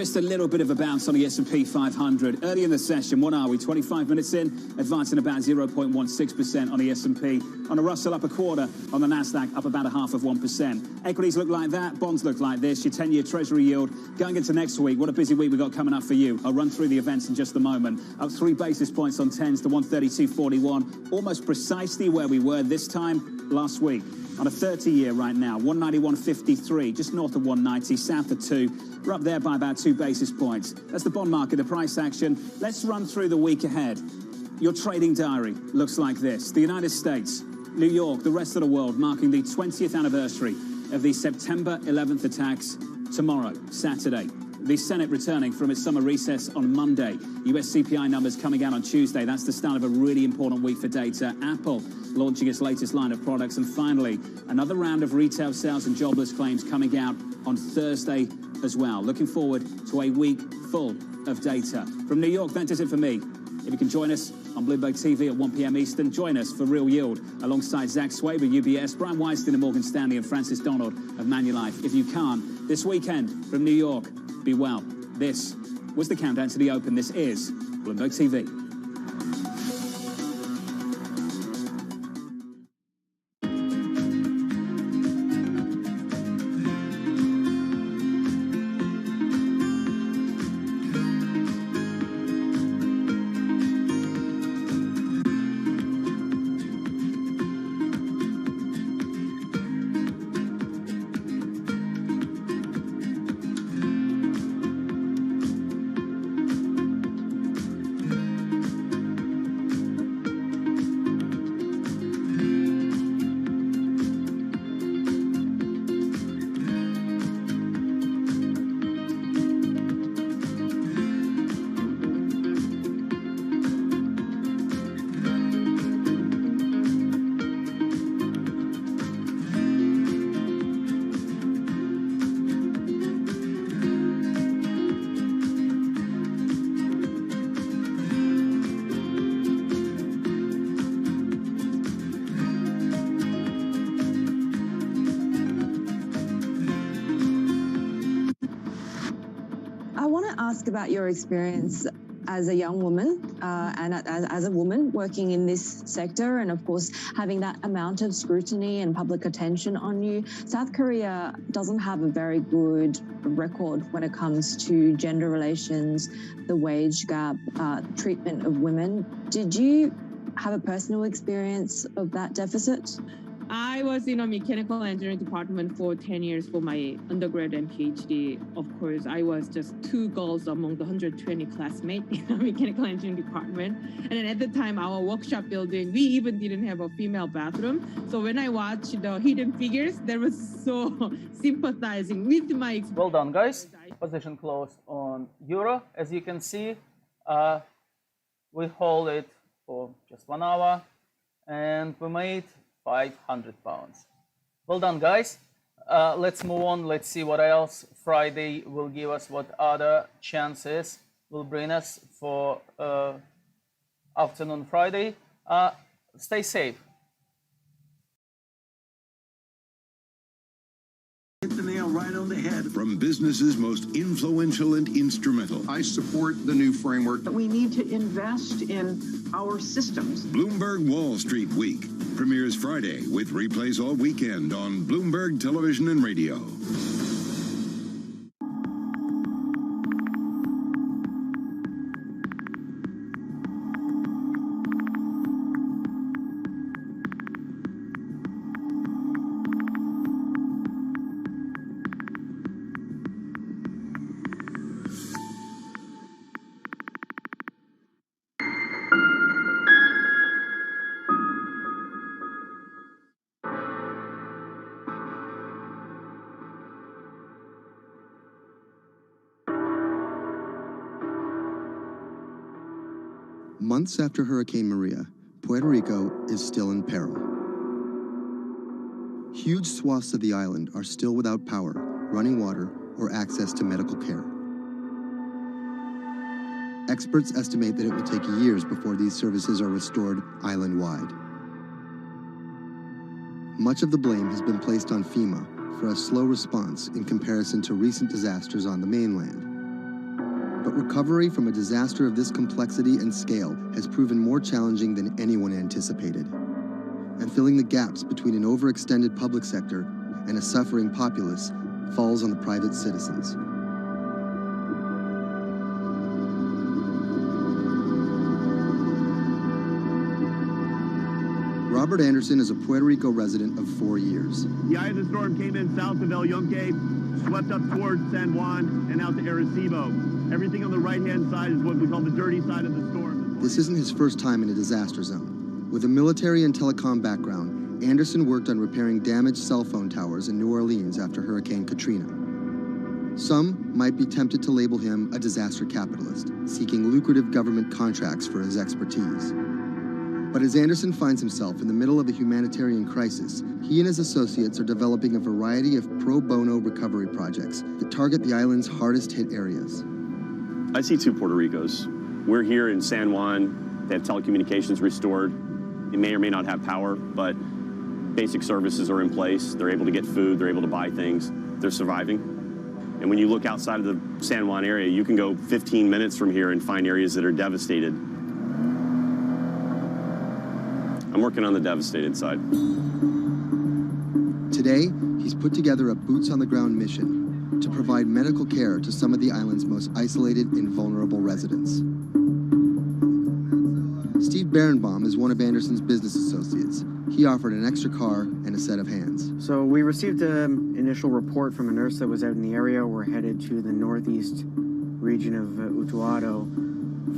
missed a little bit of a bounce on the S&P 500. Early in the session, what are we, 25 minutes in? Advancing about 0.16% on the S&P. On the Russell, up a quarter. On the Nasdaq, up about 0.5%. Equities look like that. Bonds look like this. Your 10-year Treasury yield going into next week. What a busy week we've got coming up for you. I'll run through the events in just a moment. Up 3 basis points on 10s to 132.41. Almost precisely where we were this time last week. On a 30-year right now, 191.53, just north of 190, south of 2. We're up there by about 2 basis points. That's the bond market, the price action. Let's run through the week ahead. Your trading diary looks like this. The United States, New York, the rest of the world, marking the 20th anniversary of the September 11th attacks tomorrow, Saturday. The Senate returning from its summer recess on Monday. US CPI numbers coming out on Tuesday. That's the start of a really important week for data. Apple launching its latest line of products. And finally, another round of retail sales and jobless claims coming out on Thursday as well. Looking forward to a week full of data. From New York, that does it for me. If you can join us on Bloomberg TV at 1 p.m. Eastern, join us for Real Yield alongside Zach Swaber, UBS, Brian Weinstein of Morgan Stanley, and Francis Donald of Manulife. If you can't, this weekend from New York, be well. This was the countdown to the Open. This is Bloomberg TV. Ask about your experience as a young woman and as a woman working in this sector, and of course having that amount of scrutiny and public attention on you. South Korea doesn't have a very good record when it comes to gender relations, the wage gap, treatment of women. Did you have a personal experience of that deficit? I was in a mechanical engineering department for 10 years for my undergrad and PhD. Of course, I was just 2 girls among the 120 classmates in the mechanical engineering department. And then at the time, our workshop building, we even didn't have a female bathroom. So when I watched the Hidden Figures, that was so sympathizing with my experience. Well done, guys. Position closed on Euro. As you can see, we hold it for just 1 hour and we made 500 pounds. Well done, guys. Let's move on. Let's see what else Friday will give us, what other chances will bring us for afternoon Friday. Stay safe. Hit the nail right on the head. From business's most influential and instrumental. I support the new framework. We need to invest in our systems. Bloomberg Wall Street Week premieres Friday with replays all weekend on Bloomberg Television and Radio. Months after Hurricane Maria, Puerto Rico is still in peril. Huge swaths of the island are still without power, running water, or access to medical care. Experts estimate that it will take years before these services are restored island-wide. Much of the blame has been placed on FEMA for a slow response in comparison to recent disasters on the mainland. But recovery from a disaster of this complexity and scale has proven more challenging than anyone anticipated. And filling the gaps between an overextended public sector and a suffering populace falls on the private citizens. Robert Anderson is a Puerto Rico resident of 4 years. The eye of the storm came in south of El Yunque, swept up towards San Juan and out to Arecibo. Everything on the right-hand side is what we call the dirty side of the storm. This isn't his first time in a disaster zone. With a military and telecom background, Anderson worked on repairing damaged cell phone towers in New Orleans after Hurricane Katrina. Some might be tempted to label him a disaster capitalist, seeking lucrative government contracts for his expertise. But as Anderson finds himself in the middle of a humanitarian crisis, he and his associates are developing a variety of pro bono recovery projects that target the island's hardest hit areas. I see two Puerto Ricos. We're here in San Juan. They have telecommunications restored. They may or may not have power, but basic services are in place. They're able to get food. They're able to buy things. They're surviving. And when you look outside of the San Juan area, you can go 15 minutes from here and find areas that are devastated. I'm working on the devastated side. Today, he's put together a boots-on-the-ground mission to provide medical care to some of the island's most isolated and vulnerable residents. Steve Berenbaum is one of Anderson's business associates. He offered an extra car and a set of hands. So we received an initial report from a nurse that was out in the area. We're headed to the northeast region of Utuado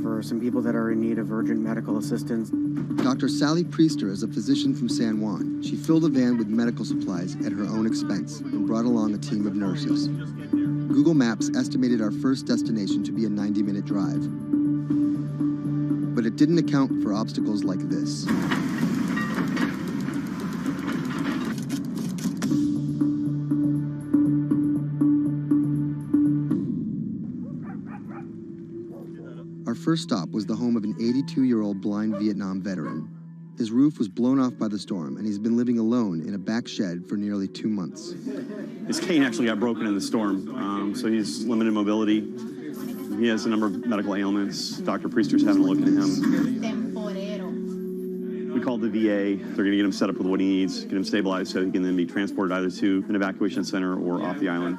for some people that are in need of urgent medical assistance. Dr. Sally Priester is a physician from San Juan. She filled a van with medical supplies at her own expense and brought along a team of nurses. Google Maps estimated our first destination to be a 90-minute drive. But it didn't account for obstacles like this. Our first stop was the home of an 82-year-old blind Vietnam veteran. His roof was blown off by the storm, and he's been living alone in a back shed for nearly 2 months. His cane actually got broken in the storm, so he's limited mobility. He has a number of medical ailments. Dr. Priester's having a look at him. We called the VA. They're going to get him set up with what he needs, get him stabilized so he can then be transported either to an evacuation center or off the island.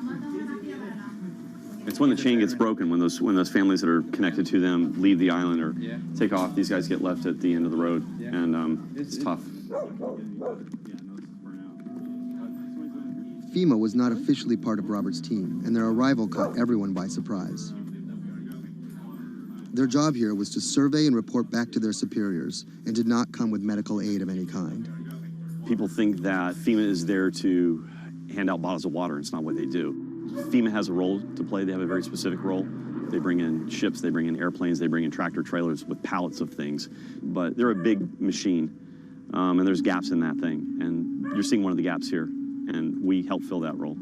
It's when the chain gets broken, when those families that are connected to them leave the island or take off. These guys get left at the end of the road, and it's tough. FEMA was not officially part of Robert's team, and their arrival caught everyone by surprise. Their job here was to survey and report back to their superiors, and did not come with medical aid of any kind. People think that FEMA is there to hand out bottles of water, and it's not what they do. FEMA has a role to play. They have a very specific role. They bring in ships, they bring in airplanes, they bring in tractor trailers with pallets of things. But they're a big machine, and there's gaps in that thing. And you're seeing one of the gaps here, and we help fill that role.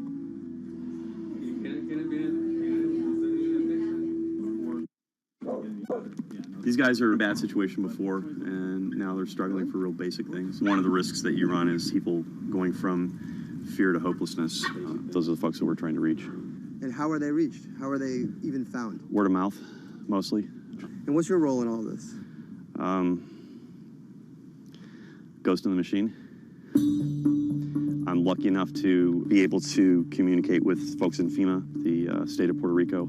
These guys are in a bad situation before, and now they're struggling for real basic things. One of the risks that you run is people going from fear to hopelessness. Those are the folks that we're trying to reach. And how are they reached? How are they even found? Word of mouth, mostly. And what's your role in all this? Ghost in the machine. I'm lucky enough to be able to communicate with folks in FEMA, the state of Puerto Rico.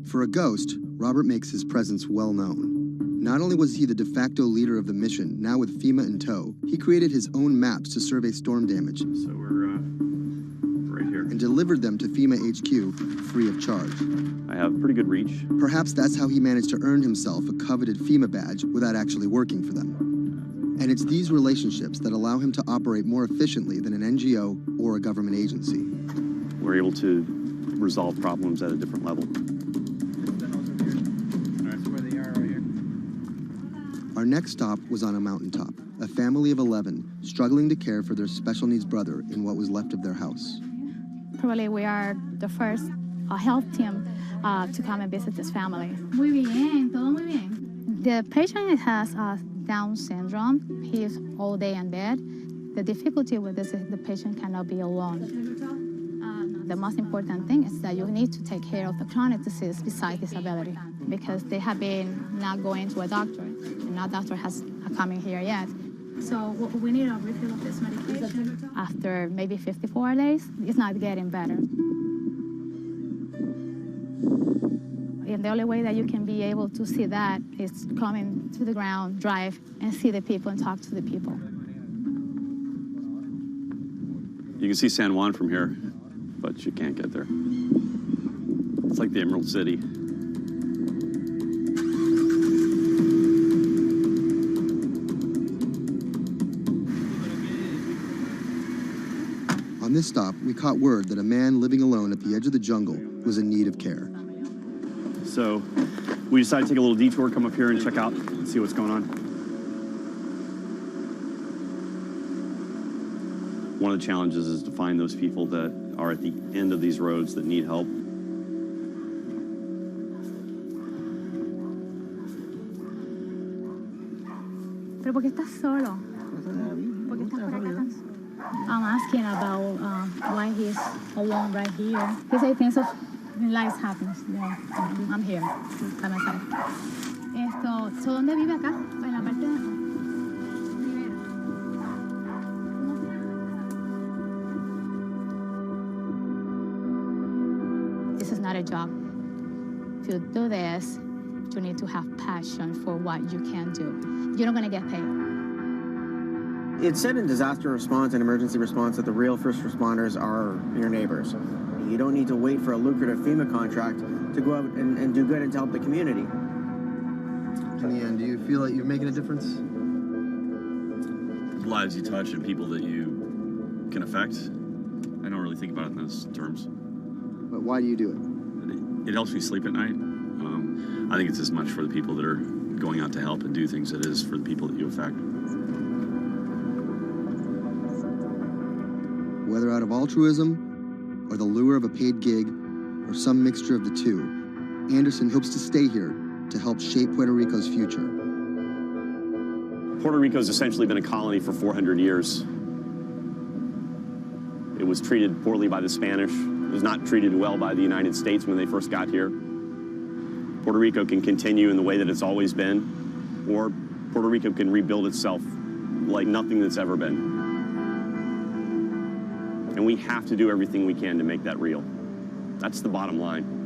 For a ghost, Robert makes his presence well known. Not only was he the de facto leader of the mission, now with FEMA in tow, he created his own maps to survey storm damage. So we're right here. And delivered them to FEMA HQ free of charge. I have pretty good reach. Perhaps that's how he managed to earn himself a coveted FEMA badge without actually working for them. And it's these relationships that allow him to operate more efficiently than an NGO or a government agency. We're able to resolve problems at a different level. Our next stop was on a mountaintop, a family of 11 struggling to care for their special needs brother in what was left of their house. Probably we are the first health team to come and visit this family. Muy bien, todo muy bien. The patient has Down syndrome. He is all day in bed. The difficulty with this is the patient cannot be alone. the most important thing is that you need to take care of the chronic disease besides disability, because they have been not going to a doctor, and no doctor has come in here yet. So we need a refill of this medication. After maybe 54 days, it's not getting better. And the only way that you can be able to see that is coming to the ground, drive, and see the people and talk to the people. You can see San Juan from here, but you can't get there. It's like the Emerald City. On this stop, we caught word that a man living alone at the edge of the jungle was in need of care. So we decided to take a little detour, come up here and check out and see what's going on. One of the challenges is to find those people that are at the end of these roads that need help. ¿Pero por qué estás solo? ¿Por qué estás por acá tan solo? I'm asking about why he's alone right here. He said things of life happens. Yeah, I'm here by myself. So ¿dónde vive acá? En la parte de... This is not a job. To do this, you need to have passion for what you can do. You're not going to get paid. It's said in disaster response and emergency response that the real first responders are your neighbors. You don't need to wait for a lucrative FEMA contract to go out and do good and to help the community. In the end, do you feel like you're making a difference? Lives you touch and people that you can affect. I don't really think about it in those terms. But why do you do it? It helps me sleep at night. I think it's as much for the people that are going out to help and do things as it is for the people that you affect. Whether out of altruism, or the lure of a paid gig, or some mixture of the two, Anderson hopes to stay here to help shape Puerto Rico's future. Puerto Rico's essentially been a colony for 400 years. It was treated poorly by the Spanish. It was not treated well by the United States when they first got here. Puerto Rico can continue in the way that it's always been, or Puerto Rico can rebuild itself like nothing that's ever been. And we have to do everything we can to make that real. That's the bottom line.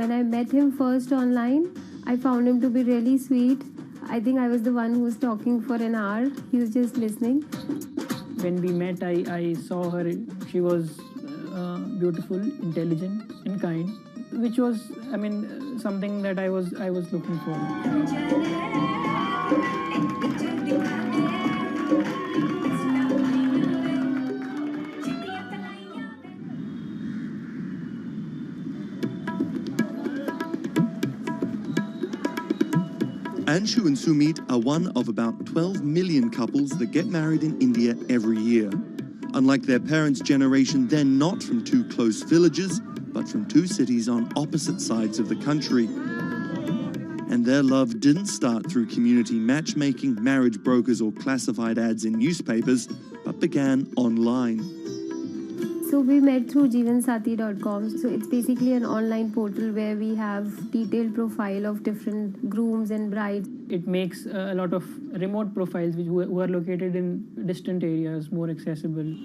When I met him first online, I found him to be really sweet. I think I was the one who was talking for an hour. He was just listening. When we met, I saw her. She was beautiful, intelligent, and kind, which was, something that I was looking for. Anshu and Sumit are one of about 12 million couples that get married in India every year. Unlike their parents' generation, they're not from two close villages, but from two cities on opposite sides of the country. And their love didn't start through community matchmaking, marriage brokers, or classified ads in newspapers, but began online. So we met through jeevansathi.com. So it's basically an online portal where we have detailed profile of different grooms and brides. It makes a lot of remote profiles who are located in distant areas more accessible.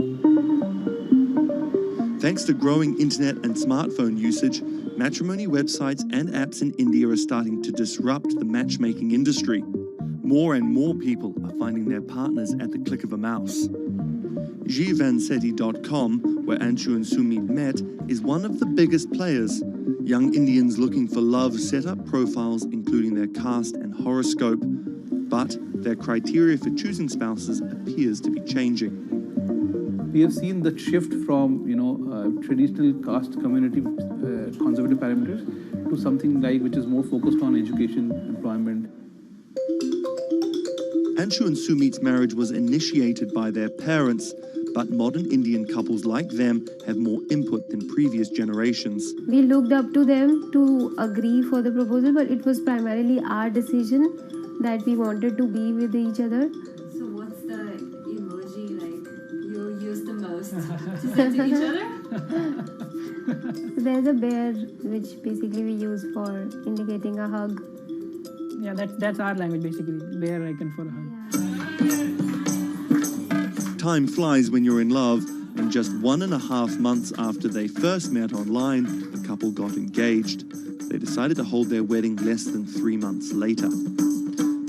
Thanks to growing internet and smartphone usage, matrimony websites and apps in India are starting to disrupt the matchmaking industry. More and more people are finding their partners at the click of a mouse. jeevansathi.com, where Anshu and Sumit met, is one of the biggest players. Young Indians looking for love set up profiles including their caste and horoscope, but their criteria for choosing spouses appears to be changing. We have seen the shift from traditional caste community conservative parameters to something like which is more focused on education, employment. Anshu and Sumit's marriage was initiated by their parents, but modern Indian couples like them have more input than previous generations. We looked up to them to agree for the proposal, but it was primarily our decision that we wanted to be with each other. So what's the emoji like you use the most to send to each other? There's a bear which basically we use for indicating a hug. Yeah, that's our language basically, bear icon for a hug. Time flies when you're in love, and just 1.5 months after they first met online, the couple got engaged. They decided to hold their wedding less than 3 months later.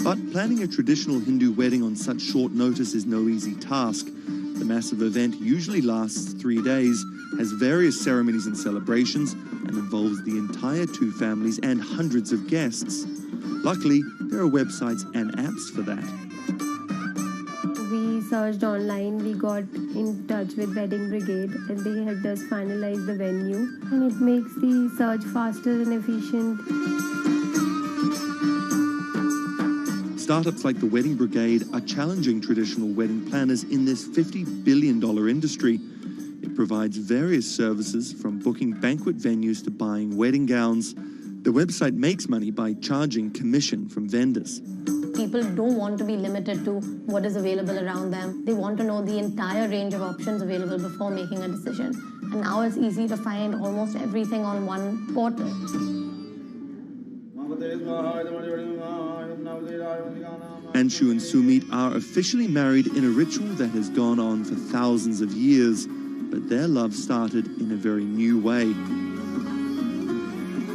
But planning a traditional Hindu wedding on such short notice is no easy task. The massive event usually lasts 3 days, has various ceremonies and celebrations, and involves the entire two families and hundreds of guests. Luckily, there are websites and apps for that. We searched online, we got in touch with Wedding Brigade, and they helped us finalize the venue. And it makes the search faster and efficient. Startups like the Wedding Brigade are challenging traditional wedding planners in this $50 billion industry. It provides various services from booking banquet venues to buying wedding gowns. The website makes money by charging commission from vendors. People don't want to be limited to what is available around them. They want to know the entire range of options available before making a decision. And now it's easy to find almost everything on one portal. Anshu and Sumit are officially married in a ritual that has gone on for thousands of years, but their love started in a very new way.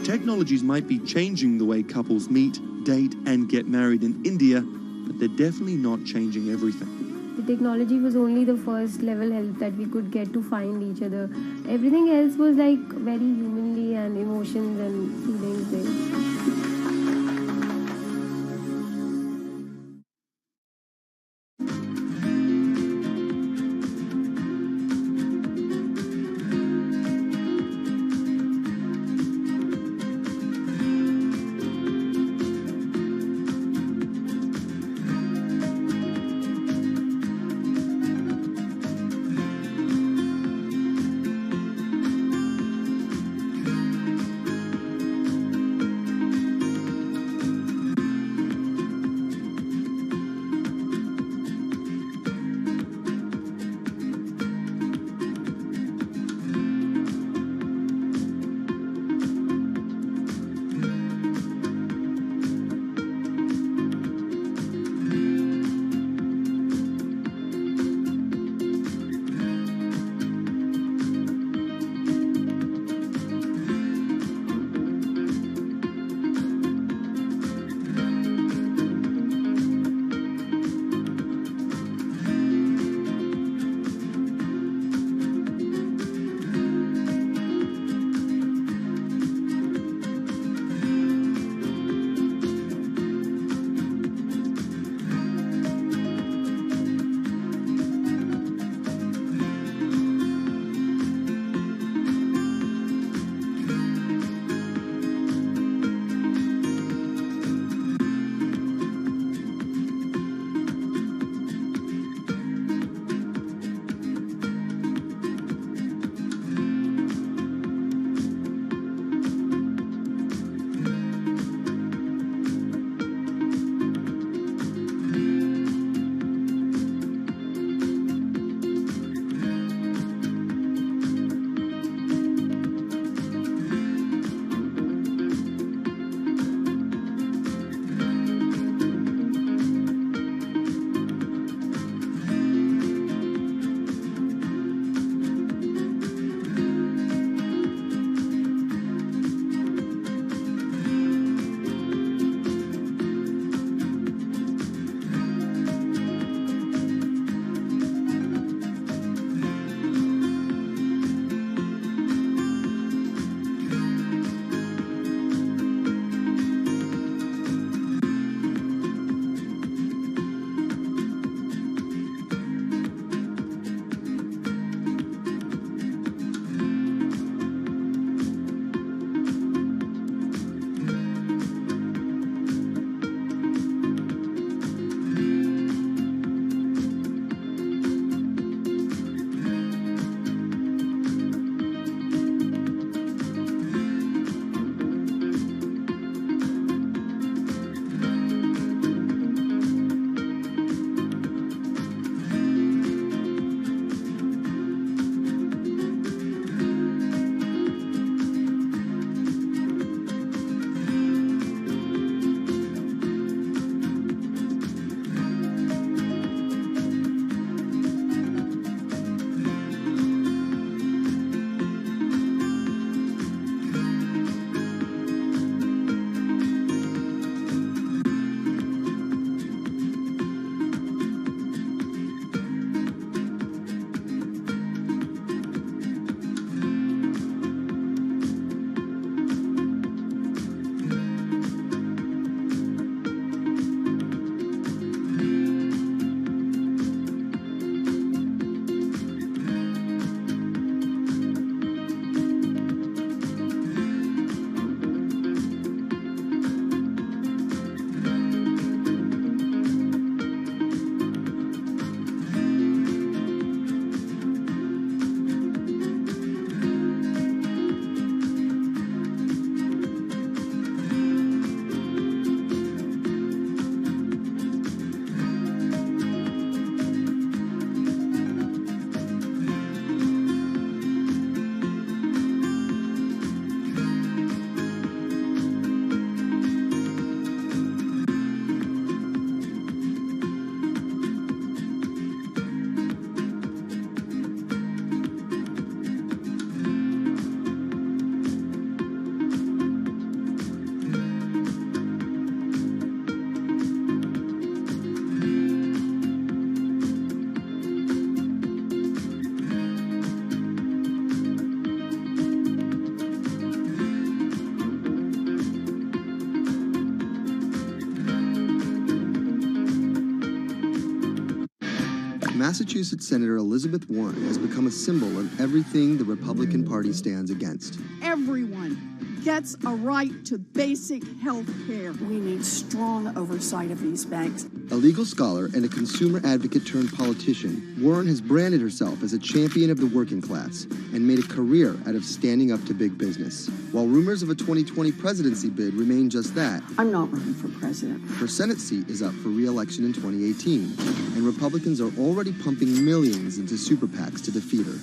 Technologies might be changing the way couples meet, date, and get married in India, but they're definitely not changing everything. The technology was only the first level help that we could get to find each other. Everything else was like very humanly and emotions and feelings there. Massachusetts Senator Elizabeth Warren has become a symbol of everything the Republican Party stands against. Everyone gets a right to basic health care. We need strong oversight of these banks. A legal scholar and a consumer advocate turned politician, Warren has branded herself as a champion of the working class and made a career out of standing up to big business. While rumors of a 2020 presidency bid remain just that, I'm not running for president. her Senate seat is up for re-election in 2018, and Republicans are already pumping millions into super PACs to defeat her.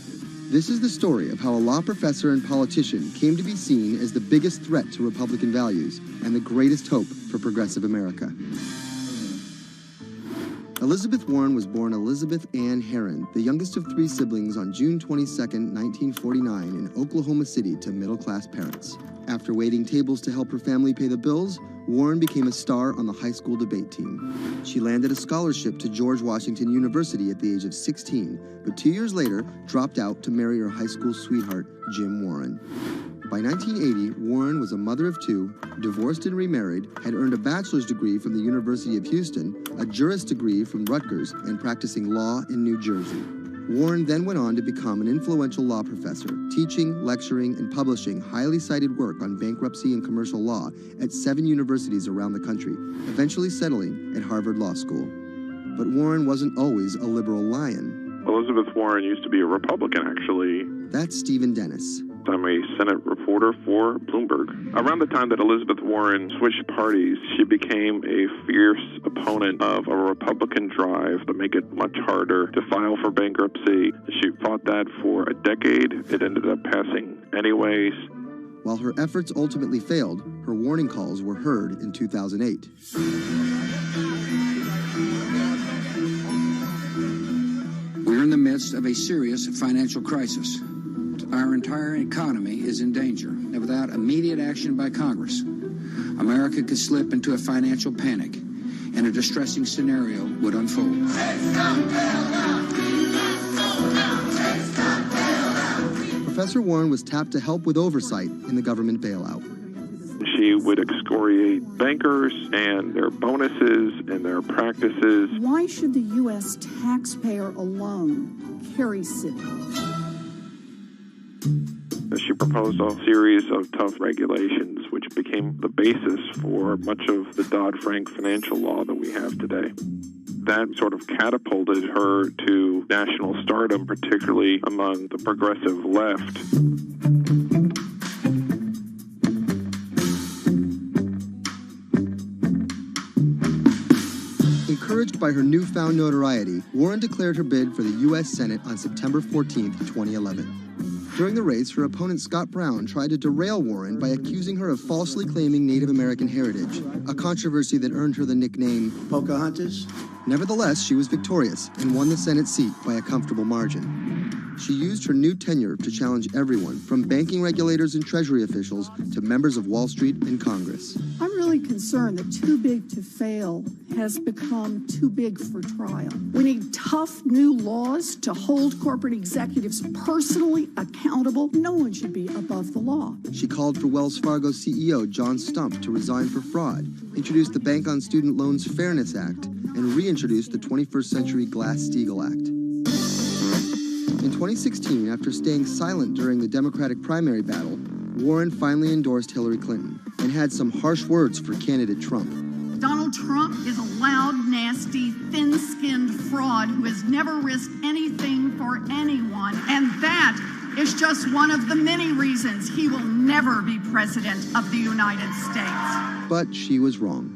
This is the story of how a law professor and politician came to be seen as the biggest threat to Republican values and the greatest hope for progressive America. Elizabeth Warren was born Elizabeth Ann Herron, the youngest of 3 siblings, on June 22, 1949 in Oklahoma City to middle-class parents. After waiting tables to help her family pay the bills, Warren became a star on the high school debate team. She landed a scholarship to George Washington University at the age of 16, but 2 years later dropped out to marry her high school sweetheart, Jim Warren. By 1980, Warren was a mother of 2, divorced and remarried, had earned a bachelor's degree from the University of Houston, a juris degree from Rutgers, and practicing law in New Jersey. Warren then went on to become an influential law professor, teaching, lecturing, and publishing highly cited work on bankruptcy and commercial law at 7 universities around the country, eventually settling at Harvard Law School. But Warren wasn't always a liberal lion. Elizabeth Warren used to be a Republican, actually. That's Stephen Dennis. I'm a Senate reporter for Bloomberg. Around the time that Elizabeth Warren switched parties, she became a fierce opponent of a Republican drive to make it much harder to file for bankruptcy. She fought that for a decade. It ended up passing anyways. While her efforts ultimately failed, her warning calls were heard in 2008. We're in the midst of a serious financial crisis. Our entire economy is in danger, and without immediate action by Congress, America could slip into a financial panic, and a distressing scenario would unfold. Professor Warren was tapped to help with oversight in the government bailout. She would excoriate bankers and their bonuses and their practices. Why should the U.S. taxpayer alone carry city? She proposed a series of tough regulations, which became the basis for much of the Dodd-Frank financial law that we have today. That sort of catapulted her to national stardom, particularly among the progressive left. Encouraged by her newfound notoriety, Warren declared her bid for the U.S. Senate on September 14, 2011. During the race, her opponent Scott Brown tried to derail Warren by accusing her of falsely claiming Native American heritage, a controversy that earned her the nickname Pocahontas. Nevertheless, she was victorious and won the Senate seat by a comfortable margin. She used her new tenure to challenge everyone, from banking regulators and Treasury officials to members of Wall Street and Congress. I'm really concerned that too big to fail has become too big for trial. We need tough new laws to hold corporate executives personally accountable. No one should be above the law. She called for Wells Fargo CEO John Stump to resign for fraud, introduced the Bank on Student Loans Fairness Act, and reintroduced the 21st Century Glass-Steagall Act. In 2016, after staying silent during the Democratic primary battle, Warren finally endorsed Hillary Clinton and had some harsh words for candidate Trump. Donald Trump is a loud, nasty, thin-skinned fraud who has never risked anything for anyone, and that is just one of the many reasons he will never be president of the United States. But she was wrong.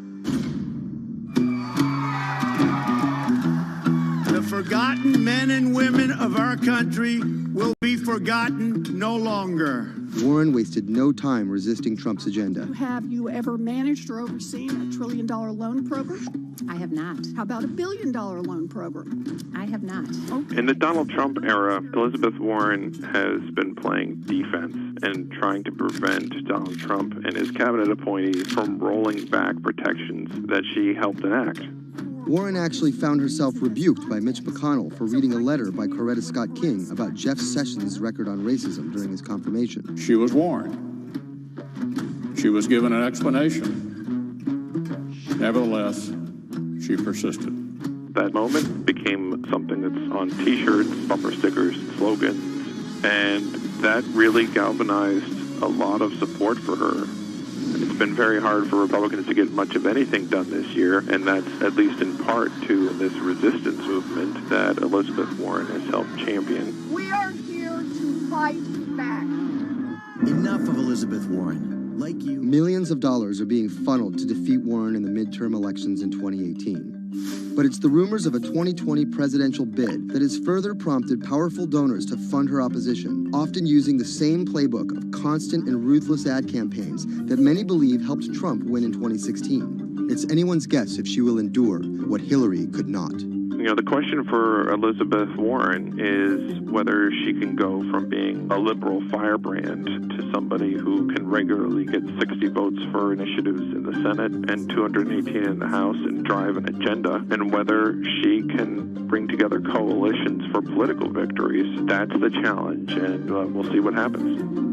The forgotten men and women of our country will be forgotten no longer. Warren wasted no time resisting Trump's agenda. Have you ever managed or overseen a $1 trillion loan program? I have not. How about a $1 billion loan program? I have not. Okay. In the Donald Trump era, Elizabeth Warren has been playing defense and trying to prevent Donald Trump and his cabinet appointees from rolling back protections that she helped enact. Warren actually found herself rebuked by Mitch McConnell for reading a letter by Coretta Scott King about Jeff Sessions' record on racism during his confirmation. She was warned. She was given an explanation. Nevertheless, she persisted. That moment became something that's on T-shirts, bumper stickers, slogans, and that really galvanized a lot of support for her. It's been very hard for Republicans to get much of anything done this year, and that's at least in part to this resistance movement that Elizabeth Warren has helped champion. We are here to fight back. Enough of Elizabeth Warren. Like you. Millions of dollars are being funneled to defeat Warren in the midterm elections in 2018. But it's the rumors of a 2020 presidential bid that has further prompted powerful donors to fund her opposition, often using the same playbook of constant and ruthless ad campaigns that many believe helped Trump win in 2016. It's anyone's guess if she will endure what Hillary could not. You know, the question for Elizabeth Warren is whether she can go from being a liberal firebrand to somebody who can regularly get 60 votes for initiatives in the Senate and 218 in the House and drive an agenda, and whether she can bring together coalitions for political victories. That's the challenge, and we'll see what happens.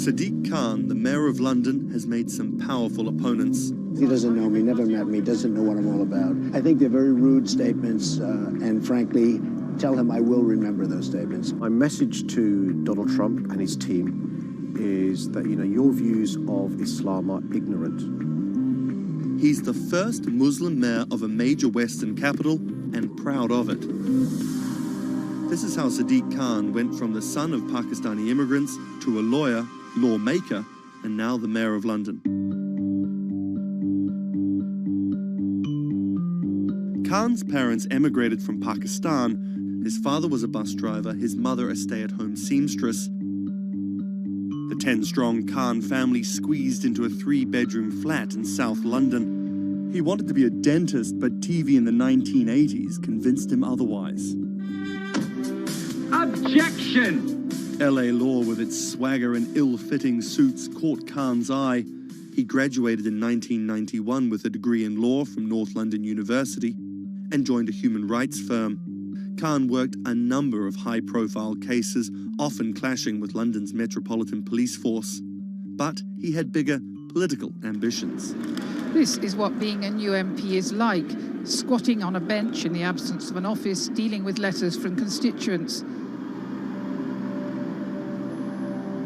Sadiq Khan, the mayor of London, has made some powerful opponents. He doesn't know me, never met me, doesn't know what I'm all about. I think they're very rude statements, and frankly, tell him I will remember those statements. My message to Donald Trump and his team is that, your views of Islam are ignorant. He's the first Muslim mayor of a major Western capital and proud of it. This is how Sadiq Khan went from the son of Pakistani immigrants to a lawyer, lawmaker, and now the mayor of London. Khan's parents emigrated from Pakistan. His father was a bus driver, his mother a stay-at-home seamstress. The 10-strong Khan family squeezed into a 3-bedroom flat in South London. He wanted to be a dentist, but TV in the 1980s convinced him otherwise. Objection! LA law, with its swagger and ill-fitting suits, caught Khan's eye. He graduated in 1991 with a degree in law from North London University and joined a human rights firm. Khan worked a number of high-profile cases, often clashing with London's Metropolitan Police Force. But he had bigger political ambitions. This is what being a new MP is like, squatting on a bench in the absence of an office, dealing with letters from constituents.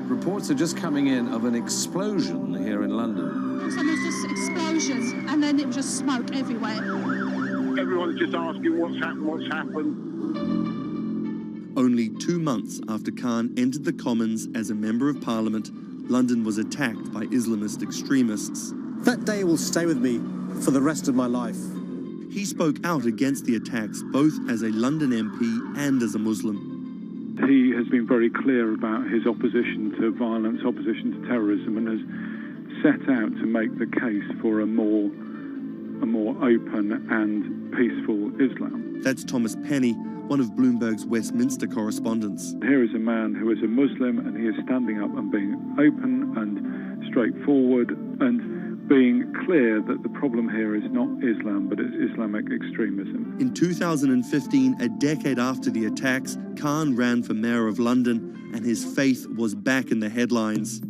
Reports are just coming in of an explosion here in London. And there's just explosions, and then it was just smoke everywhere. Everyone's just asking what's happened. Only 2 months after Khan entered the Commons as a Member of Parliament, London was attacked by Islamist extremists. That day will stay with me for the rest of my life. He spoke out against the attacks both as a London MP and as a Muslim. He has been very clear about his opposition to violence, opposition to terrorism, and has set out to make the case for a more open and peaceful Islam. That's Thomas Penny, one of Bloomberg's Westminster correspondents. Here is a man who is a Muslim, and he is standing up and being open and straightforward and being clear that the problem here is not Islam, but it's Islamic extremism. In 2015, a decade after the attacks, Khan ran for mayor of London, and his faith was back in the headlines.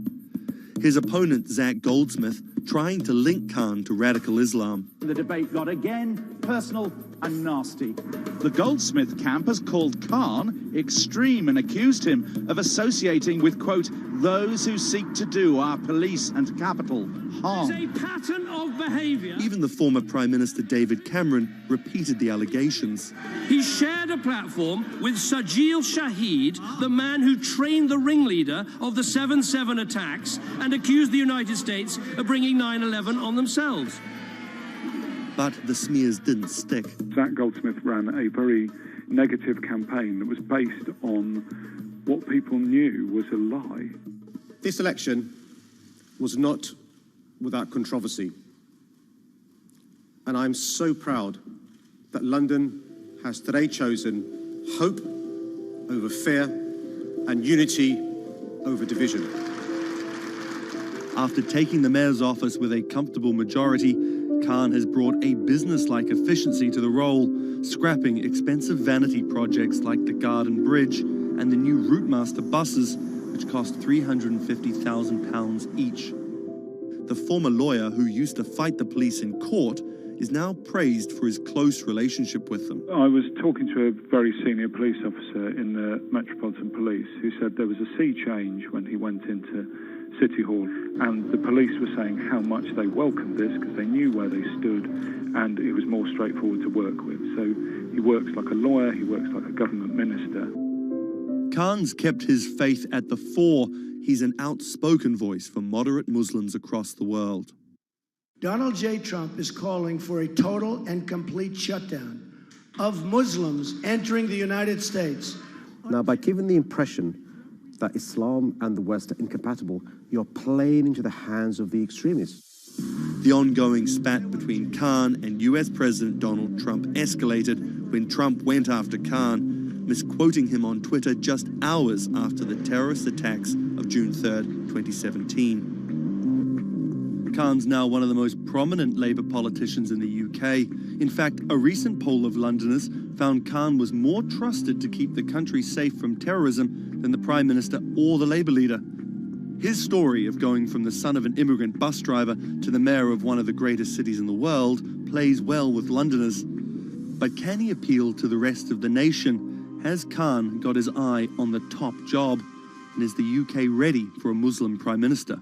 His opponent, Zach Goldsmith, trying to link Khan to radical Islam. The debate got again personal and nasty. The Goldsmith camp has called Khan extreme and accused him of associating with, quote, those who seek to do our police and capital harm. It's a pattern of behaviour. Even the former Prime Minister David Cameron repeated the allegations. He shared a platform with Sajil Shahid, the man who trained the ringleader of the 7/7 attacks and accused the United States of bringing 9/11 on themselves. But the smears didn't stick. Zach Goldsmith ran a very negative campaign that was based on what people knew was a lie. This election was not without controversy. And I'm so proud that London has today chosen hope over fear and unity over division. After taking the mayor's office with a comfortable majority, Khan has brought a business-like efficiency to the role, scrapping expensive vanity projects like the Garden Bridge and the new Routemaster buses, which cost £350,000 each. The former lawyer who used to fight the police in court is now praised for his close relationship with them. I was talking to a very senior police officer in the Metropolitan Police who said there was a sea change when he went into City Hall, and the police were saying how much they welcomed this because they knew where they stood and it was more straightforward to work with. So he works like a lawyer, he works like a government minister. Khan's kept his faith at the fore. He's an outspoken voice for moderate Muslims across the world. Donald J. Trump is calling for a total and complete shutdown of Muslims entering the United States. Now, by giving the impression that Islam and the West are incompatible, you're playing into the hands of the extremists. The ongoing spat between Khan and US President Donald Trump escalated when Trump went after Khan, misquoting him on Twitter just hours after the terrorist attacks of June 3rd, 2017. Khan's now one of the most prominent Labour politicians in the UK. In fact, a recent poll of Londoners found Khan was more trusted to keep the country safe from terrorism than the Prime Minister or the Labour leader. His story of going from the son of an immigrant bus driver to the mayor of one of the greatest cities in the world plays well with Londoners. But can he appeal to the rest of the nation? Has Khan got his eye on the top job? And is the UK ready for a Muslim Prime Minister?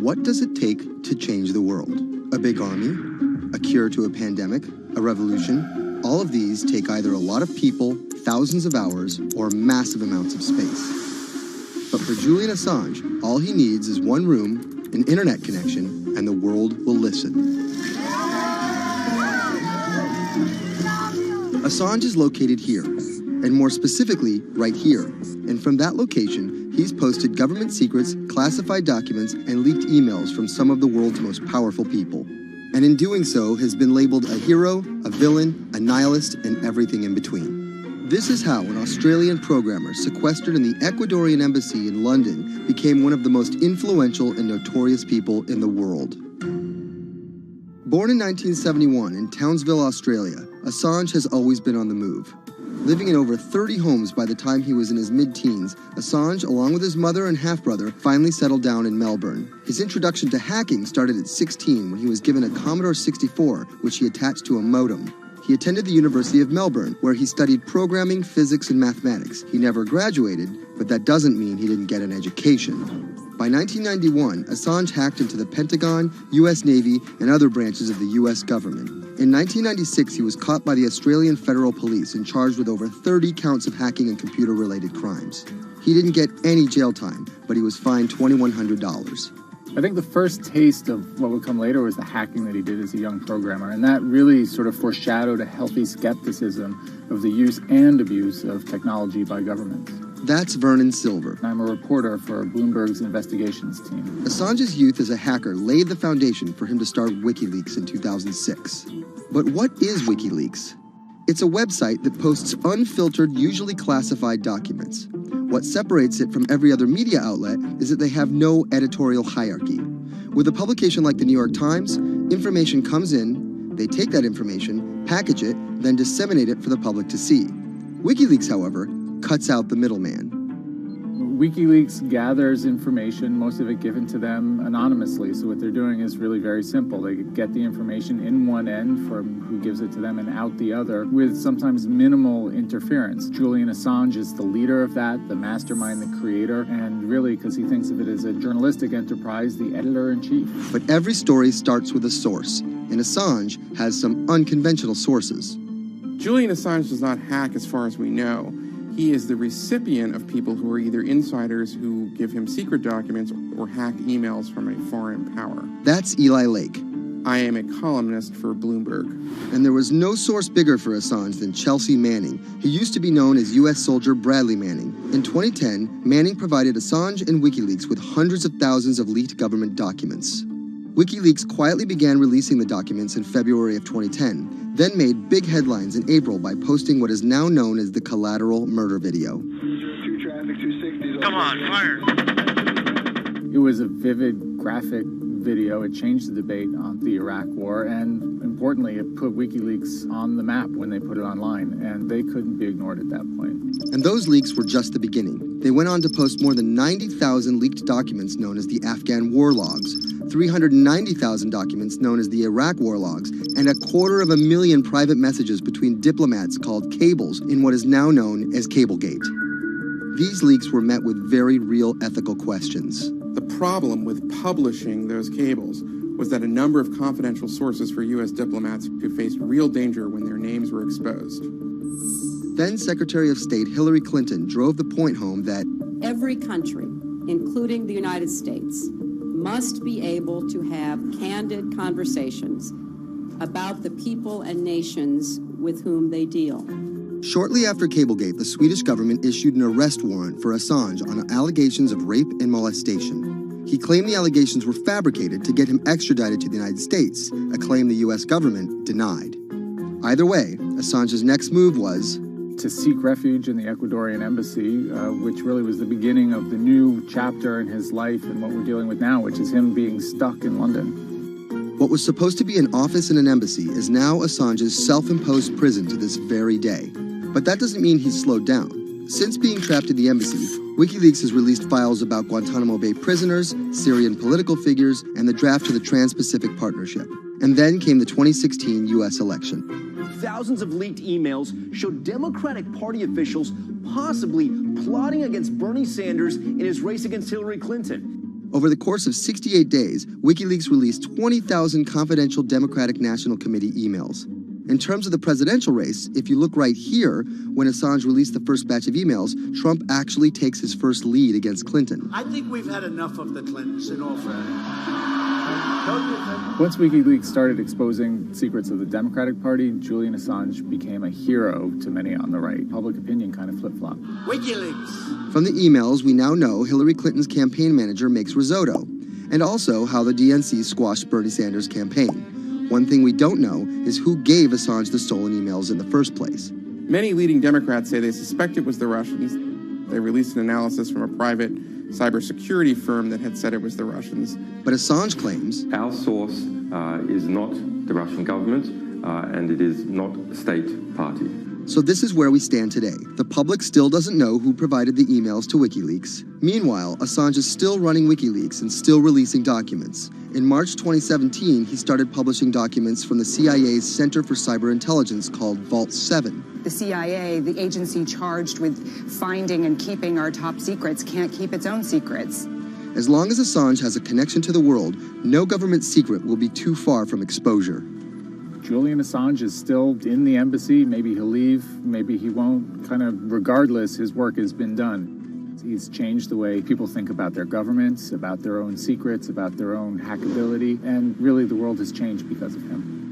What does it take to change the world? A big army? A cure to a pandemic? A revolution? All of these take either a lot of people, thousands of hours, or massive amounts of space. But for Julian Assange, all he needs is one room, an internet connection, and the world will listen. Assange is located here, and more specifically, right here. And from that location, he's posted government secrets, classified documents, and leaked emails from some of the world's most powerful people. And in doing so, has been labeled a hero, a villain, a nihilist, and everything in between. This is how an Australian programmer sequestered in the Ecuadorian embassy in London became one of the most influential and notorious people in the world. Born in 1971 in Townsville, Australia, Assange has always been on the move. Living in over 30 homes by the time he was in his mid-teens, Assange, along with his mother and half-brother, finally settled down in Melbourne. His introduction to hacking started at 16 when he was given a Commodore 64, which he attached to a modem. He attended the University of Melbourne, where he studied programming, physics, and mathematics. He never graduated, but that doesn't mean he didn't get an education. By 1991, Assange hacked into the Pentagon, U.S. Navy, and other branches of the U.S. government. In 1996, he was caught by the Australian Federal Police and charged with over 30 counts of hacking and computer-related crimes. He didn't get any jail time, but he was fined $2,100. I think the first taste of what would come later was the hacking that he did as a young programmer, and that really sort of foreshadowed a healthy skepticism of the use and abuse of technology by governments. That's Vernon Silver. I'm a reporter for Bloomberg's investigations team. Assange's youth as a hacker laid the foundation for him to start WikiLeaks in 2006. But what is WikiLeaks? It's a website that posts unfiltered, usually classified documents. What separates it from every other media outlet is that they have no editorial hierarchy. With a publication like the New York Times, information comes in, they take that information, package it, then disseminate it for the public to see. WikiLeaks, however, cuts out the middleman. WikiLeaks gathers information, most of it given to them anonymously. So what they're doing is really very simple. They get the information in one end from who gives it to them and out the other with sometimes minimal interference. Julian Assange is the leader of that, the mastermind, the creator, and really, because he thinks of it as a journalistic enterprise, the editor-in-chief. But every story starts with a source, and Assange has some unconventional sources. Julian Assange does not hack as far as we know. He is the recipient of people who are either insiders who give him secret documents or hack emails from a foreign power. That's Eli Lake. I am a columnist for Bloomberg. And there was no source bigger for Assange than Chelsea Manning. He used to be known as U.S. soldier Bradley Manning. In 2010, Manning provided Assange and WikiLeaks with hundreds of thousands of leaked government documents. WikiLeaks quietly began releasing the documents in February of 2010, then made big headlines in April by posting what is now known as the collateral murder video. Come on, fire! It was a vivid, graphic video. It changed the debate on the Iraq War, and importantly, it put WikiLeaks on the map when they put it online, and they couldn't be ignored at that point. And those leaks were just the beginning. They went on to post more than 90,000 leaked documents known as the Afghan war logs, 390,000 documents known as the Iraq war logs, and 250,000 private messages between diplomats called cables in what is now known as Cablegate. These leaks were met with very real ethical questions. The problem with publishing those cables was that a number of confidential sources for U.S. diplomats who faced real danger when their names were exposed. Then Secretary of State Hillary Clinton drove the point home that every country, including the United States, must be able to have candid conversations about the people and nations with whom they deal. Shortly after Cablegate, the Swedish government issued an arrest warrant for Assange on allegations of rape and molestation. He claimed the allegations were fabricated to get him extradited to the United States, a claim the U.S. government denied. Either way, Assange's next move was to seek refuge in the Ecuadorian embassy, which really was the beginning of the new chapter in his life and what we're dealing with now, which is him being stuck in London. What was supposed to be an office in an embassy is now Assange's self-imposed prison to this very day. But that doesn't mean he's slowed down. Since being trapped in the embassy, WikiLeaks has released files about Guantanamo Bay prisoners, Syrian political figures, and the draft to the Trans-Pacific Partnership. And then came the 2016 U.S. election. Thousands of leaked emails showed Democratic Party officials possibly plotting against Bernie Sanders in his race against Hillary Clinton. Over the course of 68 days, WikiLeaks released 20,000 confidential Democratic National Committee emails. In terms of the presidential race, if you look right here, when Assange released the first batch of emails, Trump actually takes his first lead against Clinton. I think we've had enough of the Clintons, in all fairness. Once WikiLeaks started exposing secrets of the Democratic Party, Julian Assange became a hero to many on the right. Public opinion kind of flip-flopped. WikiLeaks! From the emails, we now know Hillary Clinton's campaign manager makes risotto, and also how the DNC squashed Bernie Sanders' campaign. One thing we don't know is who gave Assange the stolen emails in the first place. Many leading Democrats say they suspect it was the Russians. They released an analysis from a private cybersecurity firm that had said it was the Russians. But Assange claims our source is not the Russian government, and it is not a state party. So this is where we stand today. The public still doesn't know who provided the emails to WikiLeaks. Meanwhile, Assange is still running WikiLeaks and still releasing documents. In March 2017, he started publishing documents from the CIA's Center for Cyber Intelligence called Vault 7. The CIA, the agency charged with finding and keeping our top secrets, can't keep its own secrets. As long as Assange has a connection to the world, no government secret will be too far from exposure. Julian Assange is still in the embassy. Maybe he'll leave, maybe he won't. Kind of regardless, his work has been done. He's changed the way people think about their governments, about their own secrets, about their own hackability, and really the world has changed because of him.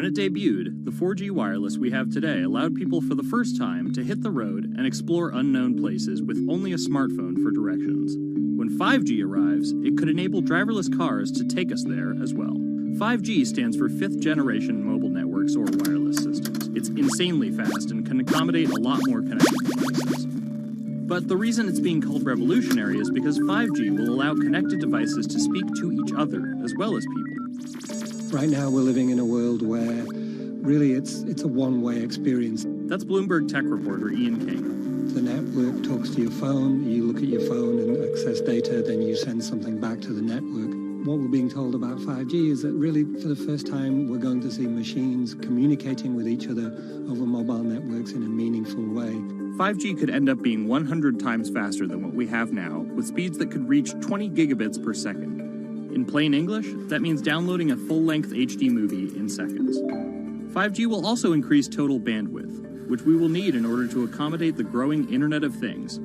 When it debuted, the 4G wireless we have today allowed people for the first time to hit the road and explore unknown places with only a smartphone for directions. When 5G arrives, it could enable driverless cars to take us there as well. 5G stands for fifth generation mobile networks or wireless systems. It's insanely fast and can accommodate a lot more connected devices. But the reason it's being called revolutionary is because 5G will allow connected devices to speak to each other as well as people. Right now we're living in a world where really it's a one-way experience. That's Bloomberg tech reporter Ian King. The network talks to your phone, you look at your phone and access data, then you send something back to the network. What we're being told about 5G is that really for the first time we're going to see machines communicating with each other over mobile networks in a meaningful way. 5G could end up being 100 times faster than what we have now, with speeds that could reach 20 gigabits per second. In plain English, that means downloading a full-length HD movie in seconds. 5G will also increase total bandwidth, which we will need in order to accommodate the growing Internet of Things.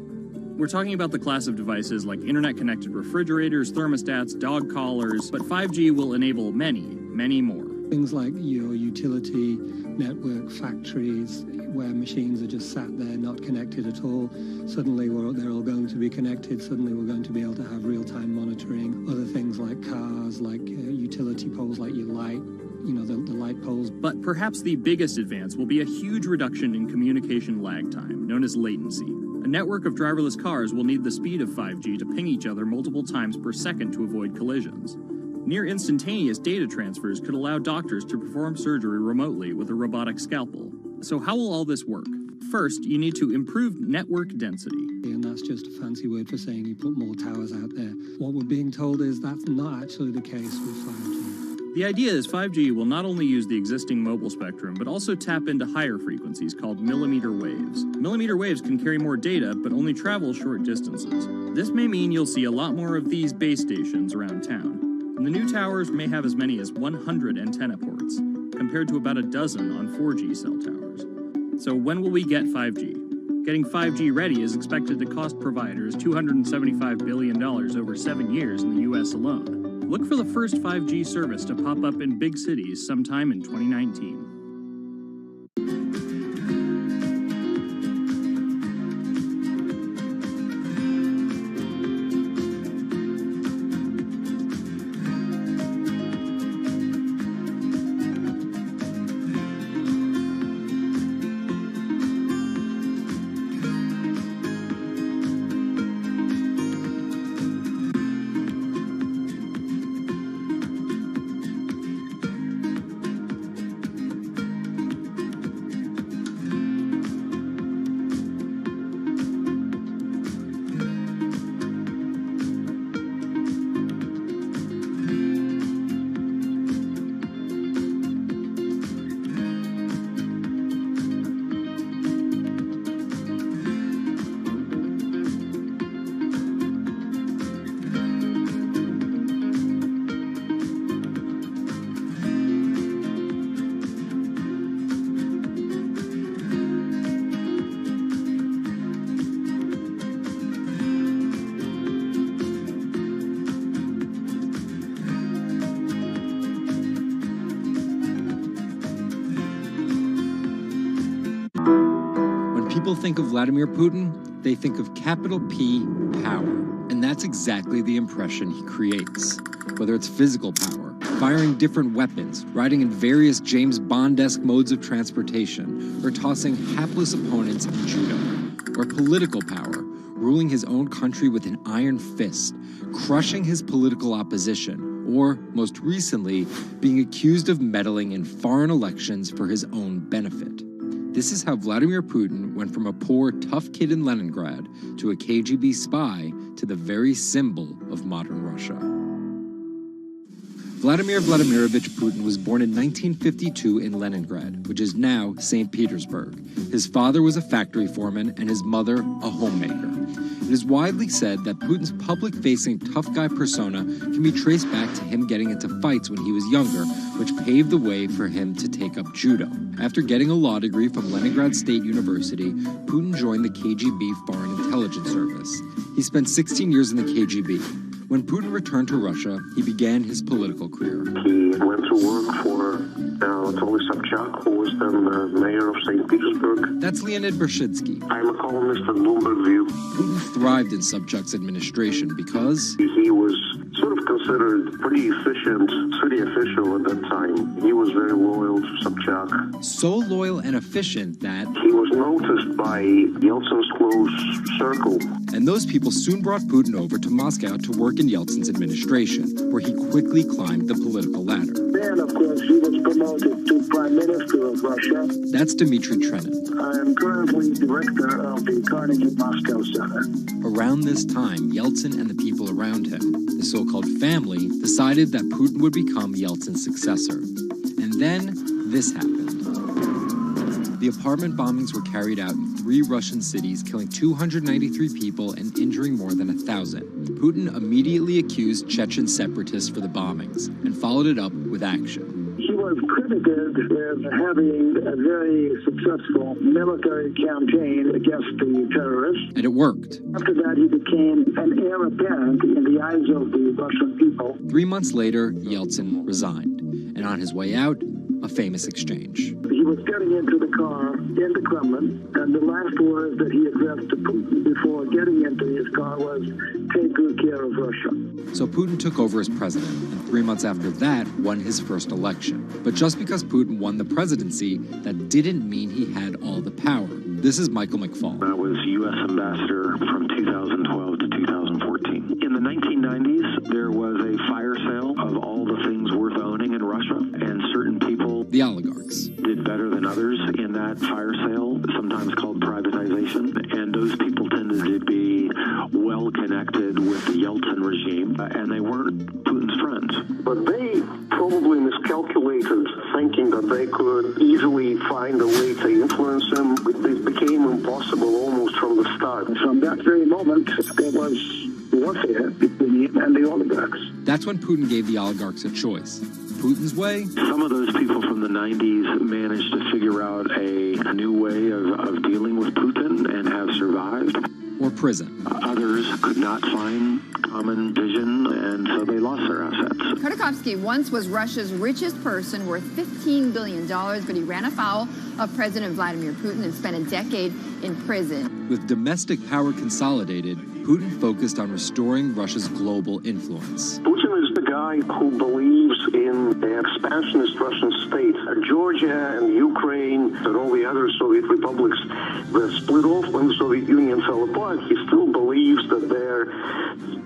We're talking about the class of devices like internet-connected refrigerators, thermostats, dog collars, but 5G will enable many, many more. Things like your utility network, factories, where machines are just sat there not connected at all. Suddenly they're all going to be connected. Suddenly we're going to be able to have real-time monitoring. Other things like cars, like utility poles, like your light, the light poles. But perhaps the biggest advance will be a huge reduction in communication lag time, known as latency. A network of driverless cars will need the speed of 5G to ping each other multiple times per second to avoid collisions. Near instantaneous data transfers could allow doctors to perform surgery remotely with a robotic scalpel. So how will all this work? First, you need to improve network density. And that's just a fancy word for saying you put more towers out there. What we're being told is that's not actually the case with 5G. The idea is 5G will not only use the existing mobile spectrum, but also tap into higher frequencies called millimeter waves. Millimeter waves can carry more data, but only travel short distances. This may mean you'll see a lot more of these base stations around town. And the new towers may have as many as 100 antenna ports, compared to about a dozen on 4G cell towers. So when will we get 5G? Getting 5G ready is expected to cost providers $275 billion over 7 years in the US alone. Look for the first 5G service to pop up in big cities sometime in 2019. People think of Vladimir Putin, they think of capital P, power. And that's exactly the impression he creates. Whether it's physical power, firing different weapons, riding in various James Bond-esque modes of transportation, or tossing hapless opponents in judo. Or political power, ruling his own country with an iron fist, crushing his political opposition, or, most recently, being accused of meddling in foreign elections for his own benefit. This is how Vladimir Putin went from a poor, tough kid in Leningrad to a KGB spy to the very symbol of modern Russia. Vladimir Vladimirovich Putin was born in 1952 in Leningrad, which is now St. Petersburg. His father was a factory foreman and his mother a homemaker. It is widely said that Putin's public-facing tough guy persona can be traced back to him getting into fights when he was younger, which paved the way for him to take up judo. After getting a law degree from Leningrad State University, Putin joined the KGB Foreign Intelligence Service. He spent 16 years in the KGB. When Putin returned to Russia, he began his political career. He went to work for Anatoly Sobchak, who was then the mayor of St. Petersburg. That's Leonid Brzezinski. I'm a columnist at Bloomberg View. Putin thrived in Sobchak's administration because he was sort of considered pretty efficient city official at that time. He was very loyal to Sobchak. So loyal and efficient that he was noticed by Yeltsin's close circle. And those people soon brought Putin over to Moscow to work in Yeltsin's administration, where he quickly climbed the political ladder. Then, of course, he was promoted to Prime Minister of Russia. That's Dmitry Trenin. I am currently director of the Carnegie Moscow Center. Around this time, Yeltsin and the people around him, the so-called family, decided that Putin would become Yeltsin's successor. And then this happened. The apartment bombings were carried out in 3 Russian cities, killing 293 people and injuring more than 1,000. Putin immediately accused Chechen separatists for the bombings and followed it up with action. He was credited with having a very successful military campaign against the terrorists. And it worked. After that, he became an heir apparent in the eyes of the Russian people. 3 months later, Yeltsin resigned. And on his way out, a famous exchange. He was getting into the car in the Kremlin, and the last words that he addressed to Putin before getting into his car was, "Take good care of Russia." So Putin took over as president, and 3 months after that, won his first election. But just because Putin won the presidency, that didn't mean he had all the power. This is Michael McFall. I was U.S. ambassador from 2012 to 2014. In the 1990s, there was a fire sale of all the things worth owning in Russia, and certain people, the oligarchs, did better than others in that fire sale, sometimes called privatization, and those people tended to be well connected with the Yeltsin regime, and they weren't Putin's friends. But they probably miscalculated, thinking that they could easily find a way to influence him. It became impossible almost from the start. From that very moment, there was warfare between him and the oligarchs. That's when Putin gave the oligarchs a choice. Putin's way? Some of those people from the 90s managed to figure out a new way of dealing with Putin and have survived. Or prison. Others could not find common vision, and so they lost their assets. Khodorkovsky once was Russia's richest person, worth $15 billion, but he ran afoul of President Vladimir Putin and spent a decade in prison. With domestic power consolidated, Putin focused on restoring Russia's global influence. Putin is the guy who believes in the expansionist Russian state. Georgia and Ukraine and all the other Soviet republics that split off when the Soviet Union fell apart, he still believes that they're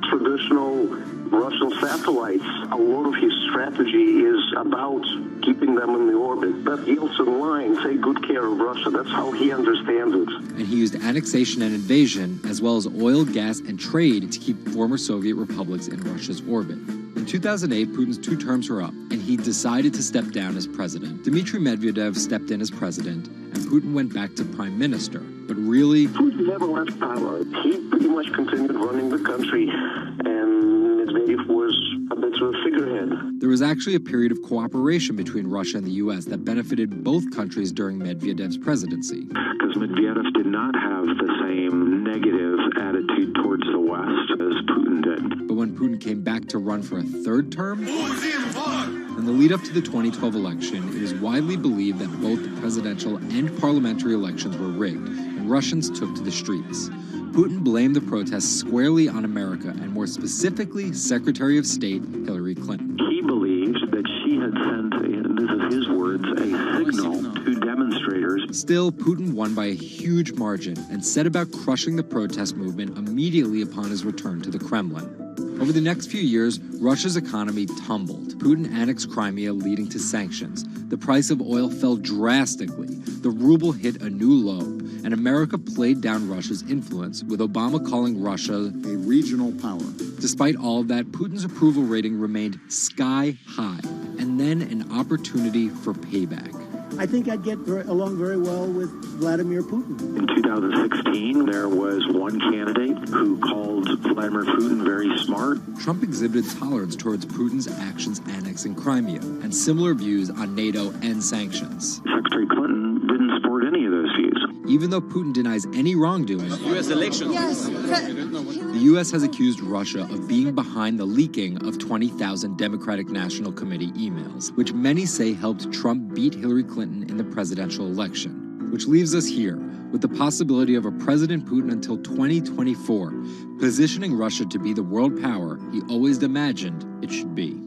traditional Russian satellites. A lot of his strategy is about keeping them in the orbit. That Yeltsin line, take good care of Russia, that's how he understands it. And he used annexation and invasion, as well as oil, gas, and trade to keep former Soviet republics in Russia's orbit. In 2008, Putin's 2 terms were up, and he decided to step down as president. Dmitry Medvedev stepped in as president, and Putin went back to prime minister. But really, Putin never left power. He pretty much continued running the country, and Medvedev was a bit of a figurehead. There was actually a period of cooperation between Russia and the U.S. that benefited both countries during Medvedev's presidency. Because Medvedev did not have the same negative attitude towards the West as Putin did. But when Putin came back to run for a 3rd term, in the lead up to the 2012 election, it was widely believed that both the presidential and parliamentary elections were rigged, and Russians took to the streets. Putin blamed the protests squarely on America, and more specifically, Secretary of State Hillary Clinton. He believed that she had sent, and this is his words, a signal to demonstrators. Still, Putin won by a huge margin and set about crushing the protest movement immediately upon his return to the Kremlin. Over the next few years, Russia's economy tumbled. Putin annexed Crimea, leading to sanctions. The price of oil fell drastically. The ruble hit a new low, and America played down Russia's influence, with Obama calling Russia a regional power. Despite all of that, Putin's approval rating remained sky high, and then an opportunity for payback. I think I'd get along very well with Vladimir Putin. In 2016, there was one candidate who called Vladimir Putin very smart. Trump exhibited tolerance towards Putin's actions annexing Crimea, and similar views on NATO and sanctions. Secretary Clinton didn't support any of those views. Even though Putin denies any wrongdoing, U.S. elections. Yes. the U.S. has accused Russia of being behind the leaking of 20,000 Democratic National Committee emails, which many say helped Trump beat Hillary Clinton in the presidential election. Which leaves us here, with the possibility of a President Putin until 2024, positioning Russia to be the world power he always imagined it should be.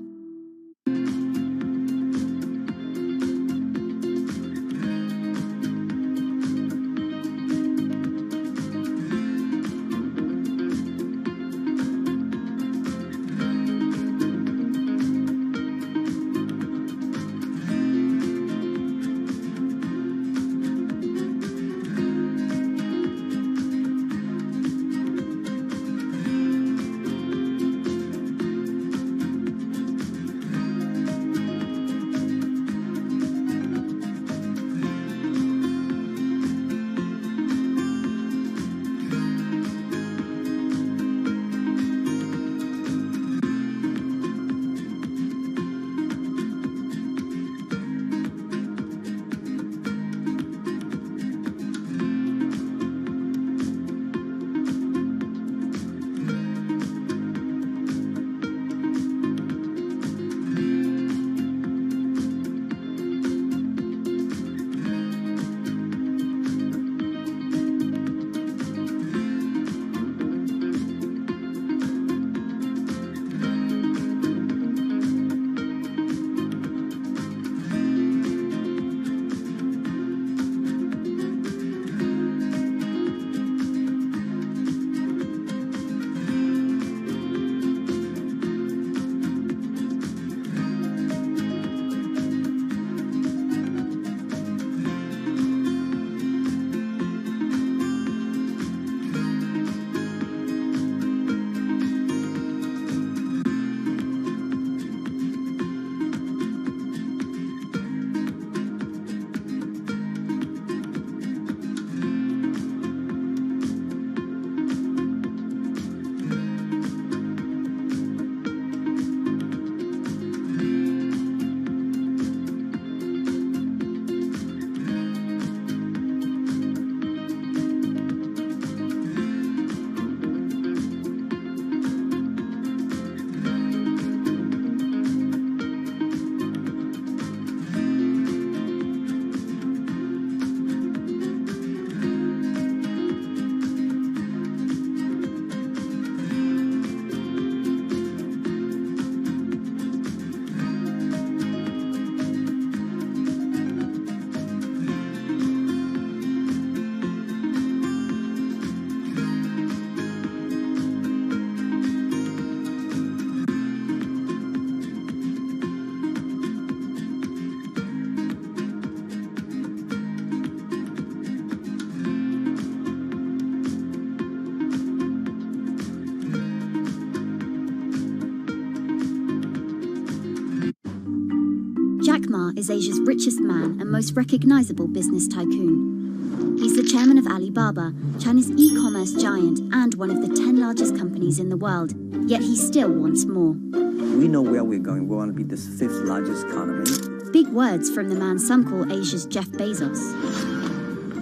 Jack Ma is Asia's richest man and most recognizable business tycoon. He's the chairman of Alibaba, China's e-commerce giant and one of the 10 largest companies in the world. Yet he still wants more. We know where we're going. We want to be the 5th largest economy. Big words from the man some call Asia's Jeff Bezos.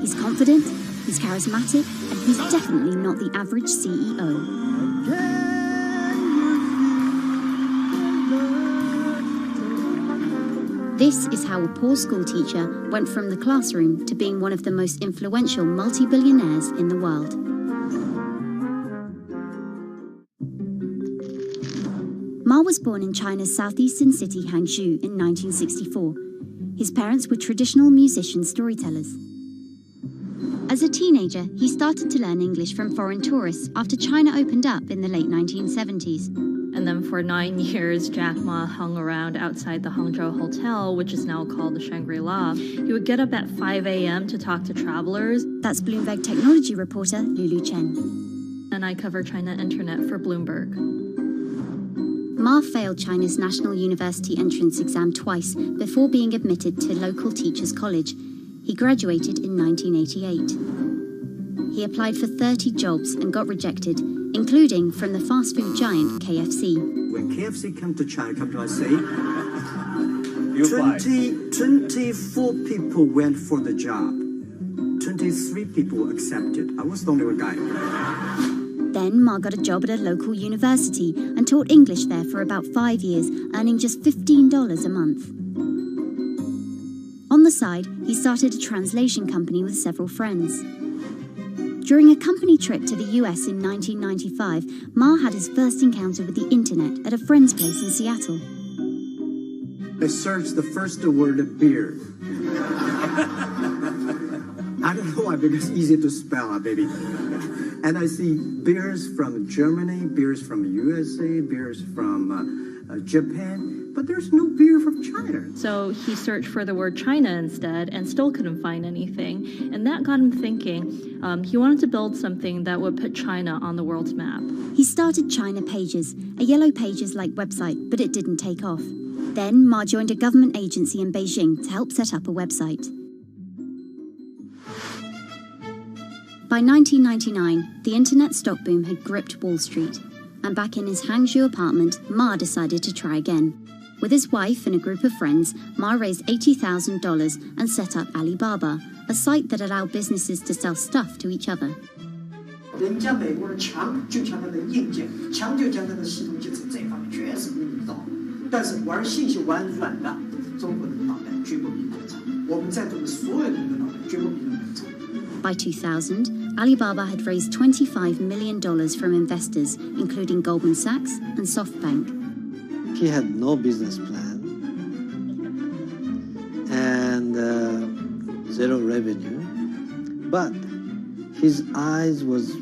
He's confident, he's charismatic, and he's definitely not the average CEO. This is how a poor school teacher went from the classroom to being one of the most influential multi-billionaires in the world. Ma was born in China's southeastern city Hangzhou in 1964. His parents were traditional musician storytellers. As a teenager, he started to learn English from foreign tourists after China opened up in the late 1970s. And then for 9 years, Jack Ma hung around outside the Hangzhou Hotel, which is now called the Shangri-La. He would get up at 5 a.m. to talk to travelers. That's Bloomberg technology reporter Lulu Chen. And I cover China Internet for Bloomberg. Ma failed China's National University entrance exam twice before being admitted to local teachers' college. He graduated in 1988. He applied for 30 jobs and got rejected, including from the fast food giant KFC. When KFC came to China, come to USA, 24 people went for the job. 24 Only 3 people accepted. I was the only guy. Then Ma got a job at a local university and taught English there for about 5 years, earning just $15 a month. On the side, he started a translation company with several friends. During a company trip to the US in 1995, Ma had his first encounter with the internet at a friend's place in Seattle. I searched the first word, beer. I don't know why, because it's easy to spell, baby. And I see beers from Germany, beers from USA, beers from Japan, but there's no beer from China. So he searched for the word China instead and still couldn't find anything. And that got him thinking. He wanted to build something that would put China on the world's map. He started China Pages, a Yellow Pages-like website, but it didn't take off. Then Ma joined a government agency in Beijing to help set up a website. By 1999, the internet stock boom had gripped Wall Street, and back in his Hangzhou apartment, Ma decided to try again. With his wife and a group of friends, Ma raised $80,000 and set up Alibaba, a site that allowed businesses to sell stuff to each other. 人家美国人强就强它的硬件，强就强它的系统建设，这方面确实比你高。但是玩信息玩软的，中国人的脑袋绝不比你们差。我们在座的所有人的脑袋绝不比你们差。By 2000, Alibaba had raised $25 million from investors, including Goldman Sachs and SoftBank. He had no business plan and zero revenue, but his eyes was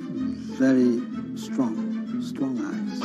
very strong eyes.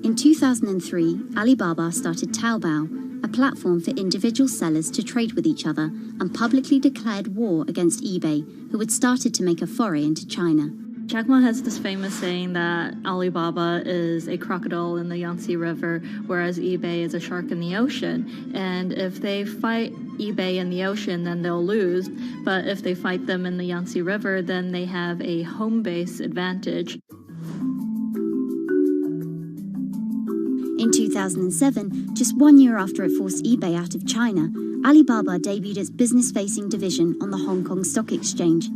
In 2003, Alibaba started Taobao, a platform for individual sellers to trade with each other, and publicly declared war against eBay, who had started to make a foray into China. Jack Ma has this famous saying that Alibaba is a crocodile in the Yangtze River, whereas eBay is a shark in the ocean. And if they fight eBay in the ocean, then they'll lose. But if they fight them in the Yangtze River, then they have a home base advantage. In 2007, just 1 year after it forced eBay out of China, Alibaba debuted its business-facing division on the Hong Kong Stock Exchange.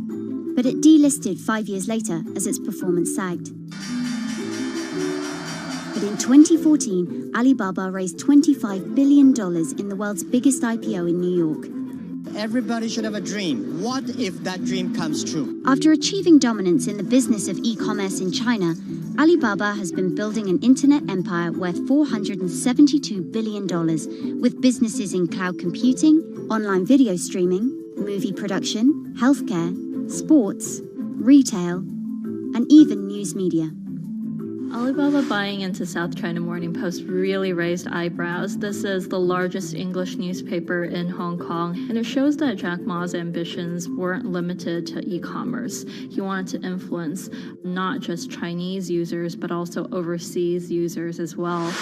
But it delisted 5 years later as its performance sagged. But in 2014, Alibaba raised $25 billion in the world's biggest IPO in New York. Everybody should have a dream. What if that dream comes true? After achieving dominance in the business of e-commerce in China, Alibaba has been building an internet empire worth $472 billion, with businesses in cloud computing, online video streaming, movie production, healthcare, sports, retail, and even news media. Alibaba buying into South China Morning Post really raised eyebrows. This is the largest English newspaper in Hong Kong, and it shows that Jack Ma's ambitions weren't limited to e-commerce. He wanted to influence not just Chinese users, but also overseas users as well.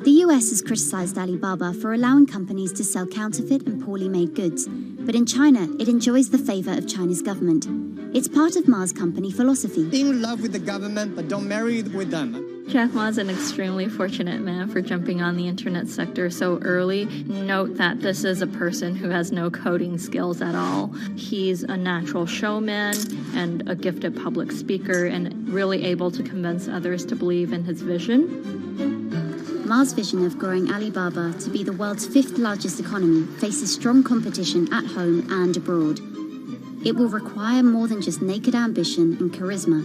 The US has criticized Alibaba for allowing companies to sell counterfeit and poorly made goods, but in China, it enjoys the favor of China's government. It's part of Ma's company philosophy. In love with the government, but don't marry with them. Jack Ma's an extremely fortunate man for jumping on the internet sector so early. Note that this is a person who has no coding skills at all. He's a natural showman and a gifted public speaker and really able to convince others to believe in his vision. Ma's vision of growing Alibaba to be the world's 5th largest economy faces strong competition at home and abroad. It will require more than just naked ambition and charisma,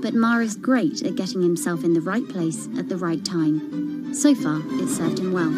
but Ma is great at getting himself in the right place at the right time. So far, it's served him well.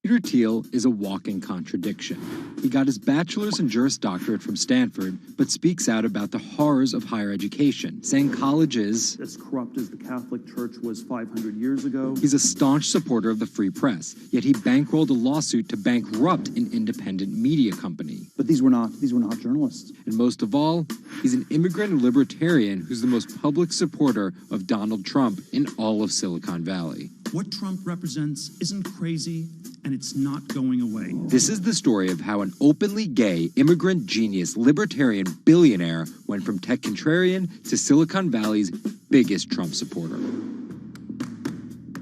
Peter Thiel is a walking contradiction. He got his bachelor's and Juris Doctorate from Stanford, but speaks out about the horrors of higher education, saying college is as corrupt as the Catholic Church was 500 years ago. He's a staunch supporter of the free press, yet he bankrolled a lawsuit to bankrupt an independent media company. But these were not journalists. And most of all, he's an immigrant and libertarian who's the most public supporter of Donald Trump in all of Silicon Valley. What Trump represents isn't crazy, and it's not going away. This is the story of how an openly gay, immigrant genius, libertarian billionaire went from tech contrarian to Silicon Valley's biggest Trump supporter.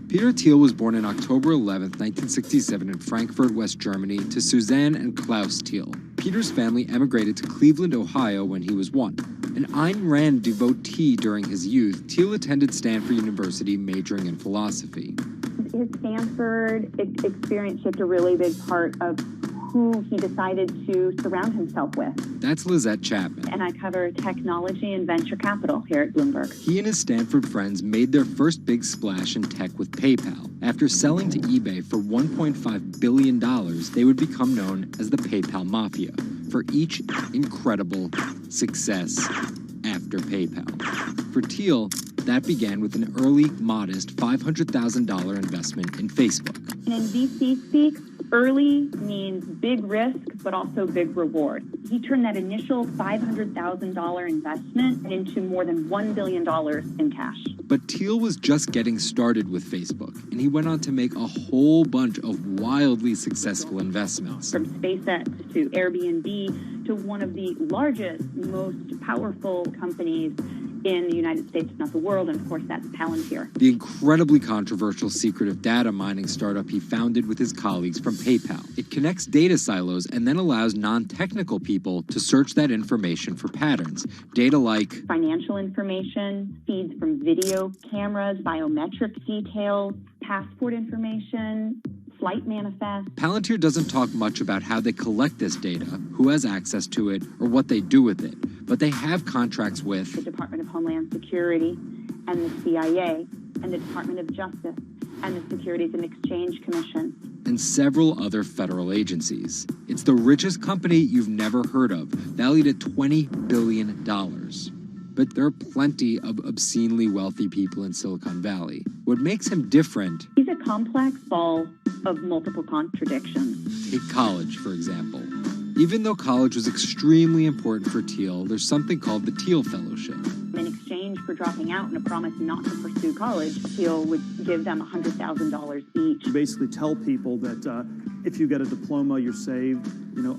Peter Thiel was born on October 11, 1967 in Frankfurt, West Germany, to Suzanne and Klaus Thiel. Peter's family emigrated to Cleveland, Ohio when he was 1. An Ayn Rand devotee during his youth, Thiel attended Stanford University majoring in philosophy. His Stanford experience shaped a really big part of who he decided to surround himself with. That's Lizette Chapman. And I cover technology and venture capital here at Bloomberg. He and his Stanford friends made their first big splash in tech with PayPal. After selling to eBay for $1.5 billion, they would become known as the PayPal Mafia for each incredible success after PayPal. For Thiel, that began with an early, modest $500,000 investment in Facebook. And in VC speak, early means big risk, but also big reward. He turned that initial $500,000 investment into more than $1 billion in cash. But Thiel was just getting started with Facebook, and he went on to make a whole bunch of wildly successful investments. From SpaceX to Airbnb to one of the largest, most powerful companies in the United States, if not the world, and of course that's Palantir. The incredibly controversial secretive data mining startup he founded with his colleagues from PayPal. It connects data silos and then allows non-technical people to search that information for patterns. Data like financial information, feeds from video cameras, biometric details, passport information, flight manifest. Palantir doesn't talk much about how they collect this data, who has access to it, or what they do with it. But they have contracts with the Department of Homeland Security and the CIA and the Department of Justice and the Securities and Exchange Commission. And several other federal agencies. It's the richest company you've never heard of, valued at $20 billion. But there are plenty of obscenely wealthy people in Silicon Valley. What makes him different... He's a complex ball of multiple contradictions. Take college, for example. Even though college was extremely important for Thiel, there's something called the Thiel Fellowship. In exchange for dropping out and a promise not to pursue college, Thiel would give them $100,000 each. You basically tell people that if you get a diploma, you're saved.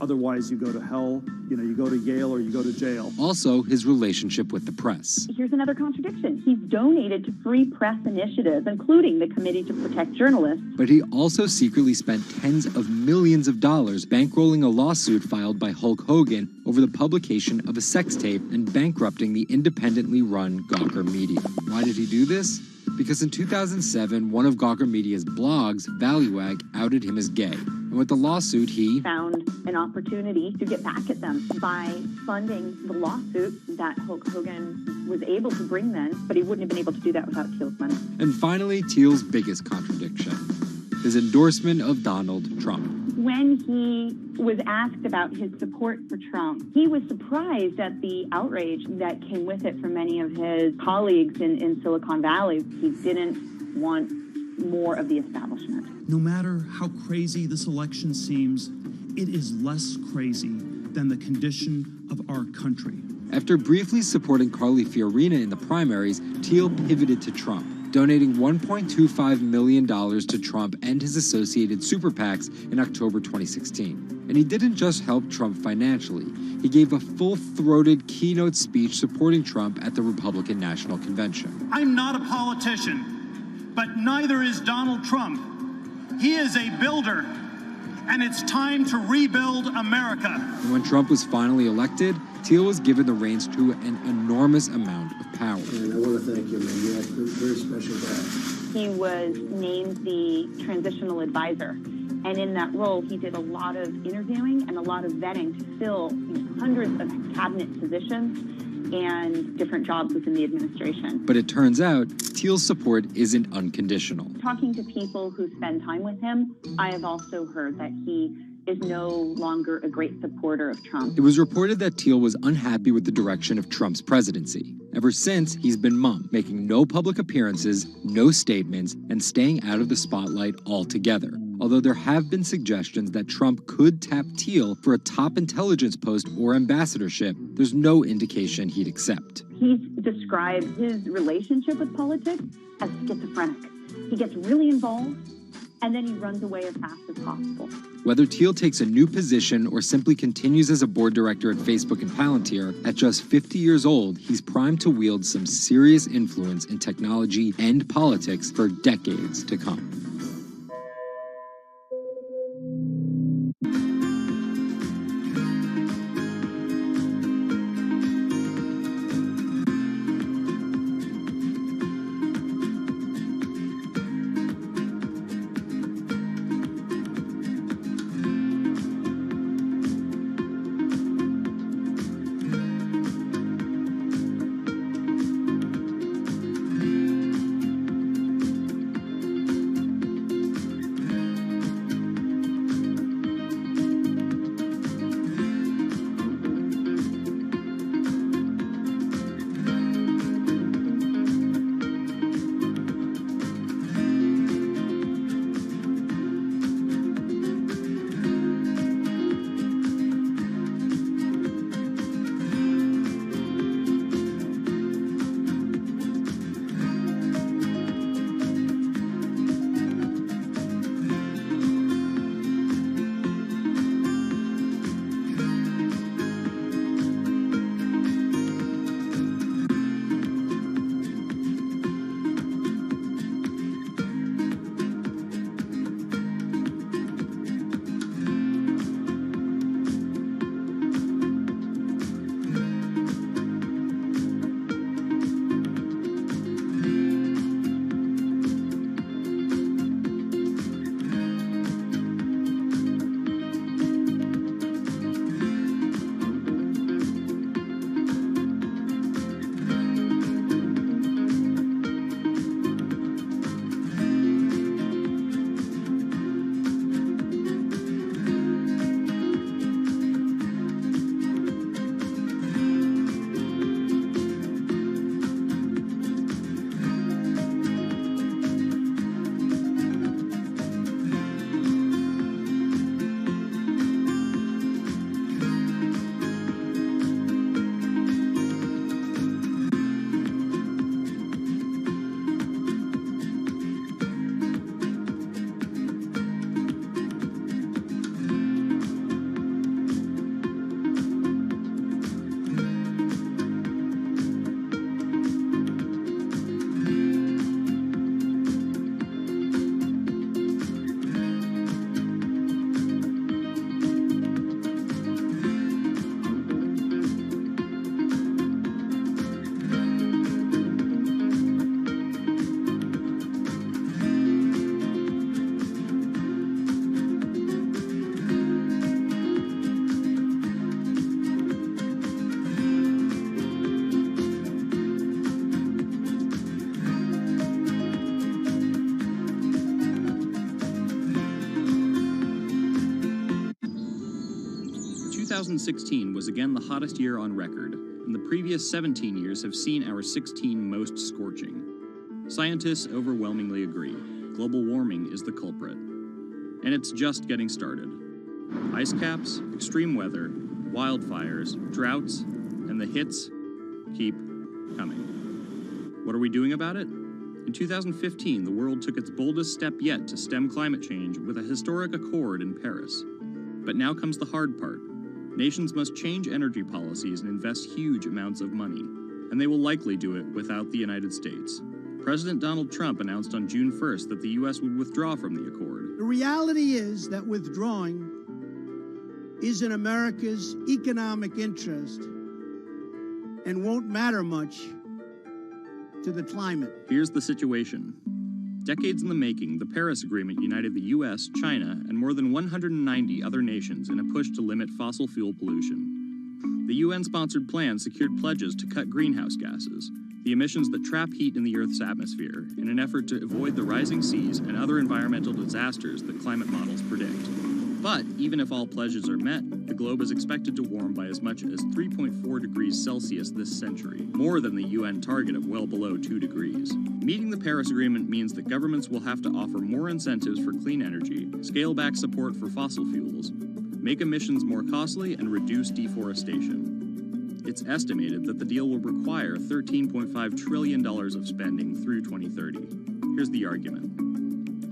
Otherwise you go to hell. You go to Yale or you go to jail. Also, his relationship with the press. Here's another contradiction. He's donated to free press initiatives, including the Committee to Protect Journalists. But he also secretly spent tens of millions of dollars bankrolling a lawsuit filed by Hulk Hogan over the publication of a sex tape and bankrupting the independently run Gawker Media. Why did he do this? Because in 2007, one of Gawker Media's blogs, ValueAg, outed him as gay. And with the lawsuit, he found an opportunity to get back at them by funding the lawsuit that Hulk Hogan was able to bring then, but he wouldn't have been able to do that without Thiel's money. And finally, Thiel's biggest contradiction, his endorsement of Donald Trump. When he was asked about his support for Trump, he was surprised at the outrage that came with it from many of his colleagues in Silicon Valley. He didn't want more of the establishment. No matter how crazy this election seems, it is less crazy than the condition of our country. After briefly supporting Carly Fiorina in the primaries, Thiel pivoted to Trump, donating $1.25 million to Trump and his associated super PACs in October 2016. And he didn't just help Trump financially. He gave a full-throated keynote speech supporting Trump at the Republican National Convention. I'm not a politician, but neither is Donald Trump. He is a builder, and it's time to rebuild America. And when Trump was finally elected, Thiel was given the reins to an enormous amount of power. And I want to thank you, man. You have a very special guy. He was named the transitional advisor. And in that role, he did a lot of interviewing and a lot of vetting to fill hundreds of cabinet positions and different jobs within the administration. But it turns out Thiel's support isn't unconditional. Talking to people who spend time with him, I have also heard that he is no longer a great supporter of Trump. It was reported that Thiel was unhappy with the direction of Trump's presidency. Ever since, he's been mum, making no public appearances, no statements, and staying out of the spotlight altogether. Although there have been suggestions that Trump could tap Thiel for a top intelligence post or ambassadorship, there's no indication he'd accept. He's described his relationship with politics as schizophrenic. He gets really involved, and then he runs away as fast as possible. Whether Thiel takes a new position or simply continues as a board director at Facebook and Palantir, at just 50 years old, he's primed to wield some serious influence in technology and politics for decades to come. Two 2016 was again the hottest year on record, and the previous 17 years have seen our 16 most scorching. Scientists overwhelmingly agree. Global warming is the culprit. And it's just getting started. Ice caps, extreme weather, wildfires, droughts, and the hits keep coming. What are we doing about it? In 2015, the world took its boldest step yet to stem climate change with a historic accord in Paris. But now comes the hard part. Nations must change energy policies and invest huge amounts of money, and they will likely do it without the United States. President Donald Trump announced on June 1st that the U.S. would withdraw from the accord. The reality is that withdrawing is in America's economic interest and won't matter much to the climate. Here's the situation. Decades in the making, the Paris Agreement united the U.S., China, and more than 190 other nations in a push to limit fossil fuel pollution. The UN-sponsored plan secured pledges to cut greenhouse gases, the emissions that trap heat in the Earth's atmosphere, in an effort to avoid the rising seas and other environmental disasters that climate models predict. But even if all pledges are met, the globe is expected to warm by as much as 3.4 degrees Celsius this century, more than the UN target of well below 2 degrees. Meeting the Paris Agreement means that governments will have to offer more incentives for clean energy, scale back support for fossil fuels, make emissions more costly, and reduce deforestation. It's estimated that the deal will require $13.5 trillion of spending through 2030. Here's the argument.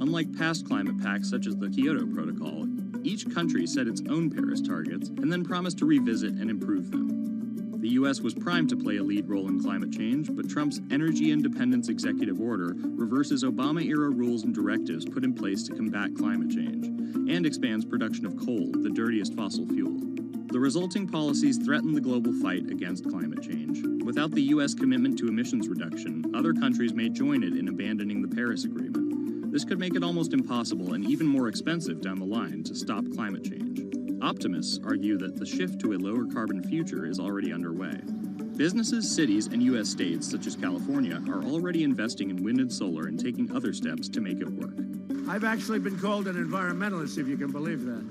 Unlike past climate pacts such as the Kyoto Protocol, each country set its own Paris targets and then promised to revisit and improve them. The U.S. was primed to play a lead role in climate change, but Trump's energy independence executive order reverses Obama-era rules and directives put in place to combat climate change, and expands production of coal, the dirtiest fossil fuel. The resulting policies threaten the global fight against climate change. Without the U.S. commitment to emissions reduction, other countries may join it in abandoning the Paris Agreement. This could make it almost impossible and even more expensive down the line to stop climate change. Optimists argue that the shift to a lower carbon future is already underway. Businesses, cities, and U.S. states, such as California, are already investing in wind and solar and taking other steps to make it work. I've actually been called an environmentalist, if you can believe that.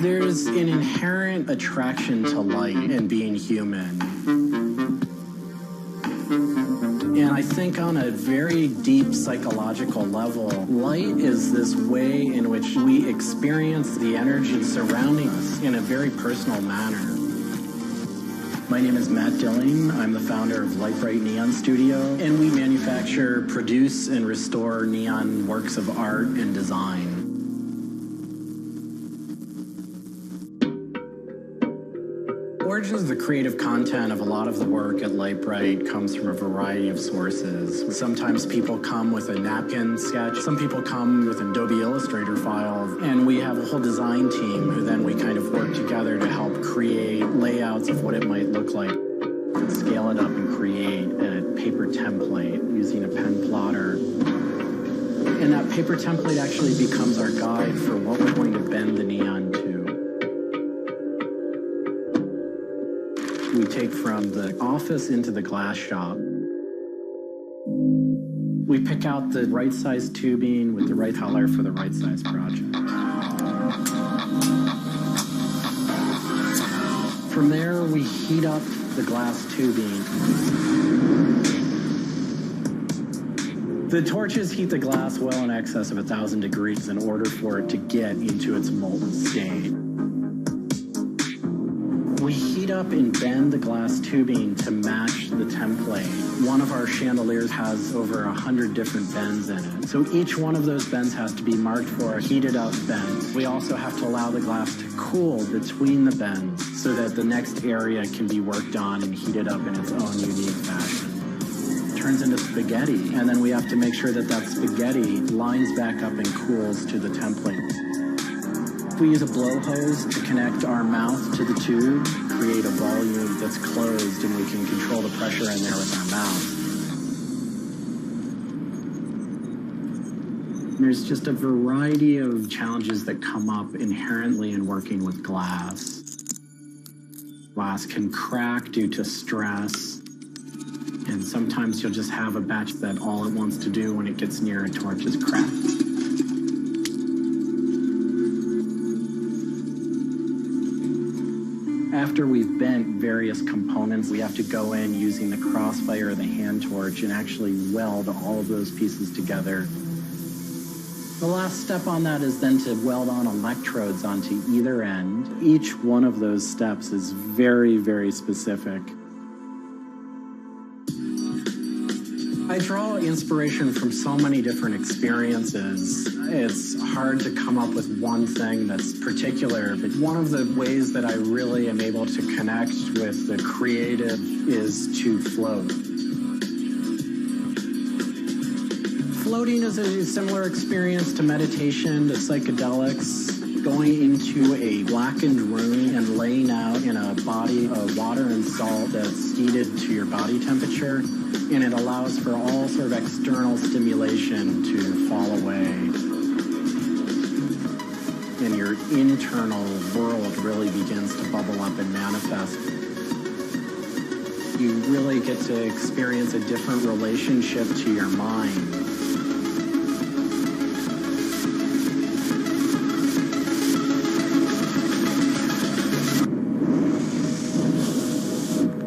There's an inherent attraction to light and being human. And I think on a very deep psychological level, light is this way in which we experience the energy surrounding us in a very personal manner. My name is Matt Dilling. I'm the founder of Light Bright Neon Studio, and we manufacture, produce, and restore neon works of art and design. Torches, the creative content of a lot of the work at Lightbright comes from a variety of sources. Sometimes people come with a napkin sketch. Some people come with an Adobe Illustrator file. And we have a whole design team who then we kind of work together to help create layouts of what it might look like. Scale it up and create a paper template using a pen plotter. And that paper template actually becomes our guide for what we're going to bend the neon to. We take from the office into the glass shop. We pick out the right size tubing with the right color for the right size project. From there, we heat up the glass tubing. The torches heat the glass well in excess of 1,000 degrees in order for it to get into its molten state. We heat up and bend the glass tubing to match the template. One of our chandeliers has over 100 different bends in it. So each one of those bends has to be marked for a heated up bend. We also have to allow the glass to cool between the bends so that the next area can be worked on and heated up in its own unique fashion. It turns into spaghetti, and then we have to make sure that that spaghetti lines back up and cools to the template. We use a blow hose to connect our mouth to the tube, create a volume that's closed, and we can control the pressure in there with our mouth. There's just a variety of challenges that come up inherently in working with glass. Glass can crack due to stress, and sometimes you'll just have a batch that all it wants to do when it gets near a torch is crack. After we've bent various components, we have to go in using the crossfire or the hand torch and actually weld all of those pieces together. The last step on that is then to weld on electrodes onto either end. Each one of those steps is very, very specific. I draw inspiration from so many different experiences. It's hard to come up with one thing that's particular, but one of the ways that I really am able to connect with the creative is to float. Floating is a similar experience to meditation, to psychedelics. Going into a blackened room and laying out in a body of water and salt that's heated to your body temperature, and it allows for all sort of external stimulation to fall away. And your internal world really begins to bubble up and manifest. You really get to experience a different relationship to your mind.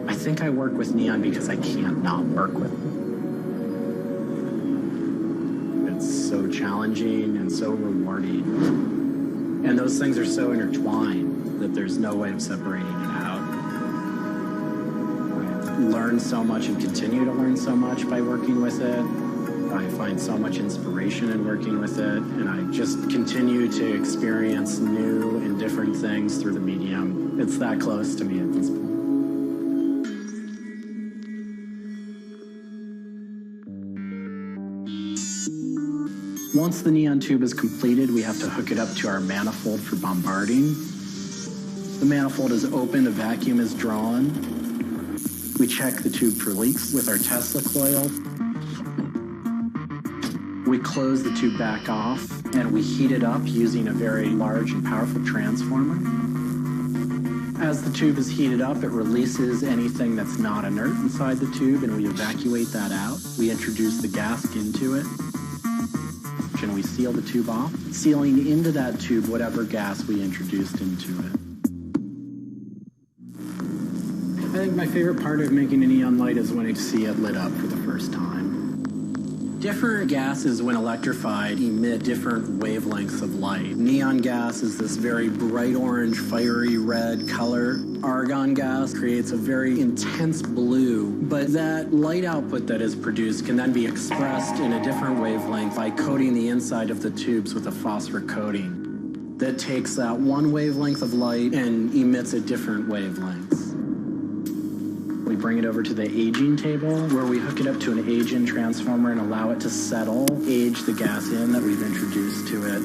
I think I work with neon because I can't not work with it. It's so challenging and so rewarding. And those things are so intertwined that there's no way of separating it out. I learn so much and continue to learn so much by working with it. I find so much inspiration in working with it, and I just continue to experience new and different things through the medium. It's that close to me at this point. Once the neon tube is completed, we have to hook it up to our manifold for bombarding. The manifold is open, the vacuum is drawn. We check the tube for leaks with our Tesla coil. We close the tube back off, and we heat it up using a very large and powerful transformer. As the tube is heated up, it releases anything that's not inert inside the tube, and we evacuate that out. We introduce the gas into it, and we seal the tube off, sealing into that tube whatever gas we introduced into it. I think my favorite part of making a neon light is when I see it lit up for the first time. Different gases, when electrified, emit different wavelengths of light. Neon gas is this very bright orange, fiery red color. Argon gas creates a very intense blue, but that light output that is produced can then be expressed in a different wavelength by coating the inside of the tubes with a phosphor coating that takes that one wavelength of light and emits a different wavelength. We bring it over to the aging table where we hook it up to an age-in transformer and allow it to settle, age the gas in that we've introduced to it.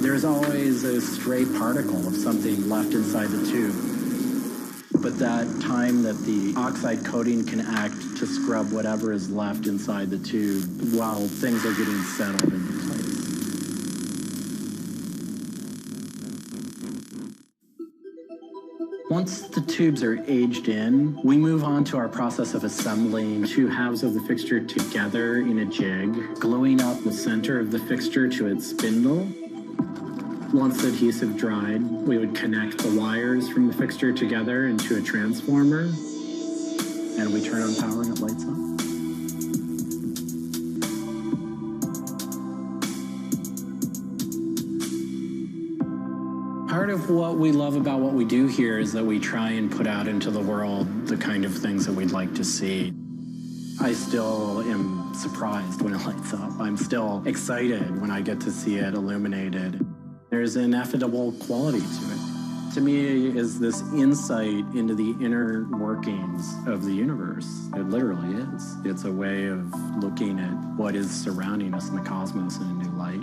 There's always a stray particle of something left inside the tube. But that time that the oxide coating can act to scrub whatever is left inside the tube while things are getting settled into place. Once the tubes are aged in, we move on to our process of assembling two halves of the fixture together in a jig, gluing up the center of the fixture to its spindle. Once the adhesive dried, we would connect the wires from the fixture together into a transformer, and we turn on power and it lights up. Part of what we love about what we do here is that we try and put out into the world the kind of things that we'd like to see. I still am surprised when it lights up. I'm still excited when I get to see it illuminated. There's an ineffable quality to it. To me, is this insight into the inner workings of the universe. It literally is. It's a way of looking at what is surrounding us in the cosmos in a new light.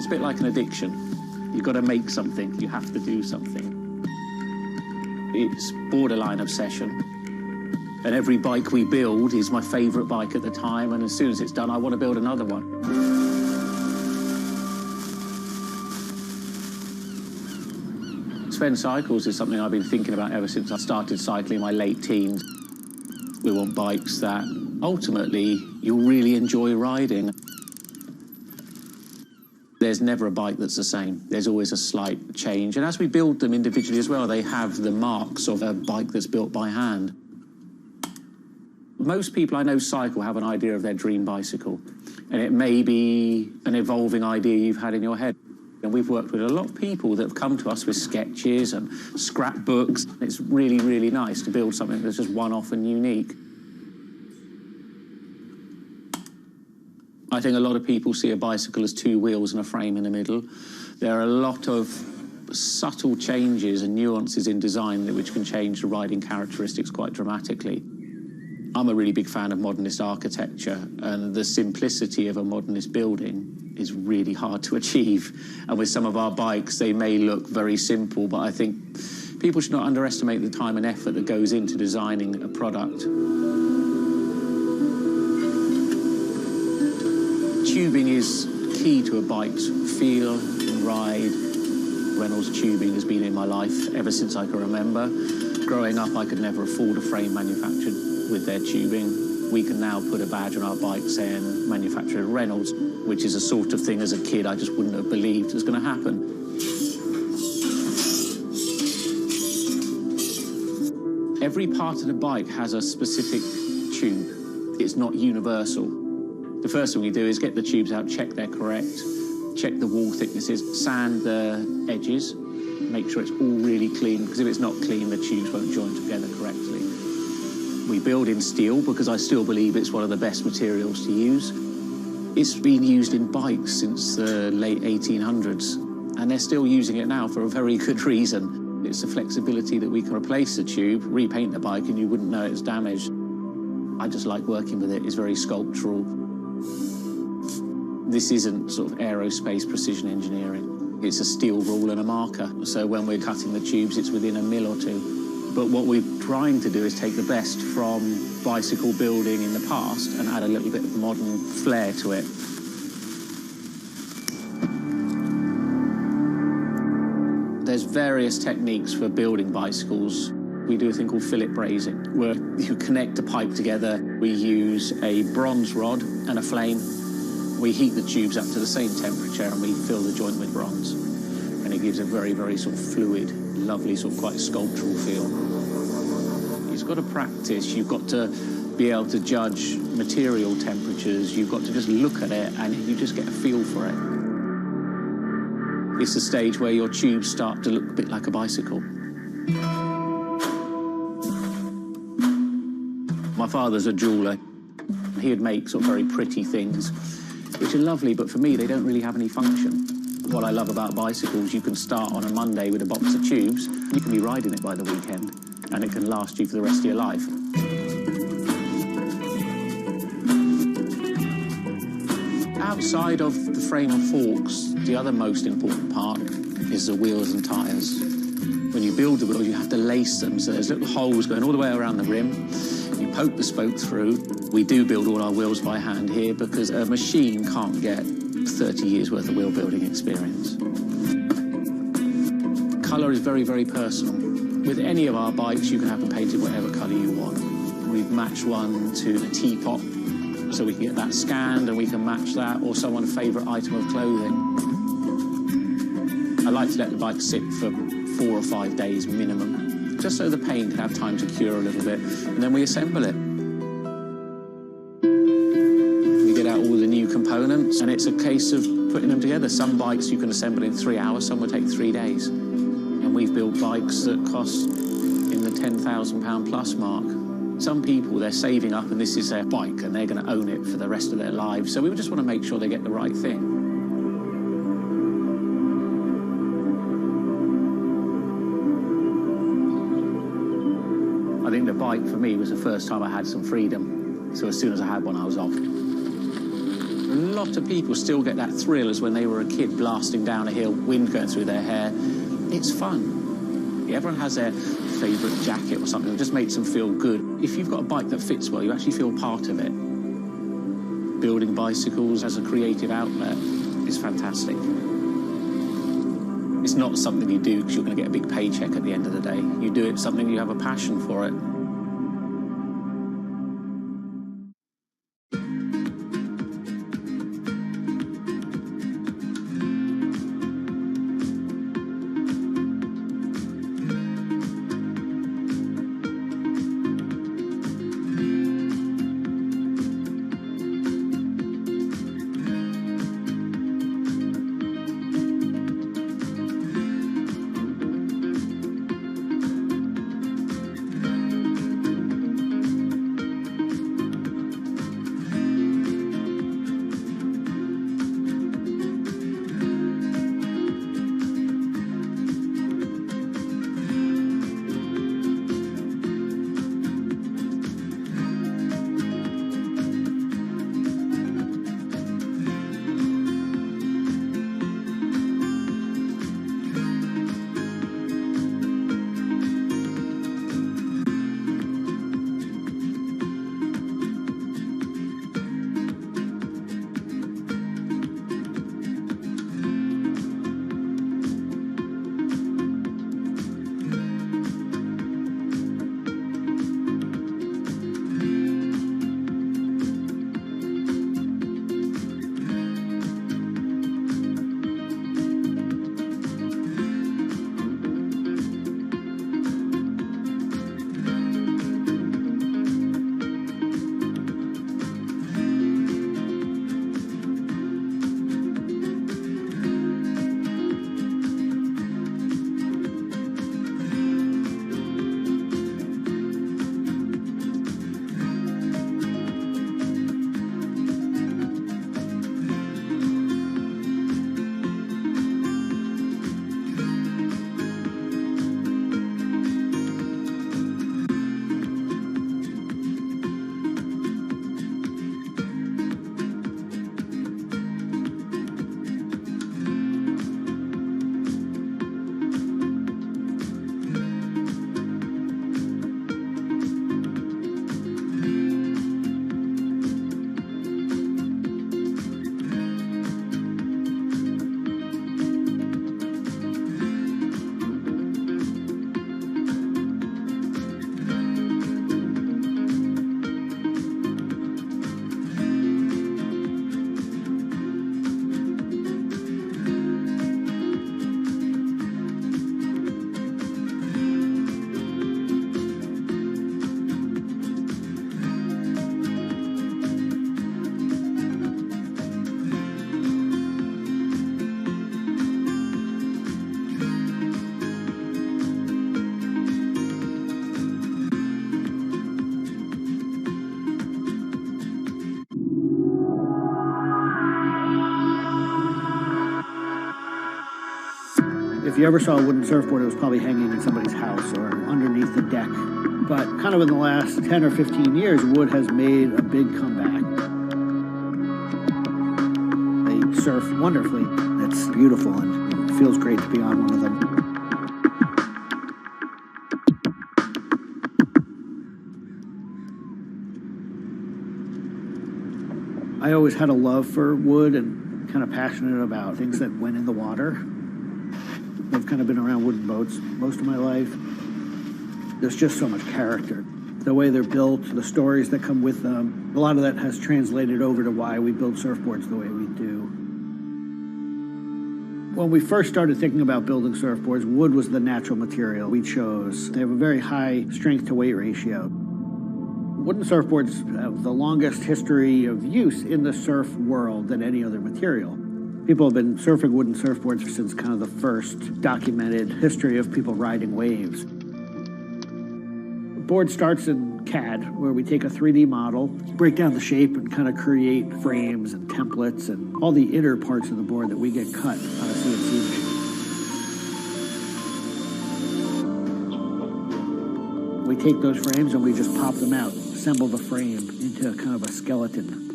a bit like an addiction. You've got to make something. You have to do something. It's borderline obsession. And every bike we build is my favourite bike at the time, and as soon as it's done, I want to build another one. It's Sven cycles is something I've been thinking about ever since I started cycling in my late teens. We want bikes that ultimately you'll really enjoy riding. There's never a bike that's the same. There's always a slight change. And as we build them individually as well, they have the marks of a bike that's built by hand. Most people I know cycle have an idea of their dream bicycle. And it may be an evolving idea you've had in your head. And we've worked with a lot of people that have come to us with sketches and scrapbooks. It's really, really nice to build something that's just one-off and unique. I think a lot of people see a bicycle as two wheels and a frame in the middle. There are a lot of subtle changes and nuances in design which can change the riding characteristics quite dramatically. I'm a really big fan of modernist architecture, and the simplicity of a modernist building is really hard to achieve. And with some of our bikes, they may look very simple, but I think people should not underestimate the time and effort that goes into designing a product. Tubing is key to a bike's feel and ride. Reynolds tubing has been in my life ever since I can remember. Growing up, I could never afford a frame manufactured with their tubing. We can now put a badge on our bike saying manufactured Reynolds, which is a sort of thing as a kid I just wouldn't have believed was going to happen. Every part of the bike has a specific tube. It's not universal. The first thing we do is get the tubes out, check they're correct, check the wall thicknesses, sand the edges, make sure it's all really clean, because if it's not clean, the tubes won't join together correctly. We build in steel because I still believe it's one of the best materials to use. It's been used in bikes since the late 1800s, and they're still using it now for a very good reason. It's the flexibility that we can replace the tube, repaint the bike, and you wouldn't know it's damaged. I just like working with it. It's very sculptural. This isn't sort of aerospace precision engineering. It's a steel rule and a marker. So when we're cutting the tubes, it's within a mil or two. But what we're trying to do is take the best from bicycle building in the past and add a little bit of modern flair to it. There's various techniques for building bicycles. We do a thing called fillet brazing, where you connect a pipe together. We use a bronze rod and a flame. We heat the tubes up to the same temperature and we fill the joint with bronze. And it gives a very, very sort of fluid, lovely, sort of quite sculptural feel. You've got to practice. You've got to be able to judge material temperatures. You've got to just look at it and you just get a feel for it. It's a stage where your tubes start to look a bit like a bicycle. My father's a jeweller. He'd make sort of very pretty things, which are lovely, but for me, they don't really have any function. What I love about bicycles, you can start on a Monday with a box of tubes. You can be riding it by the weekend, and it can last you for the rest of your life. Outside of the frame and forks, the other most important part is the wheels and tyres. When you build the wheels, you have to lace them, so there's little holes going all the way around the rim. You poke the spoke through. We do build all our wheels by hand here because a machine can't get 30 years worth of wheel building experience. Colour is very, very personal. With any of our bikes, you can have them painted whatever colour you want. We've matched one to a teapot, so we can get that scanned and we can match that, or someone's favourite item of clothing. I like to let the bike sit for 4 or 5 days minimum, just so the paint can have time to cure a little bit, and then we assemble it. We get out all the new components, and it's a case of putting them together. Some bikes you can assemble in 3 hours, some will take 3 days. And we've built bikes that cost in the £10,000 plus mark. Some people, they're saving up and this is their bike and they're going to own it for the rest of their lives. So we just want to make sure they get the right thing. I think the bike for me was the first time I had some freedom. So as soon as I had one, I was off. A lot of people still get that thrill as when they were a kid blasting down a hill, wind going through their hair. It's fun. Everyone has their favourite jacket or something that just makes them feel good. If you've got a bike that fits well, you actually feel part of it. Building bicycles as a creative outlet is fantastic. It's not something you do because you're going to get a big paycheck at the end of the day. You do it something you have a passion for it. If you ever saw a wooden surfboard, it was probably hanging in somebody's house or underneath the deck. But kind of in the last 10 or 15 years, wood has made a big comeback. They surf wonderfully. It's beautiful and it feels great to be on one of them. I always had a love for wood and kind of passionate about things that went in the water. I've kind of been around wooden boats most of my life. There's just so much character. The way they're built, the stories that come with them, a lot of that has translated over to why we build surfboards the way we do. When we first started thinking about building surfboards, wood was the natural material we chose. They have a very high strength to weight ratio. Wooden surfboards have the longest history of use in the surf world than any other material. People have been surfing wooden surfboards since kind of the first documented history of people riding waves. The board starts in CAD, where we take a 3D model, break down the shape, and kind of create frames and templates and all the inner parts of the board that we get cut on a CNC machine. We take those frames and we just pop them out, assemble the frame into kind of a skeleton.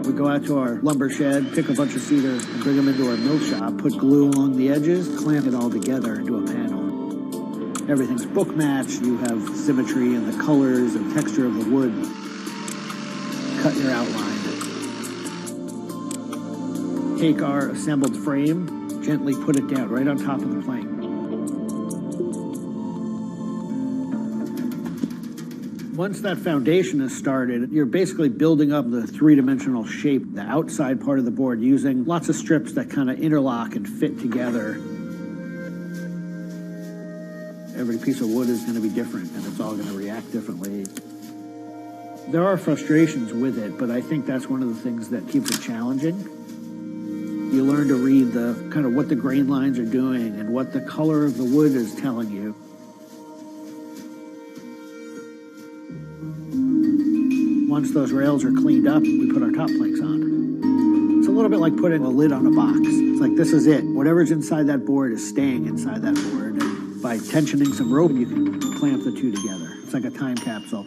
We go out to our lumber shed, pick a bunch of cedar, and bring them into our mill shop, put glue along the edges, clamp it all together into a panel. Everything's book matched, you have symmetry in the colors and texture of the wood. Cut your outline. take our assembled frame, gently put it down right on top of the plank. Once that foundation is started, you're basically building up the three-dimensional shape, the outside part of the board, using lots of strips that kind of interlock and fit together. Every piece of wood is going to be different, and it's all going to react differently. There are frustrations with it, but I think that's one of the things that keeps it challenging. You learn to read the kind of what the grain lines are doing and what the color of the wood is telling you. Once those rails are cleaned up, we put our top planks on. It's a little bit like putting a lid on a box. It's like, this is it. Whatever's inside that board is staying inside that board. And by tensioning some rope, you can clamp the two together. It's like a time capsule.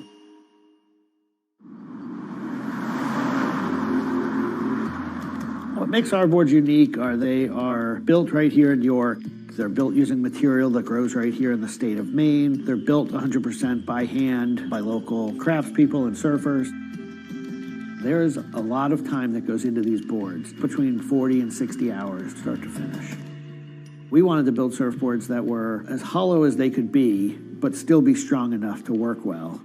What makes our boards unique are they are built right here in York. They're built using material that grows right here in the state of Maine. They're built 100% by hand by local craftspeople and surfers. There's a lot of time that goes into these boards, between 40 and 60 hours start to finish. We wanted to build surfboards that were as hollow as they could be, but still be strong enough to work well.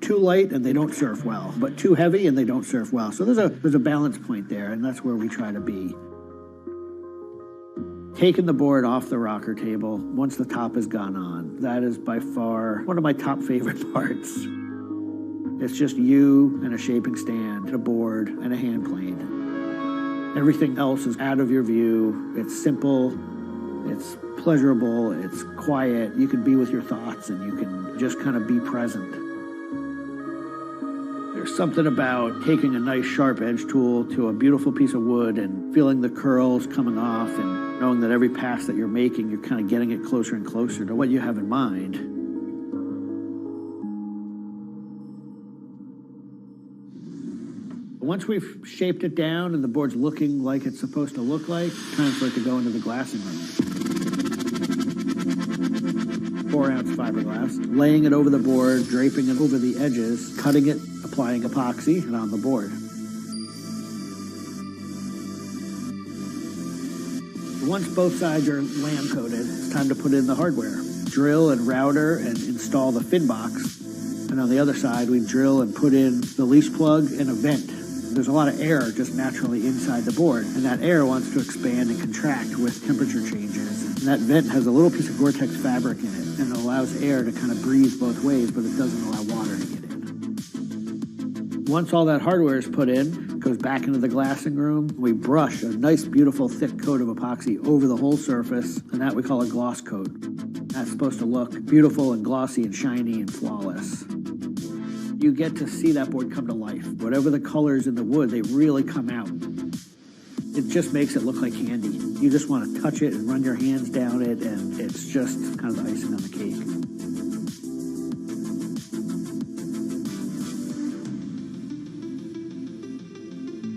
Too light and they don't surf well, but too heavy and they don't surf well. So there's a balance point there, and that's where we try to be. Taking the board off the rocker table, once the top has gone on, that is by far one of my top favorite parts. It's just you and a shaping stand, a board, and a hand plane. Everything else is out of your view. It's simple, it's pleasurable, it's quiet. You can be with your thoughts and you can just kind of be present. There's something about taking a nice sharp edge tool to a beautiful piece of wood and feeling the curls coming off and knowing that every pass that you're making, you're kind of getting it closer and closer to what you have in mind. Once we've shaped it down and the board's looking like it's supposed to look like, time for it to go into the glassing room. 4-ounce fiberglass, laying it over the board, draping it over the edges, cutting it, applying epoxy, and on the board. Once both sides are lamb coated, it's time to put in the hardware. Drill and router and install the fin box. And on the other side, we drill and put in the leash plug and a vent. There's a lot of air just naturally inside the board, and that air wants to expand and contract with temperature changes. And that vent has a little piece of Gore-Tex fabric in it, and it allows air to kind of breathe both ways, but it doesn't allow water to get in. Once all that hardware is put in, it goes back into the glassing room. We brush a nice, beautiful, thick coat of epoxy over the whole surface, and that we call a gloss coat. That's supposed to look beautiful and glossy and shiny and flawless. You get to see that board come to life. Whatever the colors in the wood, they really come out. It just makes it look like candy. You just want to touch it and run your hands down it, and it's just kind of the icing on the cake.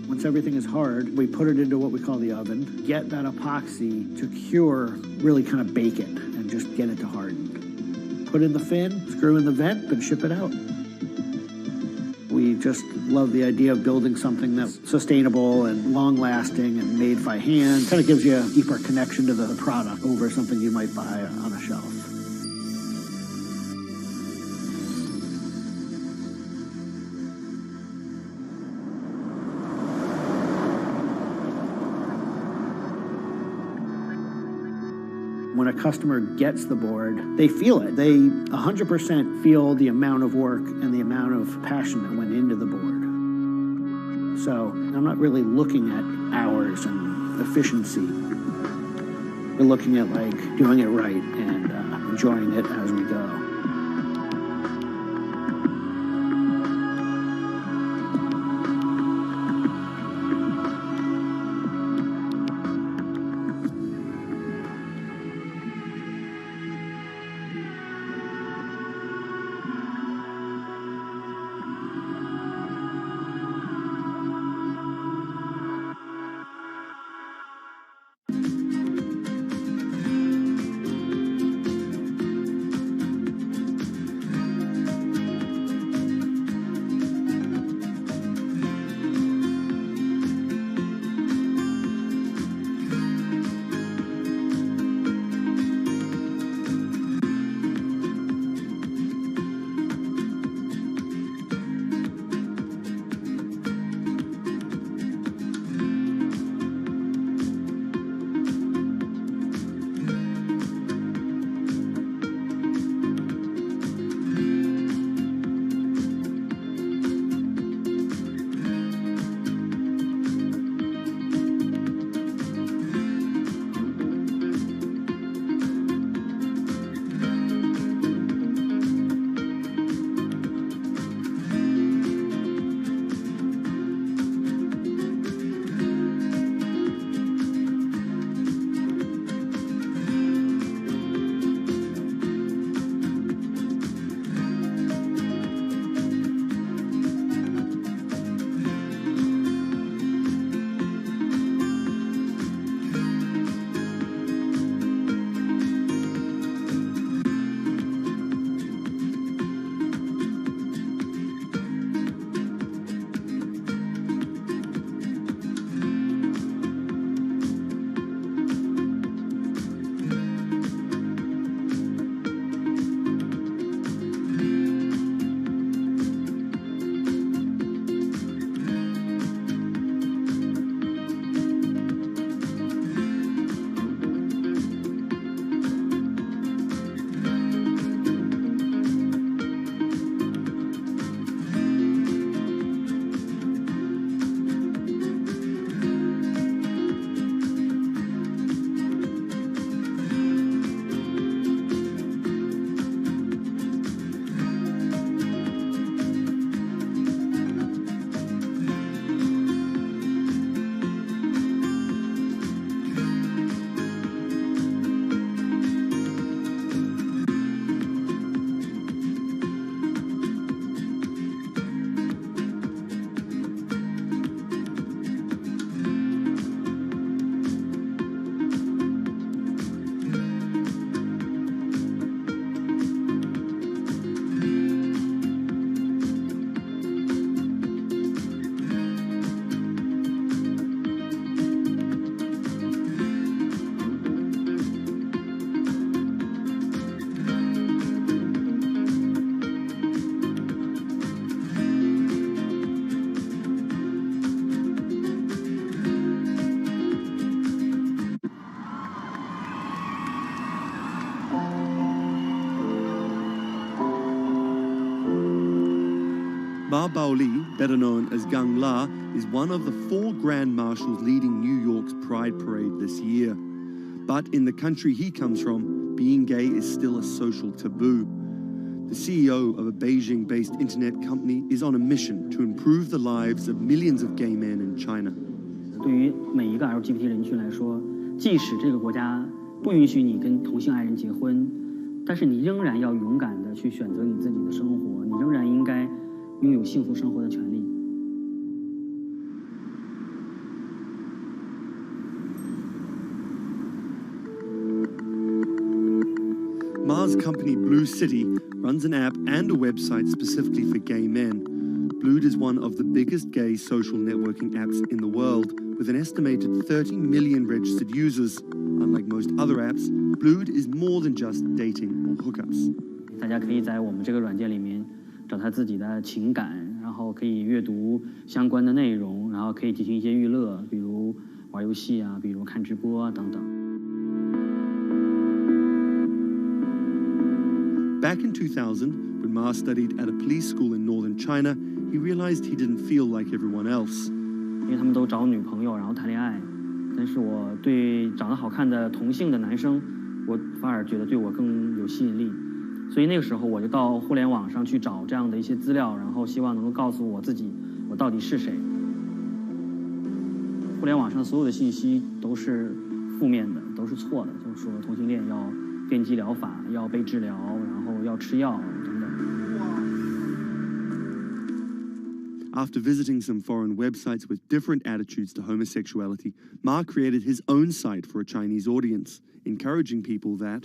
Once everything is hard, we put it into what we call the oven, get that epoxy to cure, really kind of bake it, and just get it to harden. Put in the fin, screw in the vent, and ship it out. We just love the idea of building something that's sustainable and long-lasting and made by hand. Kind of gives you a deeper connection to the product over something you might buy on a shelf. When a customer gets the board, they feel it. They 100% feel the amount of work and the amount of passion that went into the board. So I'm not really looking at hours and efficiency. We're looking at like doing it right and enjoying it as we go. Ma Baoli, better known as Gang La, is one of the 4 Grand Marshals leading New York's Pride Parade this year. But in the country he comes from, being gay is still a social taboo. The CEO of a Beijing-based internet company is on a mission to improve the lives of millions of gay men in China. 对于每一个 LGBT 人群来说，即使这个国家不允许你跟同性爱人结婚，但是你仍然要勇敢地去选择你自己的生活，你仍然应该拥有幸福生活的权利。Ma's company Blue City runs an app and a website specifically for gay men. Blued is one of the biggest gay social networking apps in the world, with an estimated 30 million registered users. Unlike most other apps, Blued is more than just dating or hookups. 大家可以在我们这个软件里面找他自己的情感，然后可以阅读相关的内容，然后可以进行一些娱乐，比如玩游戏啊，比如看直播啊等等。Back in 2000, when Ma studied at a police school in northern China, he realized he didn't feel like everyone else. 因为他们都找女朋友，然后谈恋爱，但是我对长得好看的同性的男生，我反而觉得对我更有吸引力。所以那个时候我就到互联网上去找这样的一些资料，然后希望能够告诉我自己我到底是谁。互联网上所有的信息都是负面的，都是错的，就是说同性恋要电击疗法，要被治疗，然后要吃药等等。After visiting some foreign websites with different attitudes to homosexuality, Ma created his own site for a Chinese audience, encouraging people that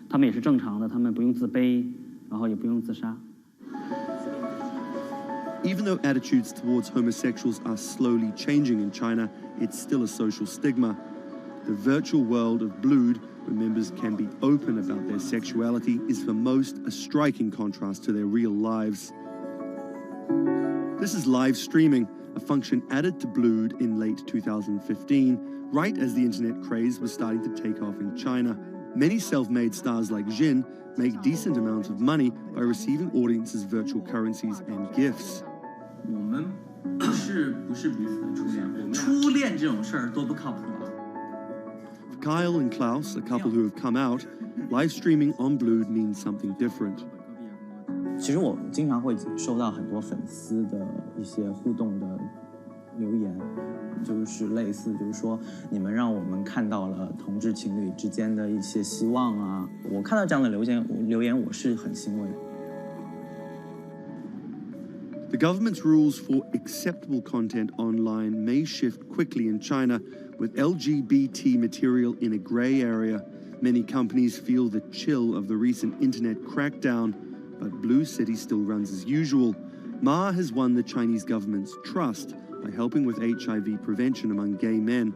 他们也是正常的，他们不用自卑，然后也不用自杀。Even though attitudes towards homosexuals are slowly changing in China, it's still a social stigma. The virtual world of Blued, where members can be open about their sexuality, is for most a striking contrast to their real lives. This is live streaming, a function added to Blued in late 2015, right as the internet craze was starting to take off in China. Many self-made stars like Jin make decent amounts of money by receiving audiences' virtual currencies and gifts. 我们不是彼此的初恋，初恋这种事儿多不靠谱啊。For Kyle and Klaus, a couple who have come out, live streaming on Blued means something different. 其实我经常会收到很多粉丝的一些互动的留言，就是类似就是说你们让我们看到了同志情侣之间的一些希望啊，我看到这样的留言我是很欣慰。The government's rules for acceptable content online may shift quickly in China, with LGBT material in a grey area. Many companies feel the chill of the recent internet crackdown, but Blue City still runs as usual. Ma has won the Chinese government's trust by helping with HIV prevention among gay men.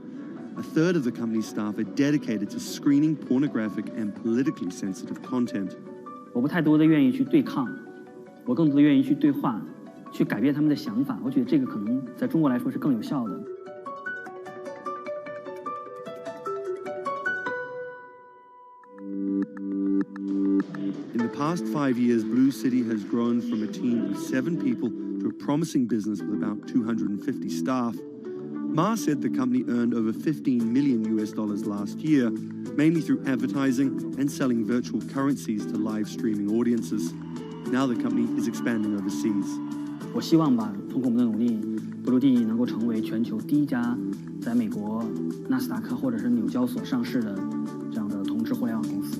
A third of the company's staff are dedicated to screening pornographic and politically sensitive content. 我不太多的愿意去对抗，我更多的愿意去对话，去改变他们的想法。我觉得这个可能在中国来说是更有效的。In the past 5 years, Blue City has grown from a team of 7 people to a promising business with about 250 staff. Ma said the company earned over $15 million last year, mainly through advertising and selling virtual currencies to live streaming audiences. Now the company is expanding overseas. 我希望吧，通过我们的努力，Blue City能够成为全球第一家在美国纳斯达克或者是纽交所上市的这样的同志互联网公司。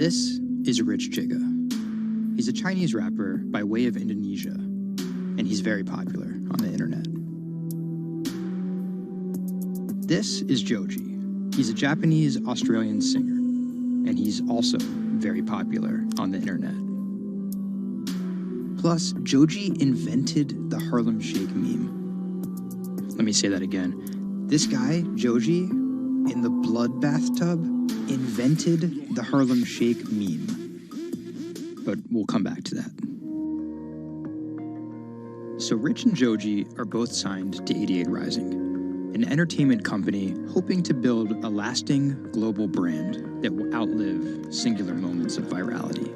This is Rich Chiga. He's a Chinese rapper by way of Indonesia, and he's very popular on the internet. This is Joji. He's a Japanese-Australian singer, and he's also very popular on the internet. Plus, Joji invented the Harlem Shake meme. Let me say that again. This guy, Joji, in the blood bathtub, invented the Harlem Shake meme. But we'll come back to that. So Rich and Joji are both signed to 88 Rising, an entertainment company hoping to build a lasting global brand that will outlive singular moments of virality.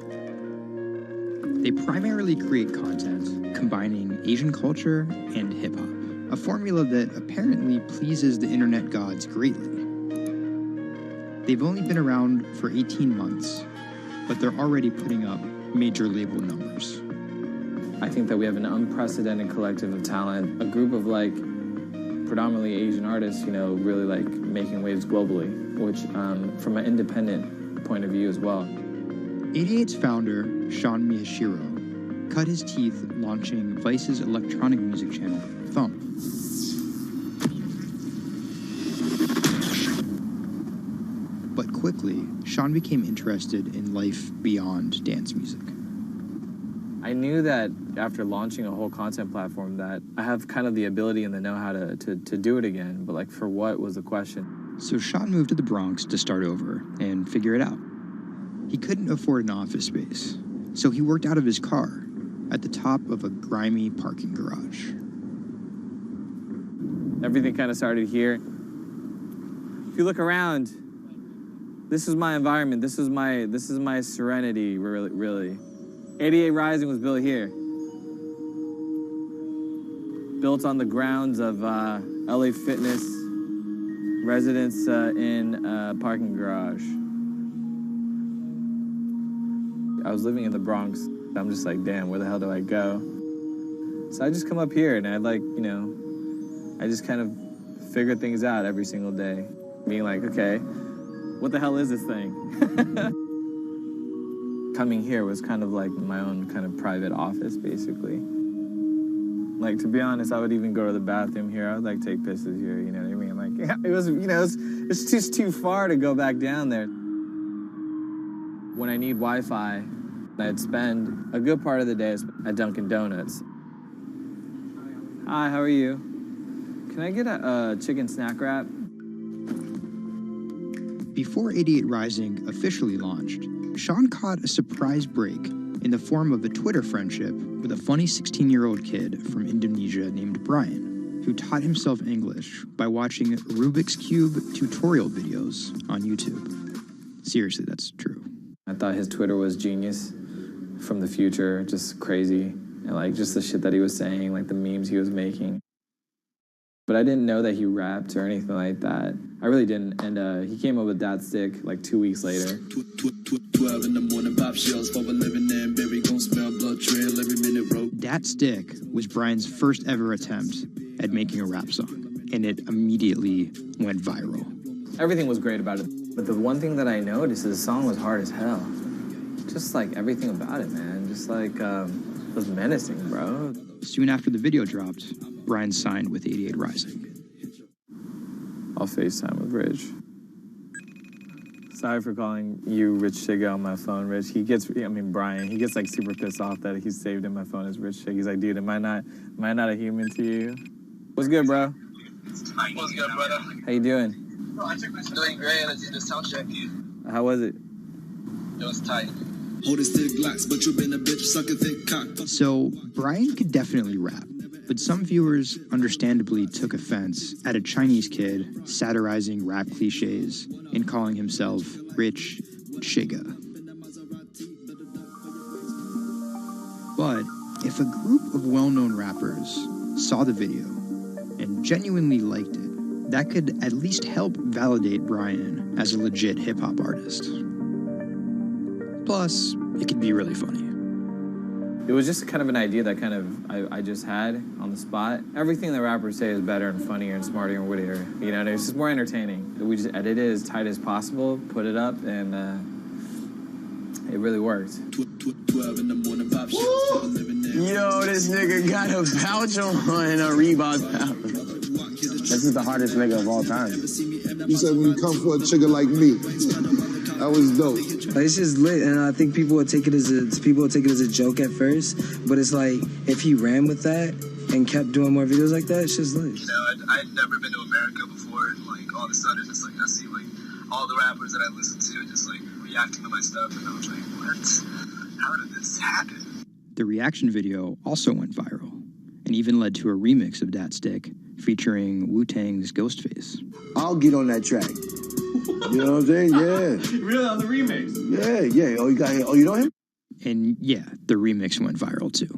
They primarily create content combining Asian culture and hip-hop, a formula that apparently pleases the internet gods greatly. They've only been around for 18 months, but they're already putting up major label numbers. I think that we have an unprecedented collective of talent, a group of predominantly Asian artists, really making waves globally, which from an independent point of view as well. 88's founder, Sean Miyashiro, cut his teeth launching Vice's electronic music channel, Thump. But quickly, Sean became interested in life beyond dance music. I knew that after launching a whole content platform that I have kind of the ability and the know-how to do it again, but for what was the question? So Sean moved to the Bronx to start over and figure it out. He couldn't afford an office space, so he worked out of his car at the top of a grimy parking garage. Everything kind of started here. If you look around, this is my environment. This is my serenity, really. 88 Rising was built here. Built on the grounds of LA Fitness, residence in a parking garage. I was living in the Bronx. I'm just damn, where the hell do I go? So I just come up here and I just kind of figure things out every single day. Being okay, what the hell is this thing? Coming here was kind of my own kind of private office, basically. To be honest, I would even go to the bathroom here. I would take pisses here, you know what I mean? It was, it's just too far to go back down there. When I need Wi-Fi, I'd spend a good part of the day at Dunkin' Donuts. Hi, how are you? Can I get a chicken snack wrap? Before 88 Rising officially launched, Sean caught a surprise break in the form of a Twitter friendship with a funny 16-year-old kid from Indonesia named Brian, who taught himself English by watching Rubik's Cube tutorial videos on YouTube. Seriously, that's true. I thought his Twitter was genius, from the future, just crazy. And just the shit that he was saying, the memes he was making. But I didn't know that he rapped or anything like that. I really didn't. And he came up with that stick 2 weeks later. 12 in the morning, pop shells for a living and baby gon' smell blood trail every minute road. Dat Stick was Brian's first ever attempt at making a rap song, and it immediately went viral. Everything was great about it. But the one thing that I noticed is the song was hard as hell. Just everything about it, man. Just it was menacing, bro. Soon after the video dropped, Brian signed with 88 Rising. I'll FaceTime with Rich. Sorry for calling you Rich Chiga on my phone, Rich. Brian, he gets super pissed off that he's saved in my phone as Rich Chiga. He's like, dude, am I not a human to you? What's good, bro? What's good, brother? How you doing? Doing great. Let's do the sound check. How was it? It was tight. Hold his thick locks, but you been a bitch, suck a thick cock. So, Brian could definitely rap, but some viewers understandably took offense at a Chinese kid satirizing rap cliches and calling himself Rich Chiga. But if a group of well-known rappers saw the video and genuinely liked it, that could at least help validate Brian as a legit hip-hop artist. Plus, it could be really funny. It was just kind of an idea that I just had on the spot. Everything that rappers say is better and funnier and smarter and wittier. And it's just more entertaining. We just edit it as tight as possible, put it up, and it really worked. 12 in the morning, pop shit, still living there. Yo, this nigga got a pouch on and a Reebok pouch. This is the hardest nigga of all time. You said when you come for a chigga like me, that was dope. This is lit, and I think people would take it as a joke at first, but it's like if he ran with that and kept doing more videos like that, it's just lit. You know, I'd never been to America before, and like all of a sudden, it's like I see like all the rappers that I listen to just like reacting to my stuff, and I was like, what? How did this happen? The reaction video also went viral, and even led to a remix of Dat Stick featuring Wu-Tang's Ghostface. I'll get on that track. You know what I'm saying? Yeah. Really, on the remix? Yeah. Oh, you know him? And yeah, the remix went viral too.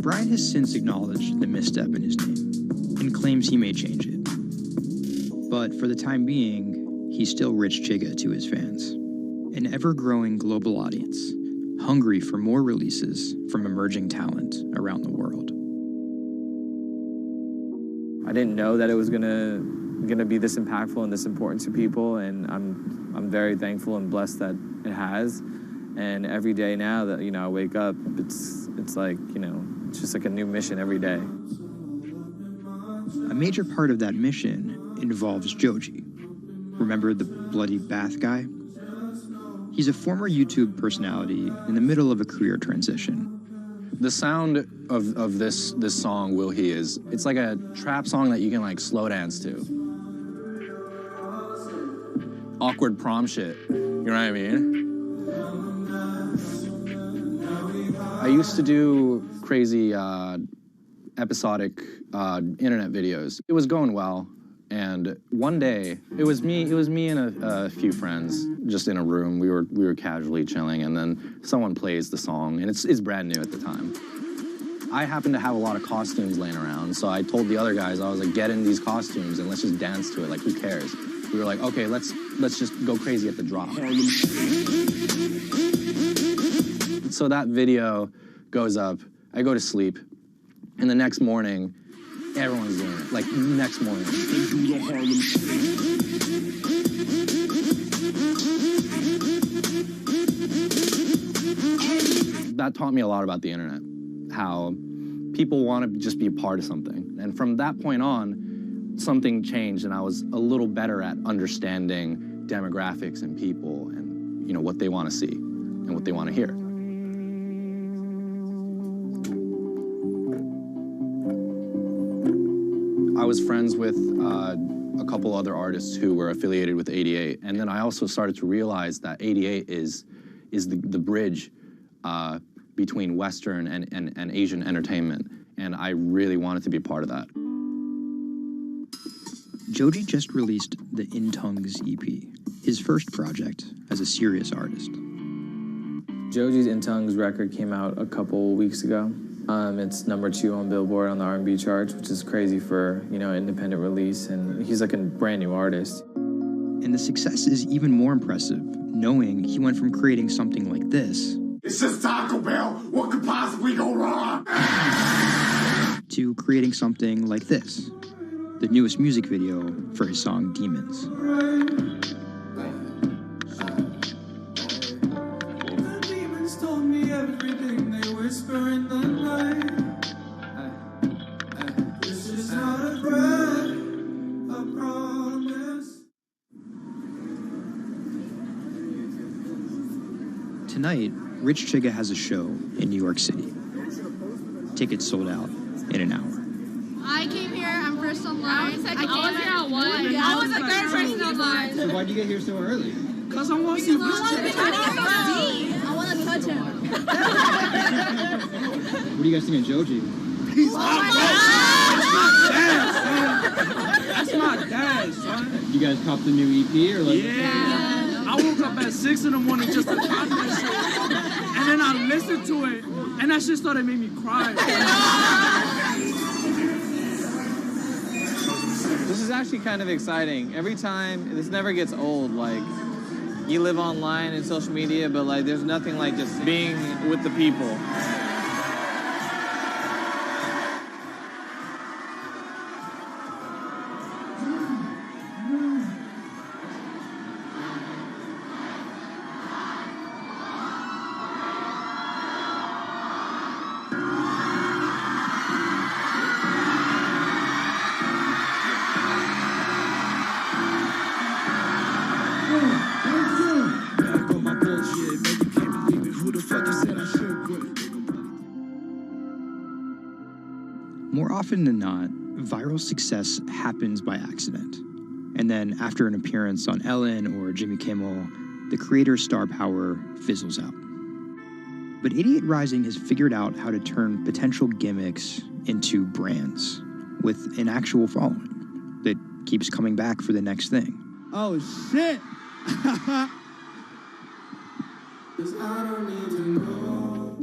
Brian has since acknowledged the misstep in his name and claims he may change it. But for the time being, he's still Rich Chigga to his fans. An ever-growing global audience, hungry for more releases from emerging talent around the world. I didn't know that it was gonna be this impactful and this important to people, and I'm very thankful and blessed that it has. And every day now that I wake up, it's like it's just like a new mission every day. A major part of that mission involves Joji. Remember the bloody bath guy? He's a former YouTube personality in the middle of a career transition. The sound of this song, Will He, it's like a trap song that you can like slow dance to. Awkward prom shit, you know what I mean? I used to do crazy episodic internet videos. It was going well, and one day it was me and a few friends just in a room. We were casually chilling, and then someone plays the song, and it's brand new at the time. I happened to have a lot of costumes laying around, so I told the other guys, I was like, get in these costumes and let's just dance to it. Like, who cares? We were like, okay, let's just go crazy at the drop. So that video goes up. I go to sleep, and the next morning, everyone's doing it. Like, next morning. That taught me a lot about the internet, how people want to just be a part of something. And from that point on, something changed, and I was a little better at understanding demographics and people and, what they want to see and what they want to hear. I was friends with a couple other artists who were affiliated with 88, and then I also started to realize that 88 is the bridge between Western and Asian entertainment, and I really wanted to be a part of that. Joji just released the In Tongues EP, his first project as a serious artist. Joji's In Tongues record came out a couple weeks ago. It's #2 on Billboard on the R&B charts, which is crazy for, independent release, and he's like a brand new artist. And the success is even more impressive, knowing he went from creating something like this, It's just Taco Bell. What could possibly go wrong? to creating something like this, the newest music video for his song Demons. Demons told me everything they whisper in the night. This is not a threat, a promise. Tonight, Rich Chigga has a show in New York City. Tickets sold out in an hour. I came here, I'm first online. I was here at 1. I was the third person online. So why'd you get here so early? Because I want to see Rich Chigga. I want to touch him. What do you guys think of Joji? He's That's my dad, son. You guys copped the new EP or like? Yeah. I woke up at 6 in the morning just to copy that shit. And then I listened to it, and that shit started making me cry. This is actually kind of exciting. Every time, this never gets old. Like, you live online and social media, but like, there's nothing like just being with the people. More often than not, viral success happens by accident. And then after an appearance on Ellen or Jimmy Kimmel, the creator's star power fizzles out. But Idiot Rising has figured out how to turn potential gimmicks into brands with an actual following that keeps coming back for the next thing. Oh, shit!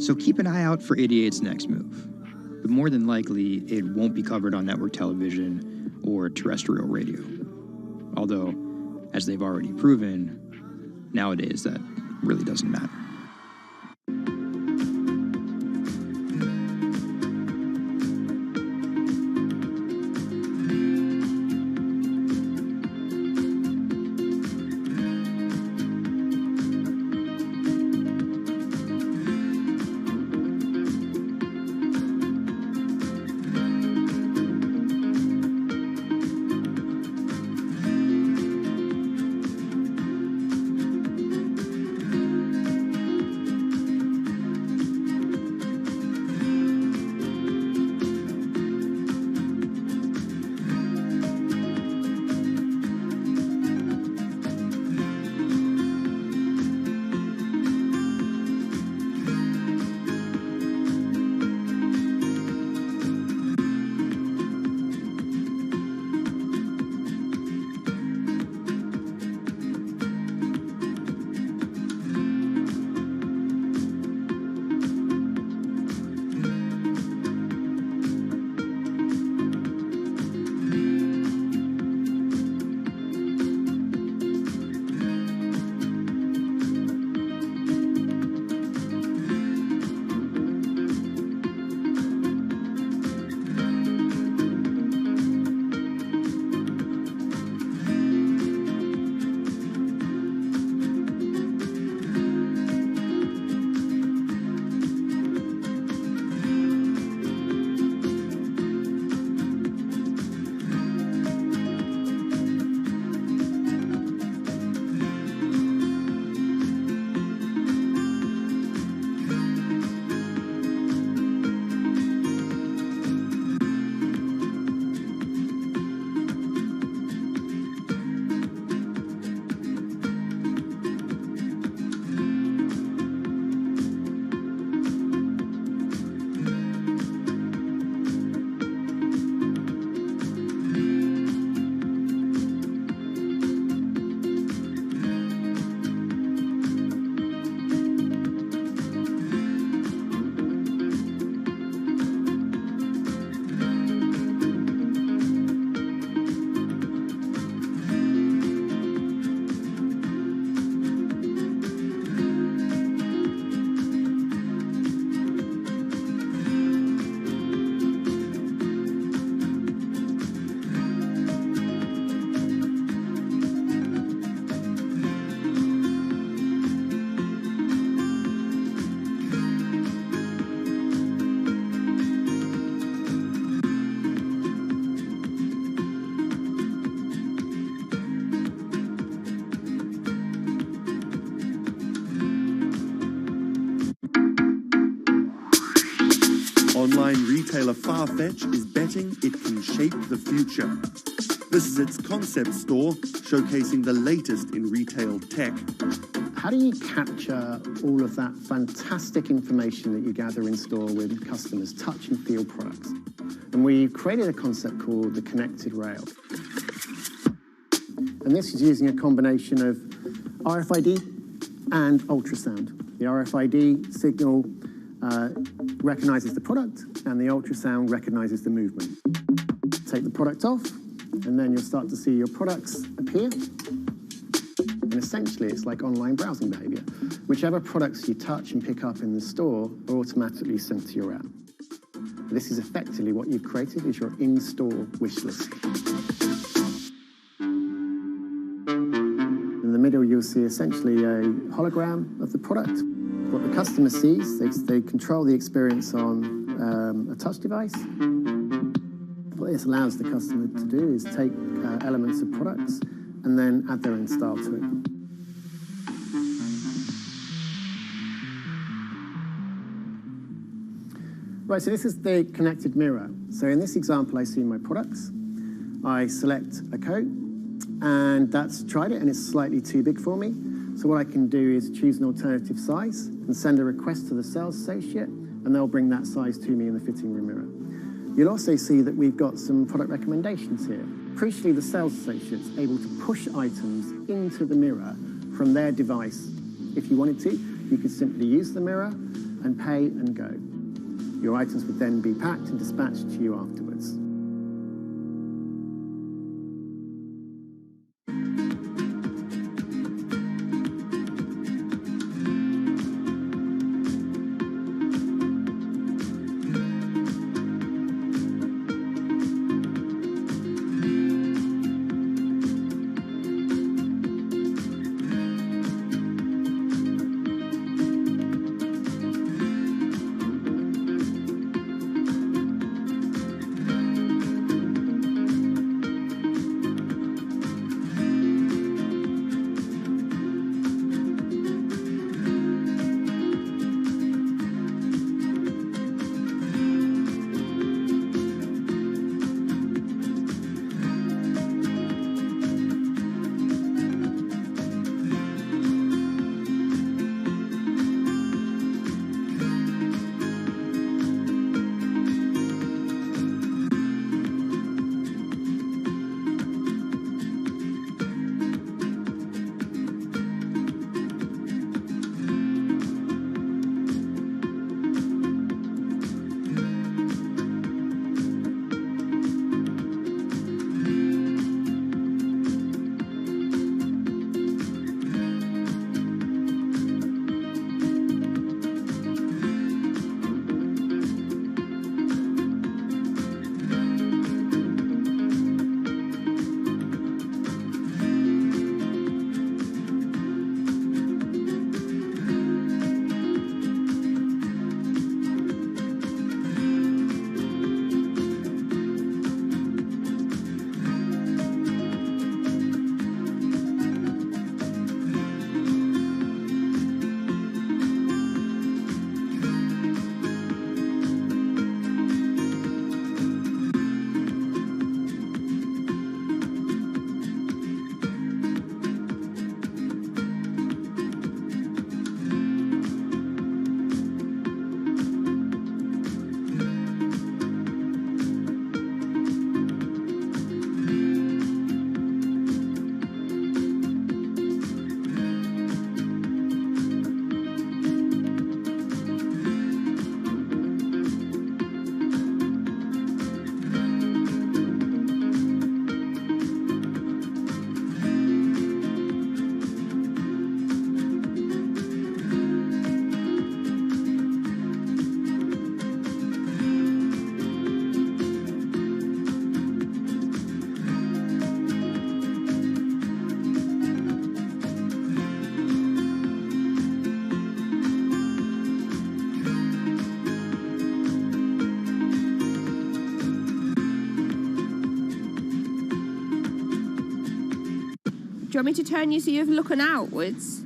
So keep an eye out for Idiot's next move. But more than likely, it won't be covered on network television or terrestrial radio. Although, as they've already proven, nowadays that really doesn't matter. Online retailer Farfetch is betting it can shape the future. This is its concept store, showcasing the latest in retail tech. How do you capture all of that fantastic information that you gather in store with customers, touch and feel products? And we created a concept called the connected rail. And this is using a combination of RFID and ultrasound. The RFID signal recognizes the product, and the ultrasound recognizes the movement. Take the product off, and then you'll start to see your products appear. And essentially, it's like online browsing behavior. Whichever products you touch and pick up in the store are automatically sent to your app. This is effectively what you've created is your in-store wish list. In the middle, you'll see essentially a hologram of the product. What the customer sees, they control the experience on a touch device. What this allows the customer to do is take elements of products and then add their own style to it. Right, so this is the connected mirror. So in this example, I see my products. I select a coat, and that's tried it, and it's slightly too big for me. So what I can do is choose an alternative size and send a request to the sales associate, and they'll bring that size to me in the fitting room mirror. You'll also see that we've got some product recommendations here. Crucially, the sales associate's able to push items into the mirror from their device. If you wanted to, you could simply use the mirror and pay and go. Your items would then be packed and dispatched to you afterwards. Do you want me to turn you so you're looking outwards?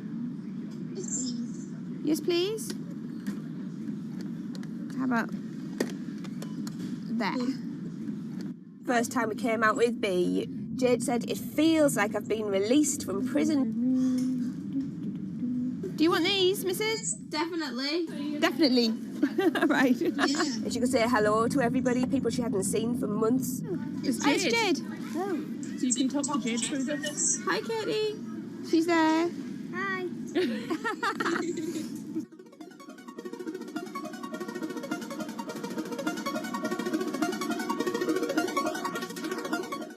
Yes, please. How about there? First time we came out with B, Jade said, "It feels like I've been released from prison." Do you want these, missus? Definitely. Definitely. Right. Yeah. And she could say hello to everybody, people she hadn't seen for months. It's Jade. It's Jade. Oh. So you can talk to Jade through this. Hi, Katie. She's there. Hi.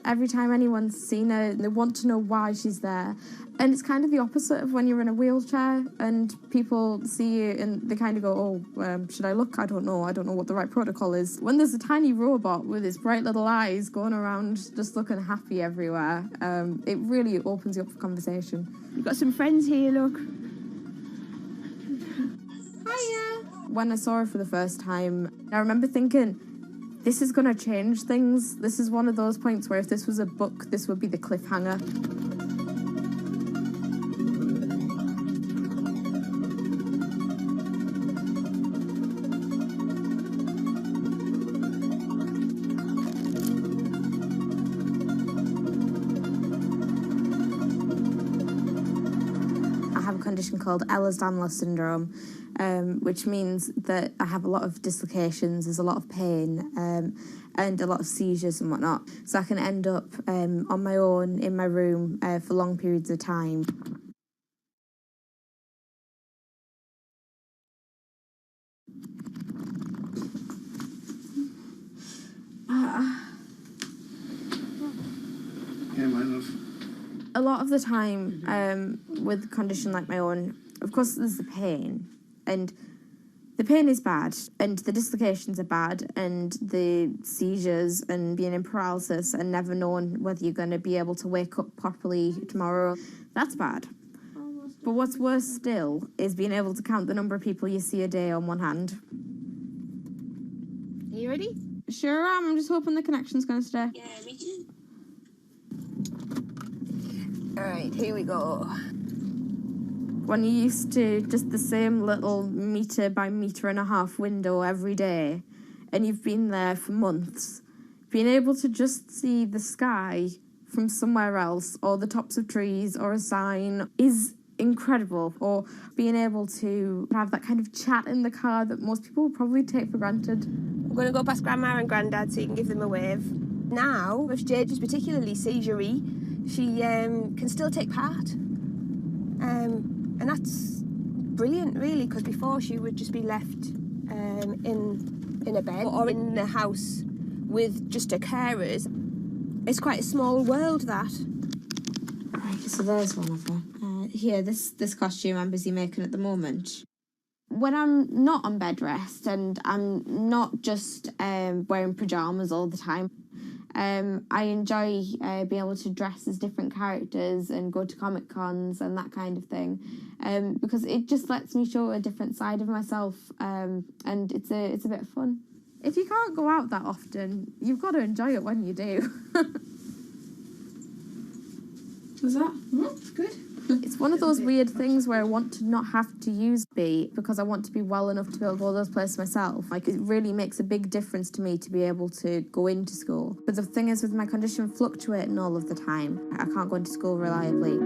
Every time anyone's seen her, they want to know why she's there. And it's kind of the opposite of when you're in a wheelchair and people see you and they kind of go, oh, should I look? I don't know what the right protocol is. When there's a tiny robot with its bright little eyes going around just looking happy everywhere, it really opens you up for conversation. You've got some friends here, look. Hiya. When I saw her for the first time, I remember thinking, this is going to change things. This is one of those points where if this was a book, this would be the cliffhanger. condition called Ehlers-Danlos syndrome, which means that I have a lot of dislocations, there's a lot of pain, and a lot of seizures and whatnot. So I can end up on my own in my room for long periods of time. Yeah, my love. A lot of the time, with a condition like my own, of course there's the pain, and the pain is bad, and the dislocations are bad, and the seizures and being in paralysis and never knowing whether you're going to be able to wake up properly tomorrow, that's bad. But what's worse still is being able to count the number of people you see a day on one hand. Are you ready? Sure am, I'm just hoping the connection's going to stay. Yeah, me too. Alright, here we go. When you're used to just the same little metre by metre and a half window every day, and you've been there for months, being able to just see the sky from somewhere else, or the tops of trees, or a sign, is incredible. Or being able to have that kind of chat in the car that most people would probably take for granted. I'm going to go past Grandma and Grandad so you can give them a wave. Now, if Jade is particularly seizure-y, she can still take part. And that's brilliant, really, because before she would just be left in a bed or in a house with just her carers. It's quite a small world, that. Right, so there's one of her. Here, this costume I'm busy making at the moment. When I'm not on bed rest and I'm not just wearing pyjamas all the time, I enjoy being able to dress as different characters and go to Comic Cons and that kind of thing, because it just lets me show a different side of myself, and it's a bit of fun. If you can't go out that often, you've got to enjoy it when you do. Was that? Good. It's one of those weird things where I want to not have to use B because I want to be well enough to be able to go to those places myself. Like, it really makes a big difference to me to be able to go into school. But the thing is, with my condition fluctuating all of the time, I can't go into school reliably.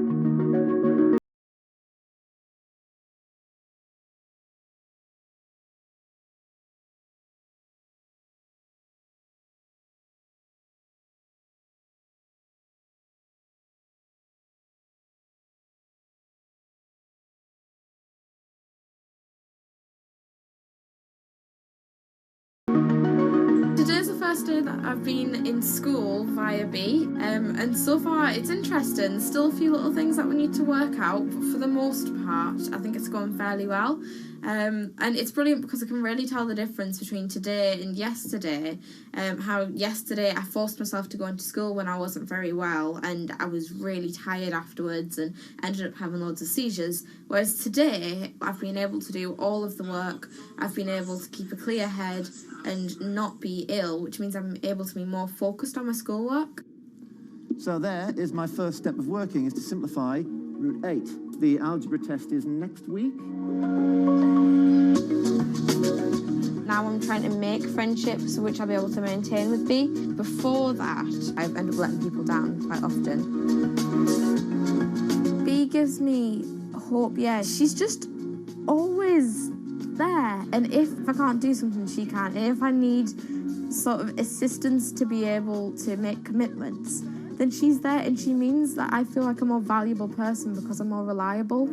Today's the first day that I've been in school via B, and so far it's interesting. Still a few little things that we need to work out, but for the most part I think it's going fairly well. And it's brilliant because I can really tell the difference between today and yesterday. How yesterday I forced myself to go into school when I wasn't very well, and I was really tired afterwards and ended up having loads of seizures, whereas today I've been able to do all of the work. I've been able to keep a clear head and not be ill, which means I'm able to be more focused on my schoolwork. So there is my first step of working, is to simplify root 8. The algebra test is next week. Now I'm trying to make friendships which I'll be able to maintain with B. Before that, I've ended up letting people down quite often. B gives me hope, yeah. She's just always there. And if I can't do something, she can. And if I need sort of assistance to be able to make commitments, then she's there, and she means that I feel like a more valuable person because I'm more reliable.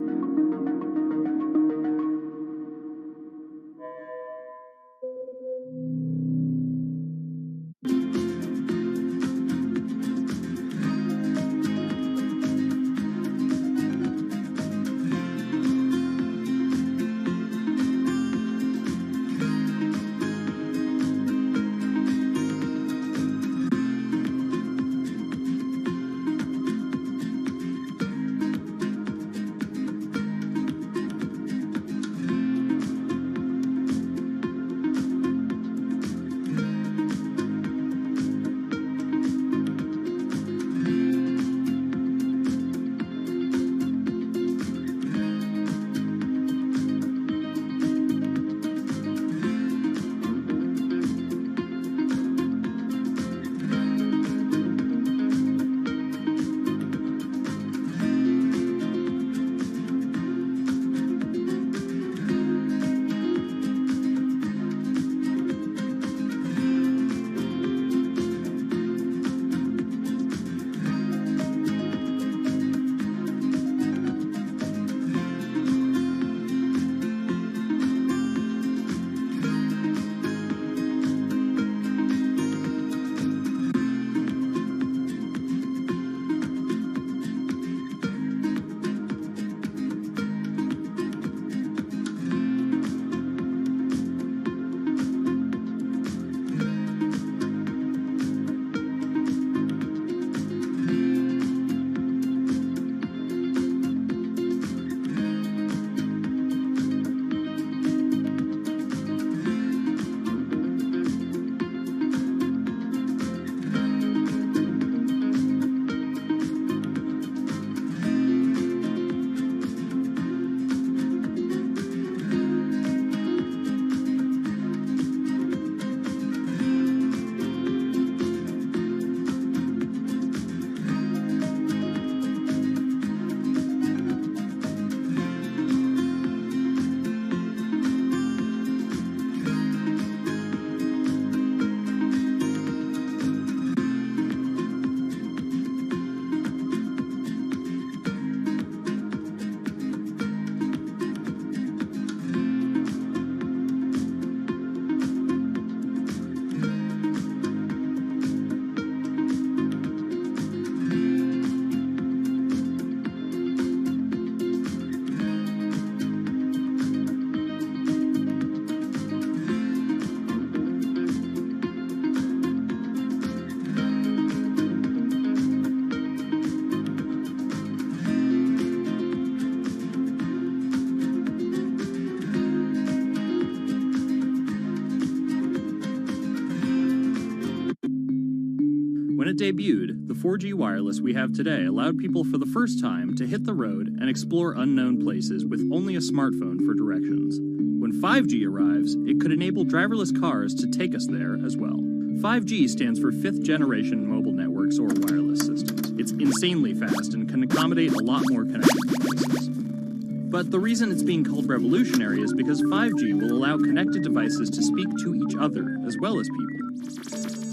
When it debuted, the 4G wireless we have today allowed people for the first time to hit the road and explore unknown places with only a smartphone for directions. When 5G arrives, it could enable driverless cars to take us there as well. 5G stands for fifth generation mobile networks or wireless systems. It's insanely fast and can accommodate a lot more connected devices. But the reason it's being called revolutionary is because 5G will allow connected devices to speak to each other as well as people.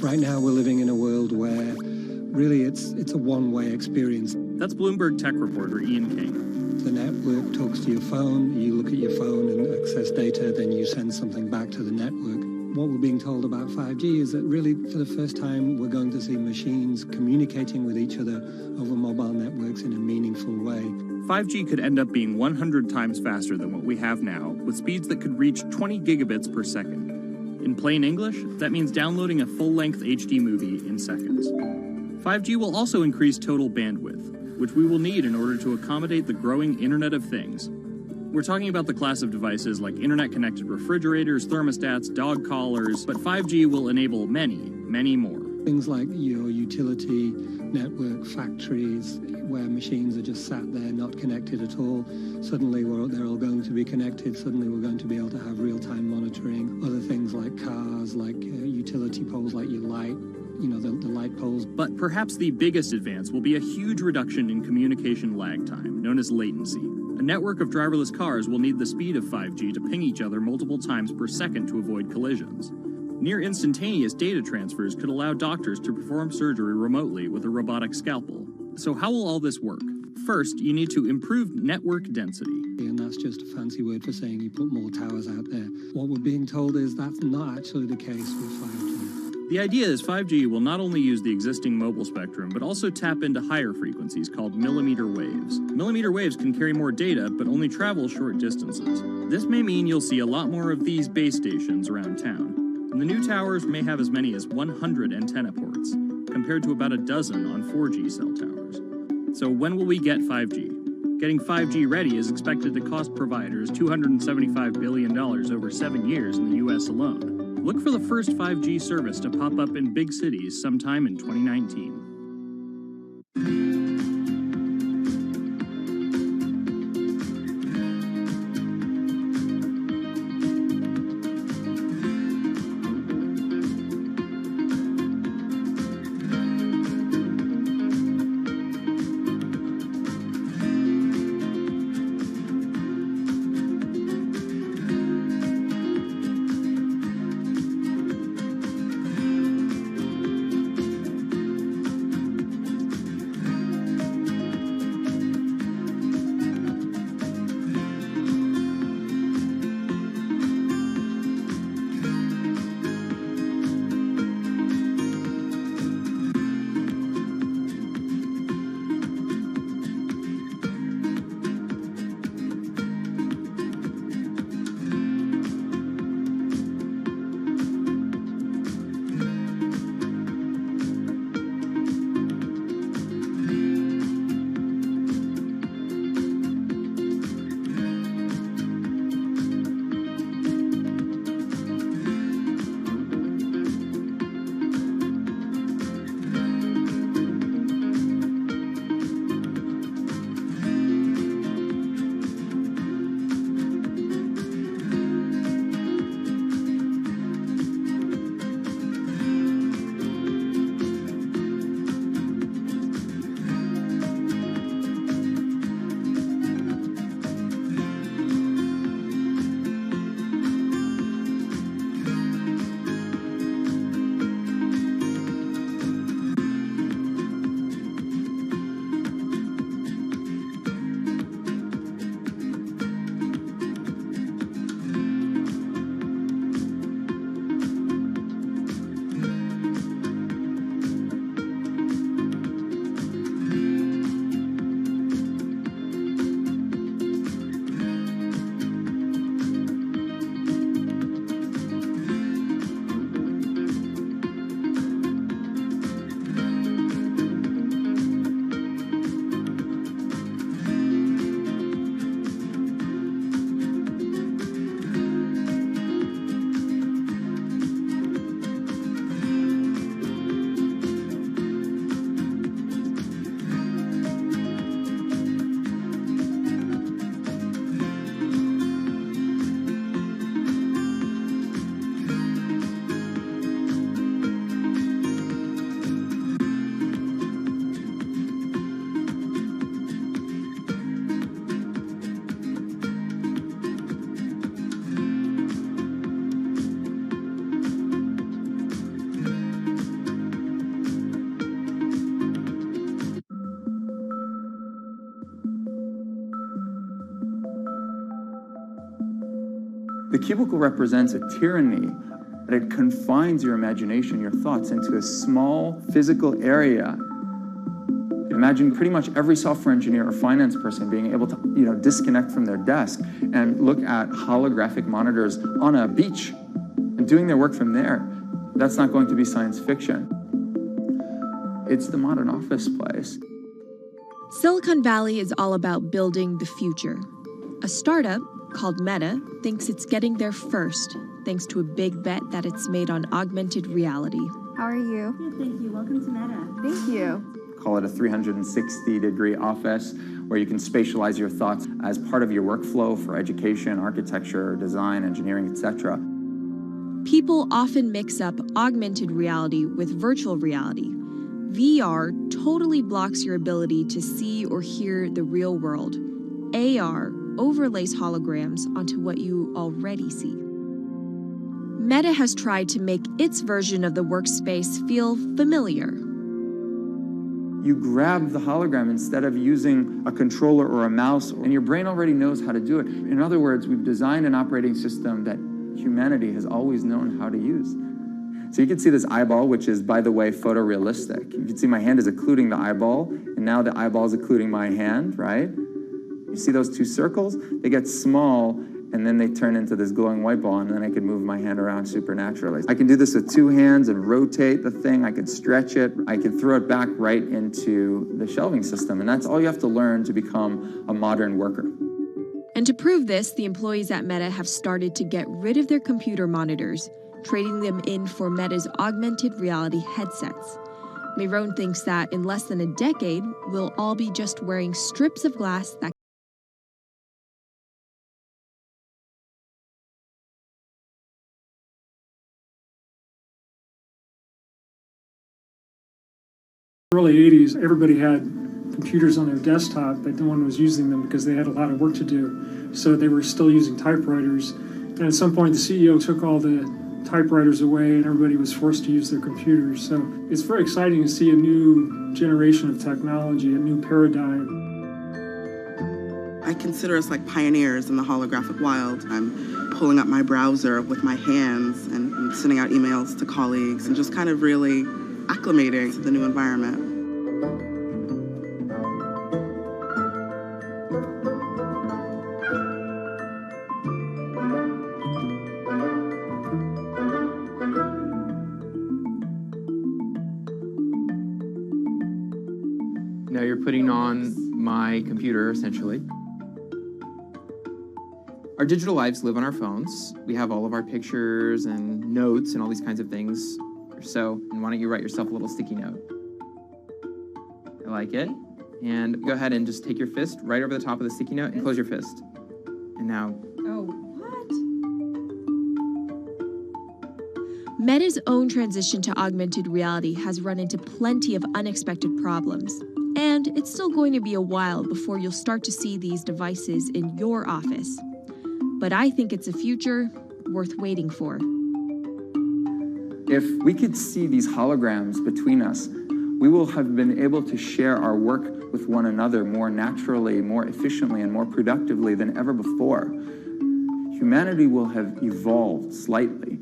Right now we're living in a world where really it's a one-way experience. That's Bloomberg tech reporter Ian King. The network talks to your phone, you look at your phone and access data, then you send something back to the network. What we're being told about 5G is that really for the first time we're going to see machines communicating with each other over mobile networks in a meaningful way. 5G could end up being 100 times faster than what we have now, with speeds that could reach 20 gigabits per second. In plain English, that means downloading a full-length HD movie in seconds. 5G will also increase total bandwidth, which we will need in order to accommodate the growing Internet of Things. We're talking about the class of devices like internet-connected refrigerators, thermostats, dog collars, but 5G will enable many, many more. Things like your utility network, factories, where machines are just sat there not connected at all. Suddenly they're all going to be connected. Suddenly we're going to be able to have real-time monitoring. Other things like cars, like utility poles, like your light, the light poles. But perhaps the biggest advance will be a huge reduction in communication lag time, known as latency. A network of driverless cars will need the speed of 5G to ping each other multiple times per second to avoid collisions. Near instantaneous data transfers could allow doctors to perform surgery remotely with a robotic scalpel. So how will all this work? First, you need to improve network density. And that's just a fancy word for saying you put more towers out there. What we're being told is that's not actually the case with 5G. The idea is 5G will not only use the existing mobile spectrum, but also tap into higher frequencies called millimeter waves. Millimeter waves can carry more data, but only travel short distances. This may mean you'll see a lot more of these base stations around town. And the new towers may have as many as 100 antenna ports, compared to about a dozen on 4G cell towers. So when will we get 5G? Getting 5G ready is expected to cost providers $275 billion over 7 years in the US alone. Look for the first 5G service to pop up in big cities sometime in 2019. The cubicle represents a tyranny, but it confines your imagination, your thoughts, into a small physical area. Imagine pretty much every software engineer or finance person being able to, disconnect from their desk and look at holographic monitors on a beach and doing their work from there. That's not going to be science fiction. It's the modern office place. Silicon Valley is all about building the future. A startup called Meta thinks it's getting there first, thanks to a big bet that it's made on augmented reality. How are you? Good, thank you. Welcome to Meta. Thank you. Call it a 360-degree office where you can spatialize your thoughts as part of your workflow for education, architecture, design, engineering, etc. People often mix up augmented reality with virtual reality. VR totally blocks your ability to see or hear the real world. AR overlays holograms onto what you already see. Meta has tried to make its version of the workspace feel familiar. You grab the hologram instead of using a controller or a mouse, and your brain already knows how to do it. In other words, we've designed an operating system that humanity has always known how to use. So you can see this eyeball, which is, by the way, photorealistic. You can see my hand is occluding the eyeball, and now the eyeball is occluding my hand, right? You see those two circles? They get small, and then they turn into this glowing white ball, and then I can move my hand around supernaturally. I can do this with two hands and rotate the thing. I can stretch it. I can throw it back right into the shelving system, and that's all you have to learn to become a modern worker. And to prove this, the employees at Meta have started to get rid of their computer monitors, trading them in for Meta's augmented reality headsets. Myron thinks that in less than a decade, we'll all be just wearing strips of glass that early 80s, everybody had computers on their desktop, but no one was using them because they had a lot of work to do. So they were still using typewriters. And at some point, the CEO took all the typewriters away and everybody was forced to use their computers. So it's very exciting to see a new generation of technology, a new paradigm. I consider us like pioneers in the holographic wild. I'm pulling up my browser with my hands and sending out emails to colleagues and just kind of really acclimating to the new environment. Now you're putting on my computer, essentially. Our digital lives live on our phones. We have all of our pictures and notes and all these kinds of things. So, and why don't you write yourself a little sticky note? I like it. And go ahead and just take your fist right over the top of the sticky note and close your fist. And now... Oh, what? Meta's own transition to augmented reality has run into plenty of unexpected problems. And it's still going to be a while before you'll start to see these devices in your office. But I think it's a future worth waiting for. If we could see these holograms between us, we will have been able to share our work with one another more naturally, more efficiently, and more productively than ever before. Humanity will have evolved slightly.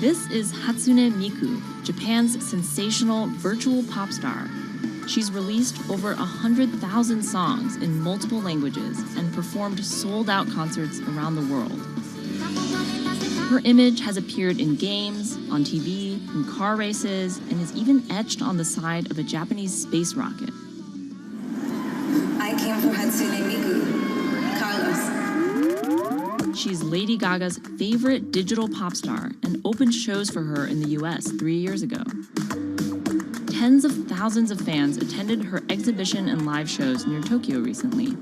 This is Hatsune Miku, Japan's sensational virtual pop star. She's released over 100,000 songs in multiple languages and performed sold-out concerts around the world. Her image has appeared in games, on TV, in car races, and is even etched on the side of a Japanese space rocket. I came for Hatsune Miku, Carlos. She's Lady Gaga's favorite digital pop star and opened shows for her in the US 3 years ago. Tens of thousands of fans attended her exhibition and live shows near Tokyo recently.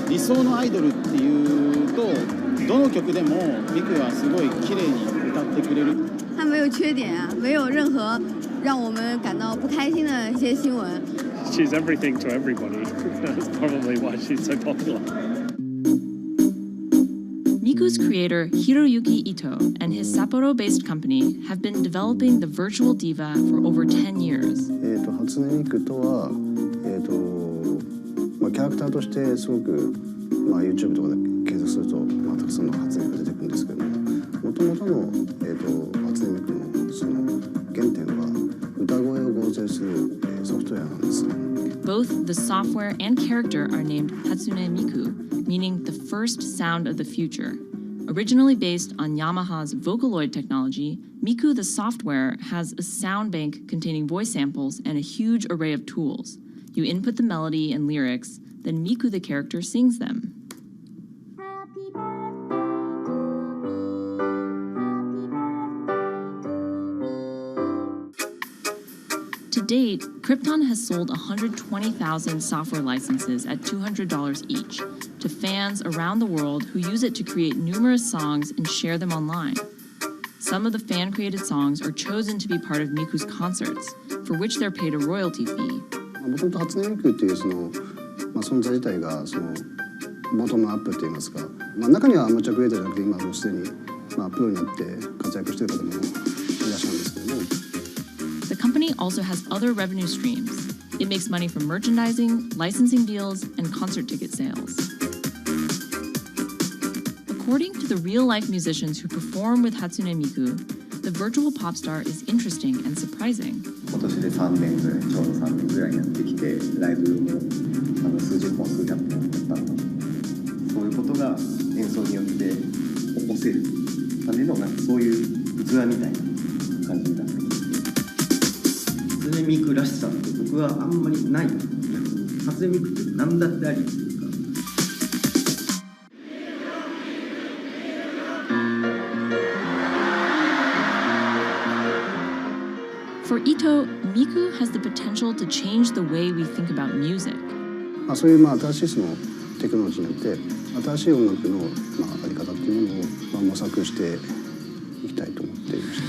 理想のアイドルっていうとどの曲でもミクはすごい綺麗に歌ってくれる。他没有缺点啊，没有任何让我们感到不开心的一些新闻。She's everything to everybody. That's probably why she's so popular. Miku's creator Hiroyuki Ito and his Sapporo-based company have been developing the virtual diva for over 10 years. 初音ミクとはキャラクターとしてすごくYouTube とかで検索するとたくさんの初音ミクが出てくるんですけども、元々の初音ミクのその原点は歌声を合成するソフトウェアなんです。Both the software and character are named Hatsune Miku, meaning the first sound of the future. Originally based on Yamaha's Vocaloid technology, Miku the software has a sound bank containing voice samples and a huge array of tools. You input the melody and lyrics, then Miku the character sings them. To date, Krypton has sold 120,000 software licenses at $200 each to fans around the world who use it to create numerous songs and share them online. Some of the fan-created songs are chosen to be part of Miku's concerts, for which they're paid a royalty fee. もともと初音ミクっていう存在自体がボトムアップって言いますか、中にはアマチュアクリエイターじゃなくて今もうすでにプロになって活躍している方もいらっしゃるんですけども。The company also has other revenue streams. It makes money from merchandising, licensing deals, and concert ticket sales. According to the real-life musicians who perform with Hatsune Miku, the virtual pop star is interesting and surprising. 今年で3年ぐらい、ちょうど3年ぐらいやってきて、ライブも数十本、数百本やったので、そういうことが演奏によって起こせるためのそういう器みたいな感じになってます。初音ミクらしさって僕はあんまりない。初音ミクって何だってあり。For Ito, Miku has the potential to change the way we think about music. そういう新しいテクノロジーによって新しい音楽のあり方っていうものを模索していきたいと思っていました。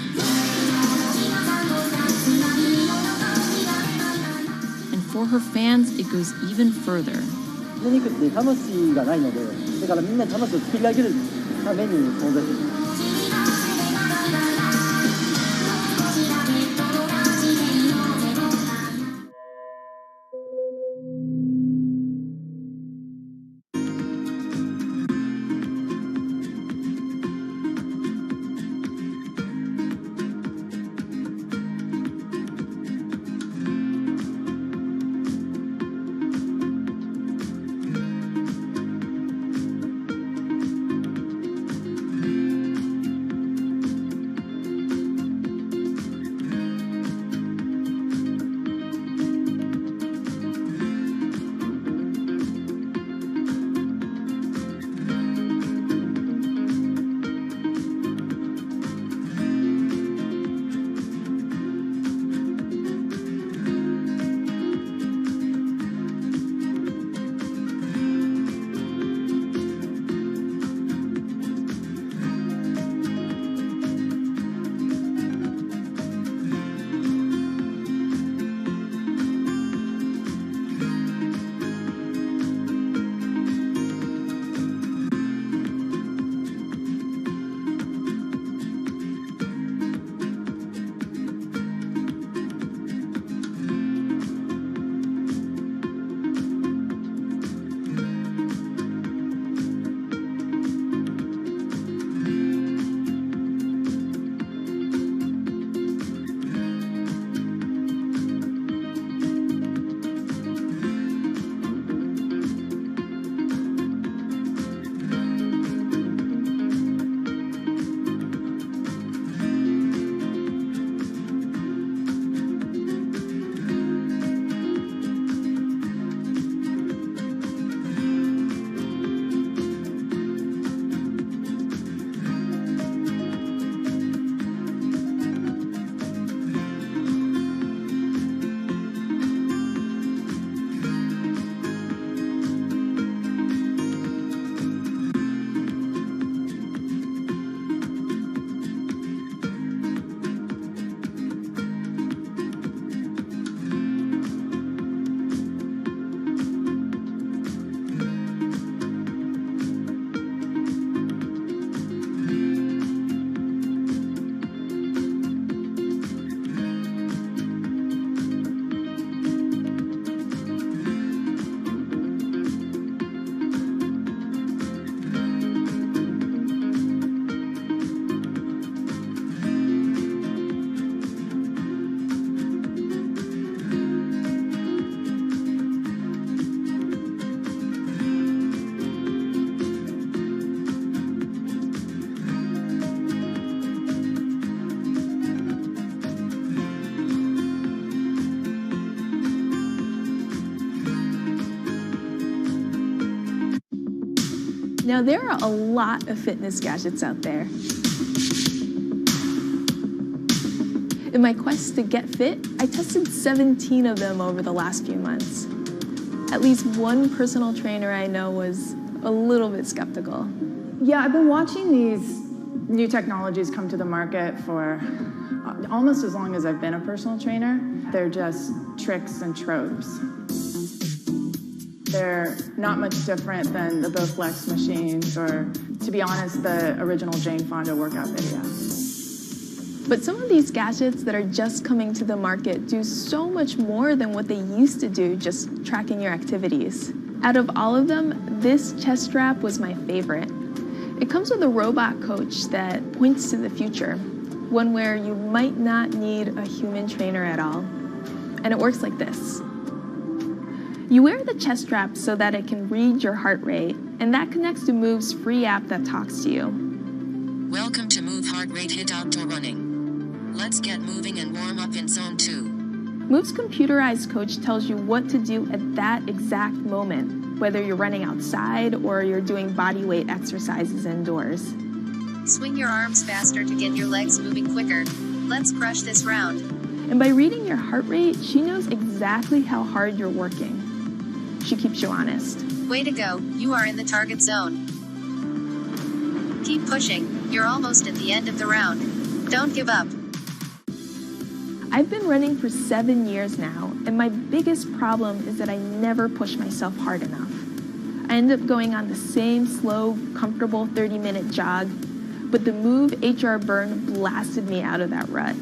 And for her fans, it goes even further. 初音ミクって魂がないので、だからみんなに魂を作り上げるために存在する。Now, there are a lot of fitness gadgets out there. In my quest to get fit, I tested 17 of them over the last few months. At least one personal trainer I know was a little bit skeptical. Yeah, I've been watching these new technologies come to the market for almost as long as I've been a personal trainer. They're just tricks and tropes. They're not much different than the Bowflex machines or, to be honest, the original Jane Fonda workout video. But some of these gadgets that are just coming to the market do so much more than what they used to do, just tracking your activities. Out of all of them, this chest strap was my favorite. It comes with a robot coach that points to the future, one where you might not need a human trainer at all. And it works like this. You wear the chest strap so that it can read your heart rate, and that connects to Move's free app that talks to you. Welcome to Move Heart Rate Hit Outdoor Running. Let's get moving and warm up in Zone 2. Move's computerized coach tells you what to do at that exact moment, whether you're running outside or you're doing body weight exercises indoors. Swing your arms faster to get your legs moving quicker. Let's crush this round. And by reading your heart rate, she knows exactly how hard you're working. She keeps you honest. Way to go, you are in the target zone. Keep pushing, you're almost at the end of the round. Don't give up. I've been running for 7 years now, and my biggest problem is that I never push myself hard enough. I end up going on the same slow, comfortable 30-minute jog, but the Move HR Burn blasted me out of that rut.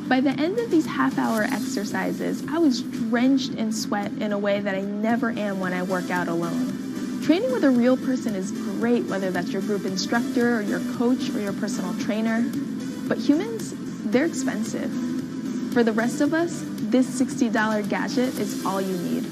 By the end of these half-hour exercises, I was drenched in sweat in a way that I never am when I work out alone. Training with a real person is great, whether that's your group instructor or your coach or your personal trainer, but humans, they're expensive. For the rest of us, this $60 gadget is all you need.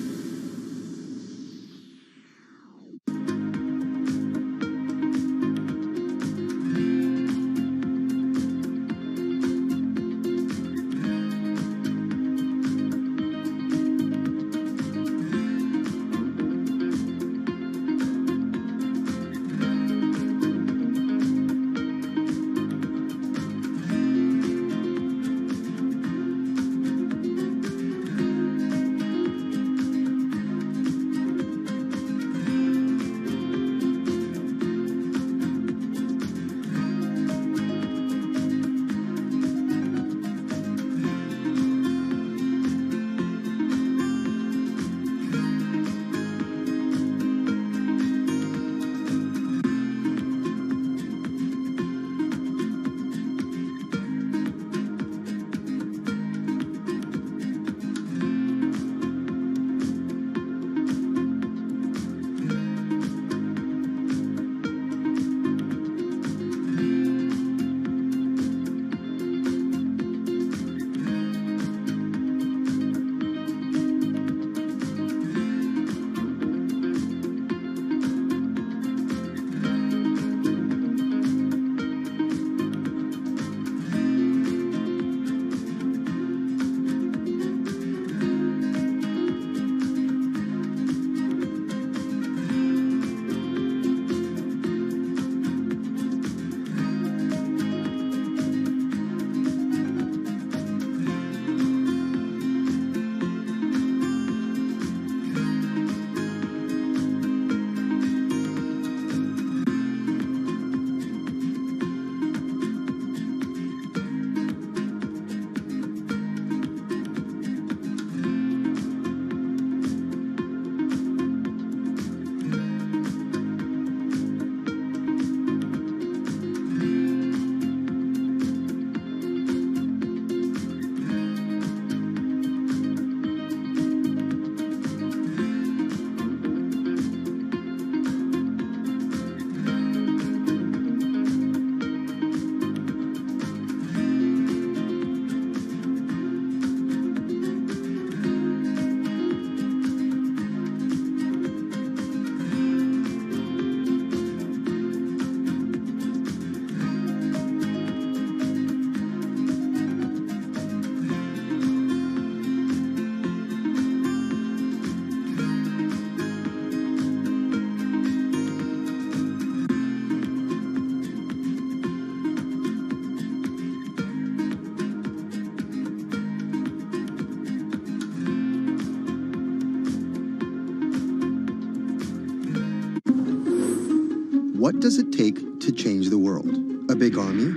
what does it take to change the world? A big army?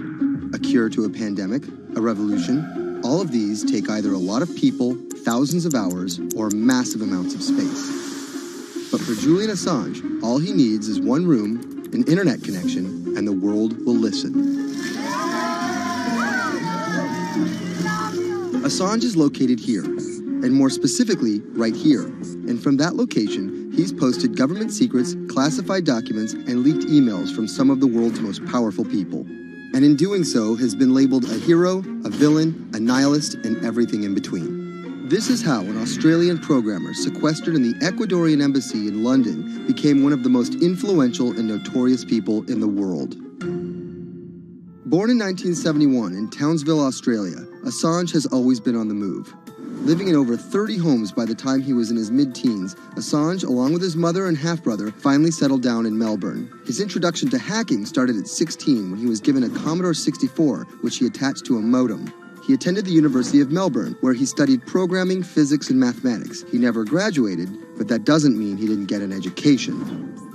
A cure to a pandemic? A revolution? All of these take either a lot of people, thousands of hours, or massive amounts of space. But for Julian Assange, all he needs is one room, an internet connection, and the world will listen. Assange is located here, and more specifically, right here. And from that location, he's posted government secrets, classified documents, and leaked emails from some of the world's most powerful people. And in doing so, has been labeled a hero, a villain, a nihilist, and everything in between. This is how an Australian programmer sequestered in the Ecuadorian embassy in London became one of the most influential and notorious people in the world. Born in 1971 in Townsville, Australia, Assange has always been on the move. Living in over 30 homes by the time he was in his mid-teens, Assange, along with his mother and half-brother, finally settled down in Melbourne. His introduction to hacking started at 16 when he was given a Commodore 64, which he attached to a modem. He attended the University of Melbourne, where he studied programming, physics, and mathematics. He never graduated, but that doesn't mean he didn't get an education.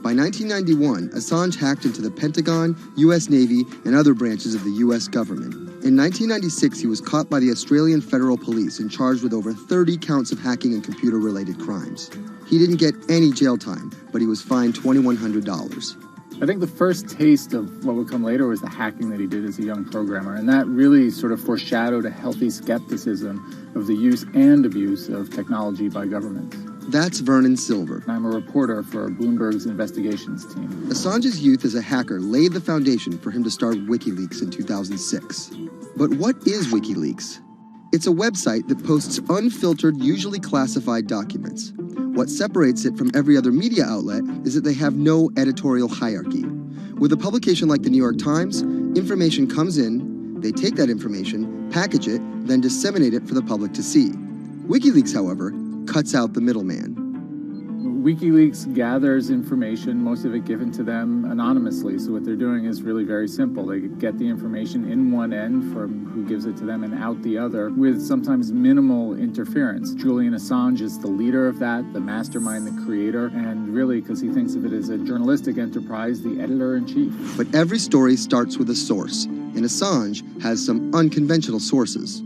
By 1991, Assange hacked into the Pentagon, U.S. Navy, and other branches of the U.S. government. In 1996, he was caught by the Australian Federal Police and charged with over 30 counts of hacking and computer-related crimes. He didn't get any jail time, but he was fined $2,100. I think the first taste of what would come later was the hacking that he did as a young programmer, and that really sort of foreshadowed a healthy skepticism of the use and abuse of technology by governments. That's Vernon Silver. I'm a reporter for Bloomberg's investigations team. Assange's youth as a hacker laid the foundation for him to start WikiLeaks in 2006. But what is WikiLeaks? It's a website that posts unfiltered, usually classified documents. What separates it from every other media outlet is that they have no editorial hierarchy. With a publication like the New York Times, information comes in, they take that information, package it, then disseminate it for the public to see. WikiLeaks, however, cuts out the middleman. WikiLeaks gathers information, most of it given to them anonymously. So what they're doing is really very simple. They get the information in one end from who gives it to them and out the other with sometimes minimal interference. Julian Assange is the leader of that, the mastermind, the creator, and really, because he thinks of it as a journalistic enterprise, the editor-in-chief. But every story starts with a source, and Assange has some unconventional sources.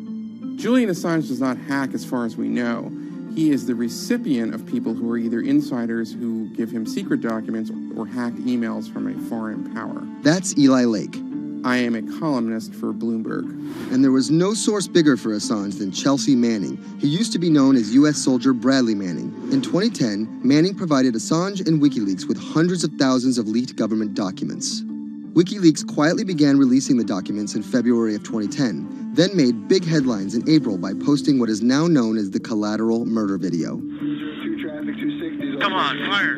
Julian Assange does not hack as far as we know. He is the recipient of people who are either insiders who give him secret documents or hacked emails from a foreign power. That's Eli Lake. I am a columnist for Bloomberg. And there was no source bigger for Assange than Chelsea Manning. He used to be known as U.S. soldier Bradley Manning. In 2010, Manning provided Assange and WikiLeaks with hundreds of thousands of leaked government documents. WikiLeaks quietly began releasing the documents in February of 2010, then made big headlines in April by posting what is now known as the collateral murder video. Come on, fire!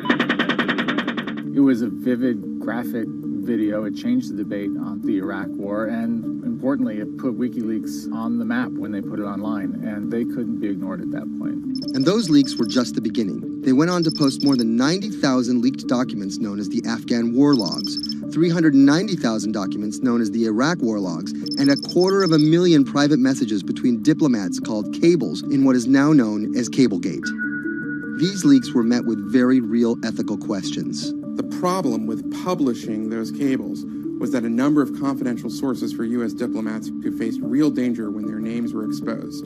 It was a vivid, graphic video. It changed the debate on the Iraq War, and importantly, it put WikiLeaks on the map when they put it online, and they couldn't be ignored at that point. And those leaks were just the beginning. They went on to post more than 90,000 leaked documents known as the Afghan war logs, 390,000 documents known as the Iraq war logs, and 250,000 private messages between diplomats called cables in what is now known as Cablegate. These leaks were met with very real ethical questions. The problem with publishing those cables was that a number of confidential sources for U.S. diplomats who faced real danger when their names were exposed.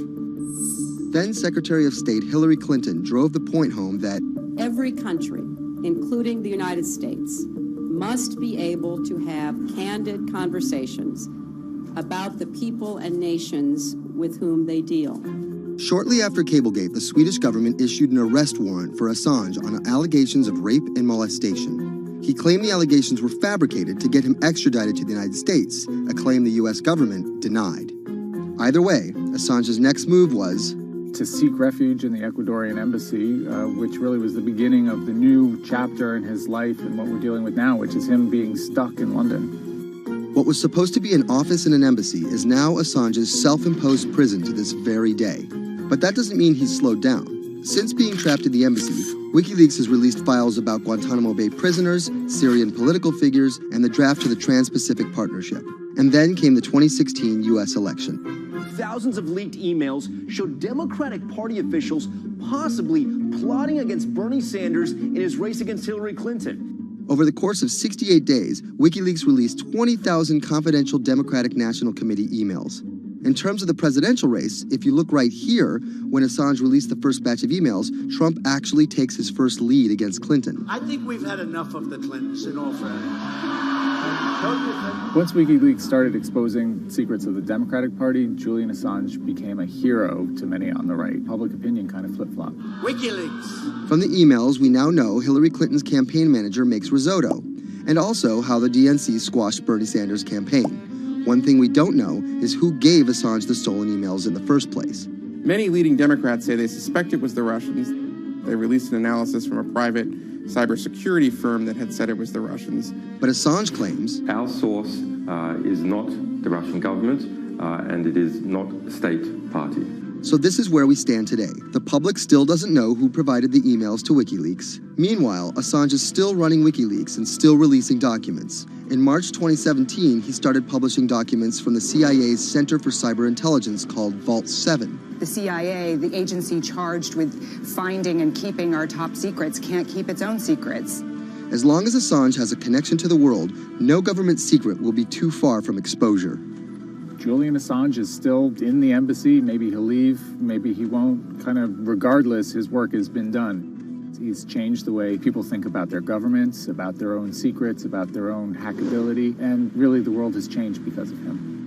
Then Secretary of State Hillary Clinton drove the point home that every country, including the United States, must be able to have candid conversations about the people and nations with whom they deal. Shortly after Cablegate, the Swedish government issued an arrest warrant for Assange on allegations of rape and molestation. He claimed the allegations were fabricated to get him extradited to the United States, a claim the U.S. government denied. Either way, Assange's next move was to seek refuge in the Ecuadorian embassy, which really was the beginning of the new chapter in his life and what we're dealing with now, which is him being stuck in London. What was supposed to be an office in an embassy is now Assange's self-imposed prison to this very day. But that doesn't mean he's slowed down. Since being trapped in the embassy, WikiLeaks has released files about Guantanamo Bay prisoners, Syrian political figures, and the draft to the Trans-Pacific Partnership. And then came the 2016 U.S. election. Thousands of leaked emails showed Democratic Party officials possibly plotting against Bernie Sanders in his race against Hillary Clinton. Over the course of 68 days, WikiLeaks released 20,000 confidential Democratic National Committee emails. In terms of the presidential race, if you look right here, when Assange released the first batch of emails, Trump actually takes his first lead against Clinton. I think we've had enough of the Clintons, in all fairness. Once WikiLeaks started exposing secrets of the Democratic Party, Julian Assange became a hero to many on the right. Public opinion kind of flip-flopped. WikiLeaks. From the emails, we now know Hillary Clinton's campaign manager makes risotto, and also how the DNC squashed Bernie Sanders' campaign. One thing we don't know is who gave Assange the stolen emails in the first place. Many leading Democrats say they suspect it was the Russians. They released an analysis from a private cybersecurity firm that had said it was the Russians. But Assange claims our source is not the Russian government, and it is not a state party. So this is where we stand today. The public still doesn't know who provided the emails to WikiLeaks. Meanwhile, Assange is still running WikiLeaks and still releasing documents. In March 2017, he started publishing documents from the CIA's Center for Cyber Intelligence called Vault 7. The CIA, the agency charged with finding and keeping our top secrets, can't keep its own secrets. As long as Assange has a connection to the world, no government secret will be too far from exposure. Julian Assange is still in the embassy. Maybe he'll leave, maybe he won't. Kind of regardless, his work has been done. He's changed the way people think about their governments, about their own secrets, about their own hackability, and really the world has changed because of him.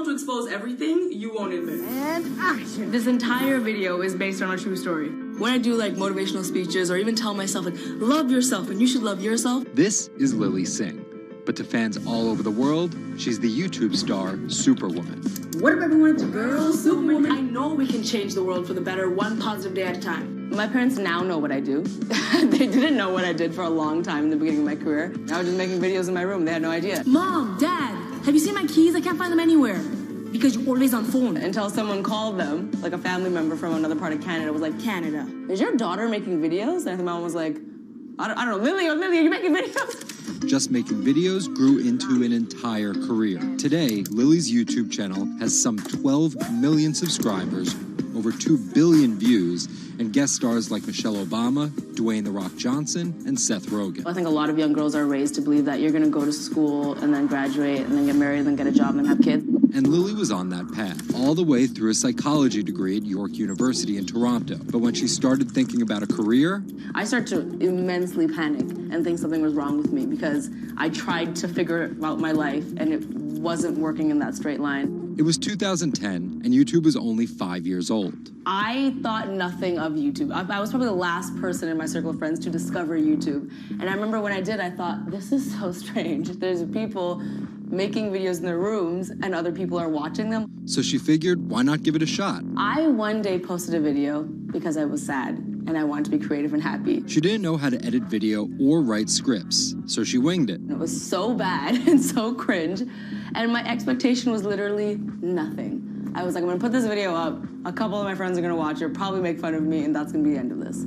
Expose everything you won't admit. And action. This entire video is based on a true story. When I do like motivational speeches or even tell myself like, love yourself and you should love yourself. This is Lily Singh. But to fans all over the world, she's the YouTube star Superwoman. What if everyone is a girl, Superwoman? I know we can change the world for the better, one positive day at a time. My parents now know what I do. They didn't know what I did for a long time in the beginning of my career. I was just making videos in my room. They had no idea. Mom, Dad, have you seen my keys? I can't find them anywhere. Because you're always on phone. Until someone called them, like a family member from another part of Canada was like, Canada, is your daughter making videos? And the mom was like, I don't know, Lily, are you making videos? Just making videos grew into an entire career. Today, Lily's YouTube channel has some 12 million subscribers, over 2 billion views, and guest stars like Michelle Obama, Dwayne "The Rock" Johnson, and Seth Rogen. I think a lot of young girls are raised to believe that you're going to go to school and then graduate and then get married and then get a job and then have kids. And Lily was on that path, all the way through a psychology degree at York University in Toronto. But when she started thinking about a career, I started to immensely panic and think something was wrong with me because I tried to figure out my life and it wasn't working in that straight line. It was 2010, and YouTube was only 5 years old. I thought nothing of YouTube. I was probably the last person in my circle of friends to discover YouTube. And I remember when I did, I thought, this is so strange. There's people making videos in their rooms, and other people are watching them. So she figured, why not give it a shot? I one day posted a video because I was sad, and I wanted to be creative and happy. She didn't know how to edit video or write scripts, so she winged it. It was so bad and so cringe, and my expectation was literally nothing. I was like, I'm gonna put this video up, a couple of my friends are gonna watch it, probably make fun of me, and that's gonna be the end of this.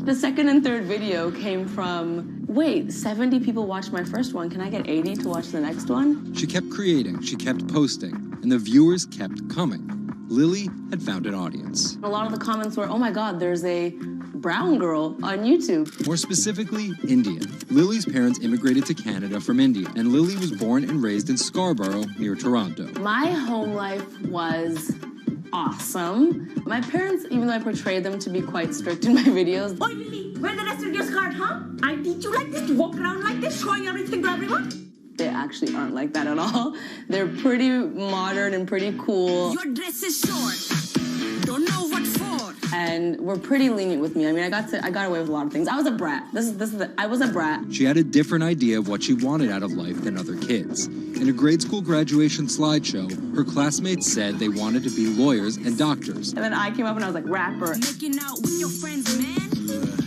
The second and third video came from, wait, 70 people watched my first one, can I get 80 to watch the next one? She kept creating, she kept posting, and the viewers kept coming. Lily had found an audience. A lot of the comments were, oh my God, there's a brown girl on YouTube. More specifically, Indian. Lily's parents immigrated to Canada from India, and Lily was born and raised in Scarborough, near Toronto. My home life was awesome. My parents, even though I portrayed them to be quite strict in my videos. Oi, Lily, wear the rest of your skirt, huh? I teach you like this, to walk around like this, showing everything to everyone. They actually aren't like that at all. They're pretty modern and pretty cool. Your dress is short. Don't know what for. And were pretty lenient with me. I mean, I got away with a lot of things. I was a brat. I was a brat. She had a different idea of what she wanted out of life than other kids. In a grade school graduation slideshow, her classmates said they wanted to be lawyers and doctors. And then I came up and I was like, rapper. Making out with your friends, man.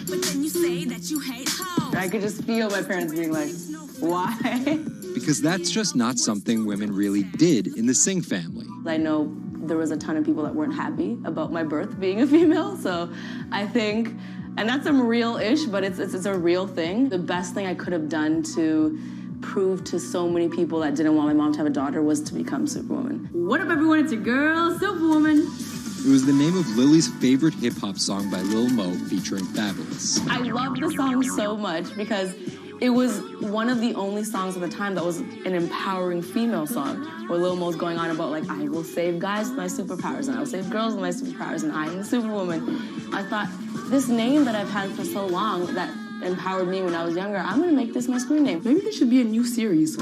But then you say that you hate hoes. I could just feel my parents being like, why? Because that's just not something women really did in the Singh family. I know there was a ton of people that weren't happy about my birth being a female, so I think, and that's some real-ish, but it's a real thing. The best thing I could have done to prove to so many people that didn't want my mom to have a daughter was to become Superwoman. What if everyone it's a girl, Superwoman? It was the name of Lily's favorite hip-hop song by Lil Mo featuring Fabulous. I love the song so much because it was one of the only songs at the time that was an empowering female song, where Lil Mo's going on about, like, I will save guys with my superpowers, and I will save girls with my superpowers, and I am the Superwoman. I thought, this name that I've had for so long that empowered me when I was younger, I'm gonna make this my screen name. Maybe this should be a new series.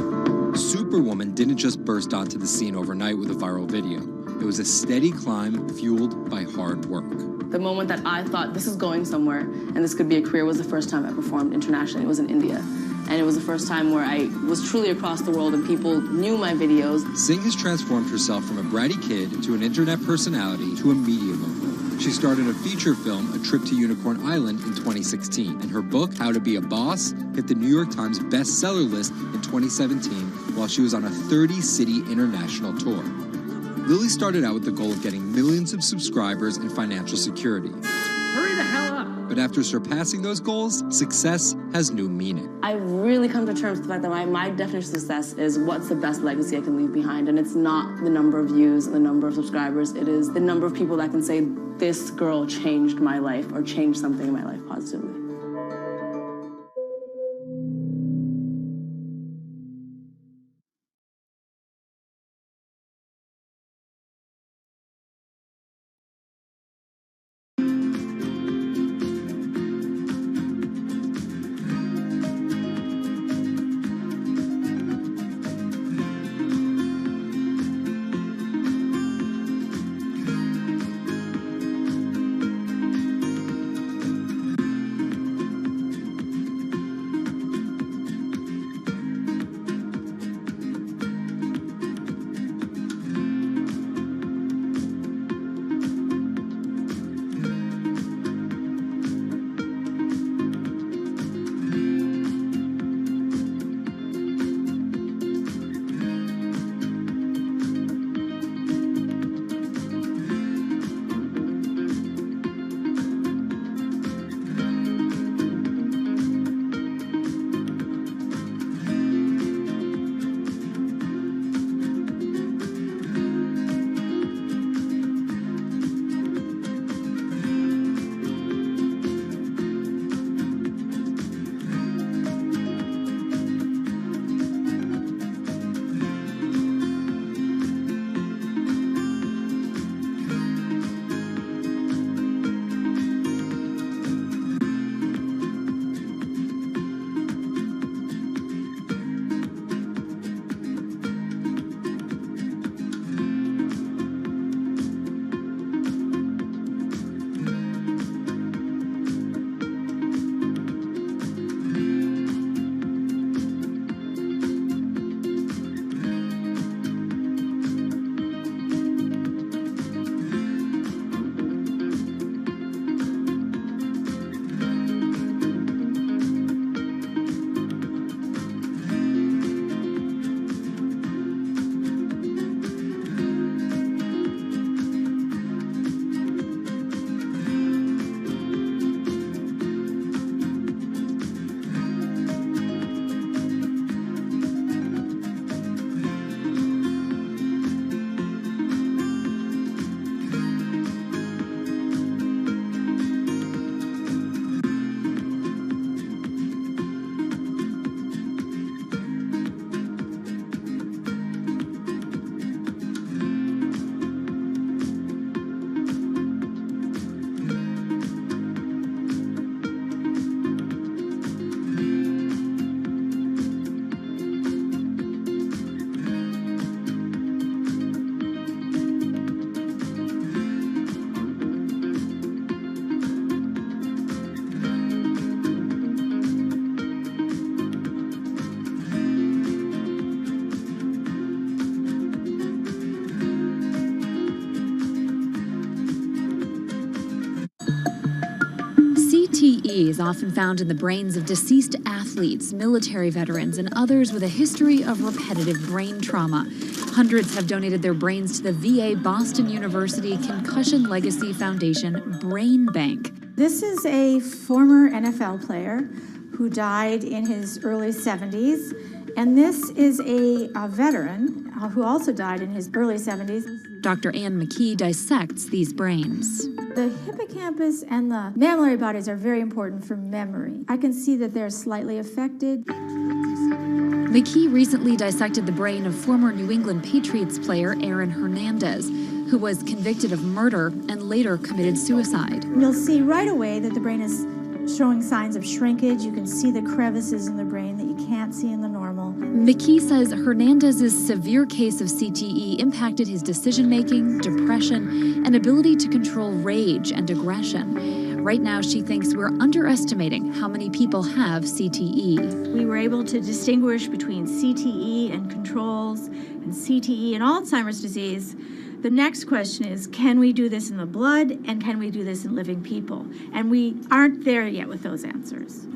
Superwoman didn't just burst onto the scene overnight with a viral video. It was a steady climb fueled by hard work. The moment that I thought this is going somewhere and this could be a career was the first time I performed internationally. It was in India. And it was the first time where I was truly across the world and people knew my videos. Singh has transformed herself from a bratty kid to an internet personality to a media mogul. She starred in a feature film, A Trip to Unicorn Island, in 2016. And her book, How to Be a Boss, hit the New York Times bestseller list in 2017 while she was on a 30-city international tour. Lily started out with the goal of getting millions of subscribers and financial security. Hurry the hell up! But after surpassing those goals, success has new meaning. I've really come to terms with the fact that my definition of success is what's the best legacy I can leave behind. And it's not the number of views and the number of subscribers. It is the number of people that can say, this girl changed my life or changed something in my life positively. CTE is often found in the brains of deceased athletes, military veterans, and others with a history of repetitive brain trauma. Hundreds have donated their brains to the VA Boston University Concussion Legacy Foundation Brain Bank. This is a former NFL player who died in his early 70s, and this is a veteran who also died in his early 70s. Dr. Ann McKee dissects these brains. The hippocampus and the mammillary bodies are very important for memory. I can see that they're slightly affected. McKee recently dissected the brain of former New England Patriots player Aaron Hernandez, who was convicted of murder and later committed suicide. You'll see right away that the brain is showing signs of shrinkage. You can see the crevices in the brain that you can't see in the normal. McKee says Hernandez's severe case of CTE impacted his decision-making, depression, and ability to control rage and aggression. Right now, she thinks we're underestimating how many people have CTE. We were able to distinguish between CTE and controls and CTE and Alzheimer's disease. The next question is, can we do this in the blood, and can we do this in living people? And we aren't there yet with those answers.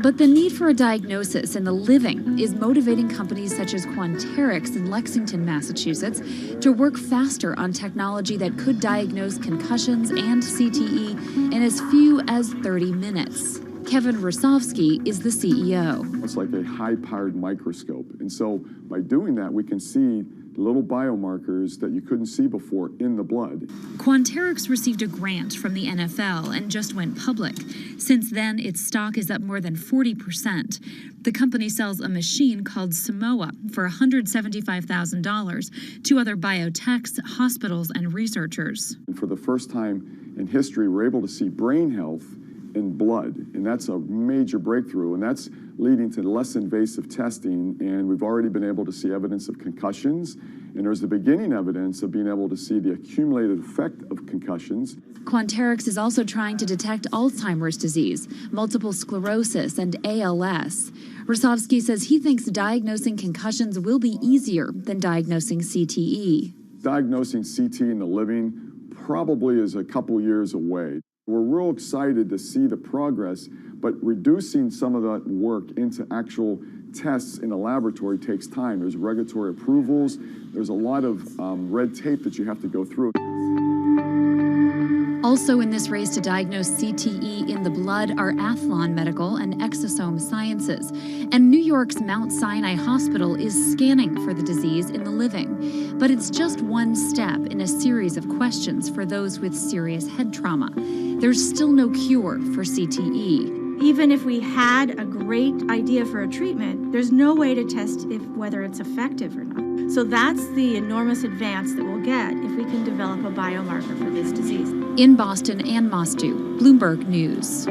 But the need for a diagnosis in the living is motivating companies such as Quanterix in Lexington, Massachusetts, to work faster on technology that could diagnose concussions and CTE in as few as 30 minutes. Kevin Rosovsky is the CEO. It's like a high-powered microscope. And so by doing that, we can see little biomarkers that you couldn't see before in the blood. Quanterix received a grant from the NFL and just went public. Since then, its stock is up more than 40%. The company sells a machine called Simoa for $175,000 to other biotechs, hospitals, and researchers. And for the first time in history, we're able to see brain health in blood, and that's a major breakthrough, and that's leading to less invasive testing, and we've already been able to see evidence of concussions, and there's the beginning evidence of being able to see the accumulated effect of concussions. Quanterix is also trying to detect Alzheimer's disease, multiple sclerosis, and ALS. Rosovsky says he thinks diagnosing concussions will be easier than diagnosing CTE. Diagnosing CT in the living probably is a couple years away. We're real excited to see the progress, but reducing some of that work into actual tests in a laboratory takes time. There's regulatory approvals. There's a lot of red tape that you have to go through. Also in this race to diagnose CTE in the blood are Athlon Medical and Exosome Sciences. And New York's Mount Sinai Hospital is scanning for the disease in the living. But it's just one step in a series of questions for those with serious head trauma. There's still no cure for CTE. Even if we had a great idea for a treatment, there's no way to test whether it's effective or not. So that's the enormous advance that we'll get if we can develop a biomarker for this disease. In Boston, Ann Mostu, Bloomberg News.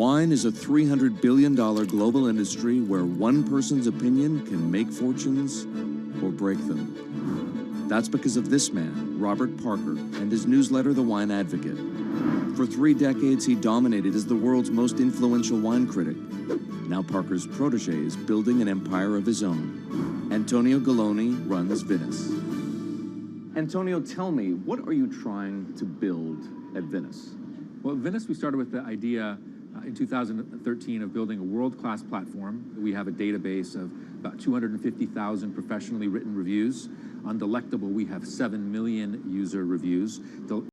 Wine is a $300 billion global industry where one person's opinion can make fortunes or break them. That's because of this man, Robert Parker, and his newsletter, The Wine Advocate. For 3 decades, he dominated as the world's most influential wine critic. Now Parker's protege is building an empire of his own. Antonio Galloni runs Venice. Antonio, tell me, what are you trying to build at Venice? Well, at Venice, we started with the idea in 2013 of building a world-class platform. We have a database of about 250,000 professionally written reviews. On Delectable, we have 7 million user reviews.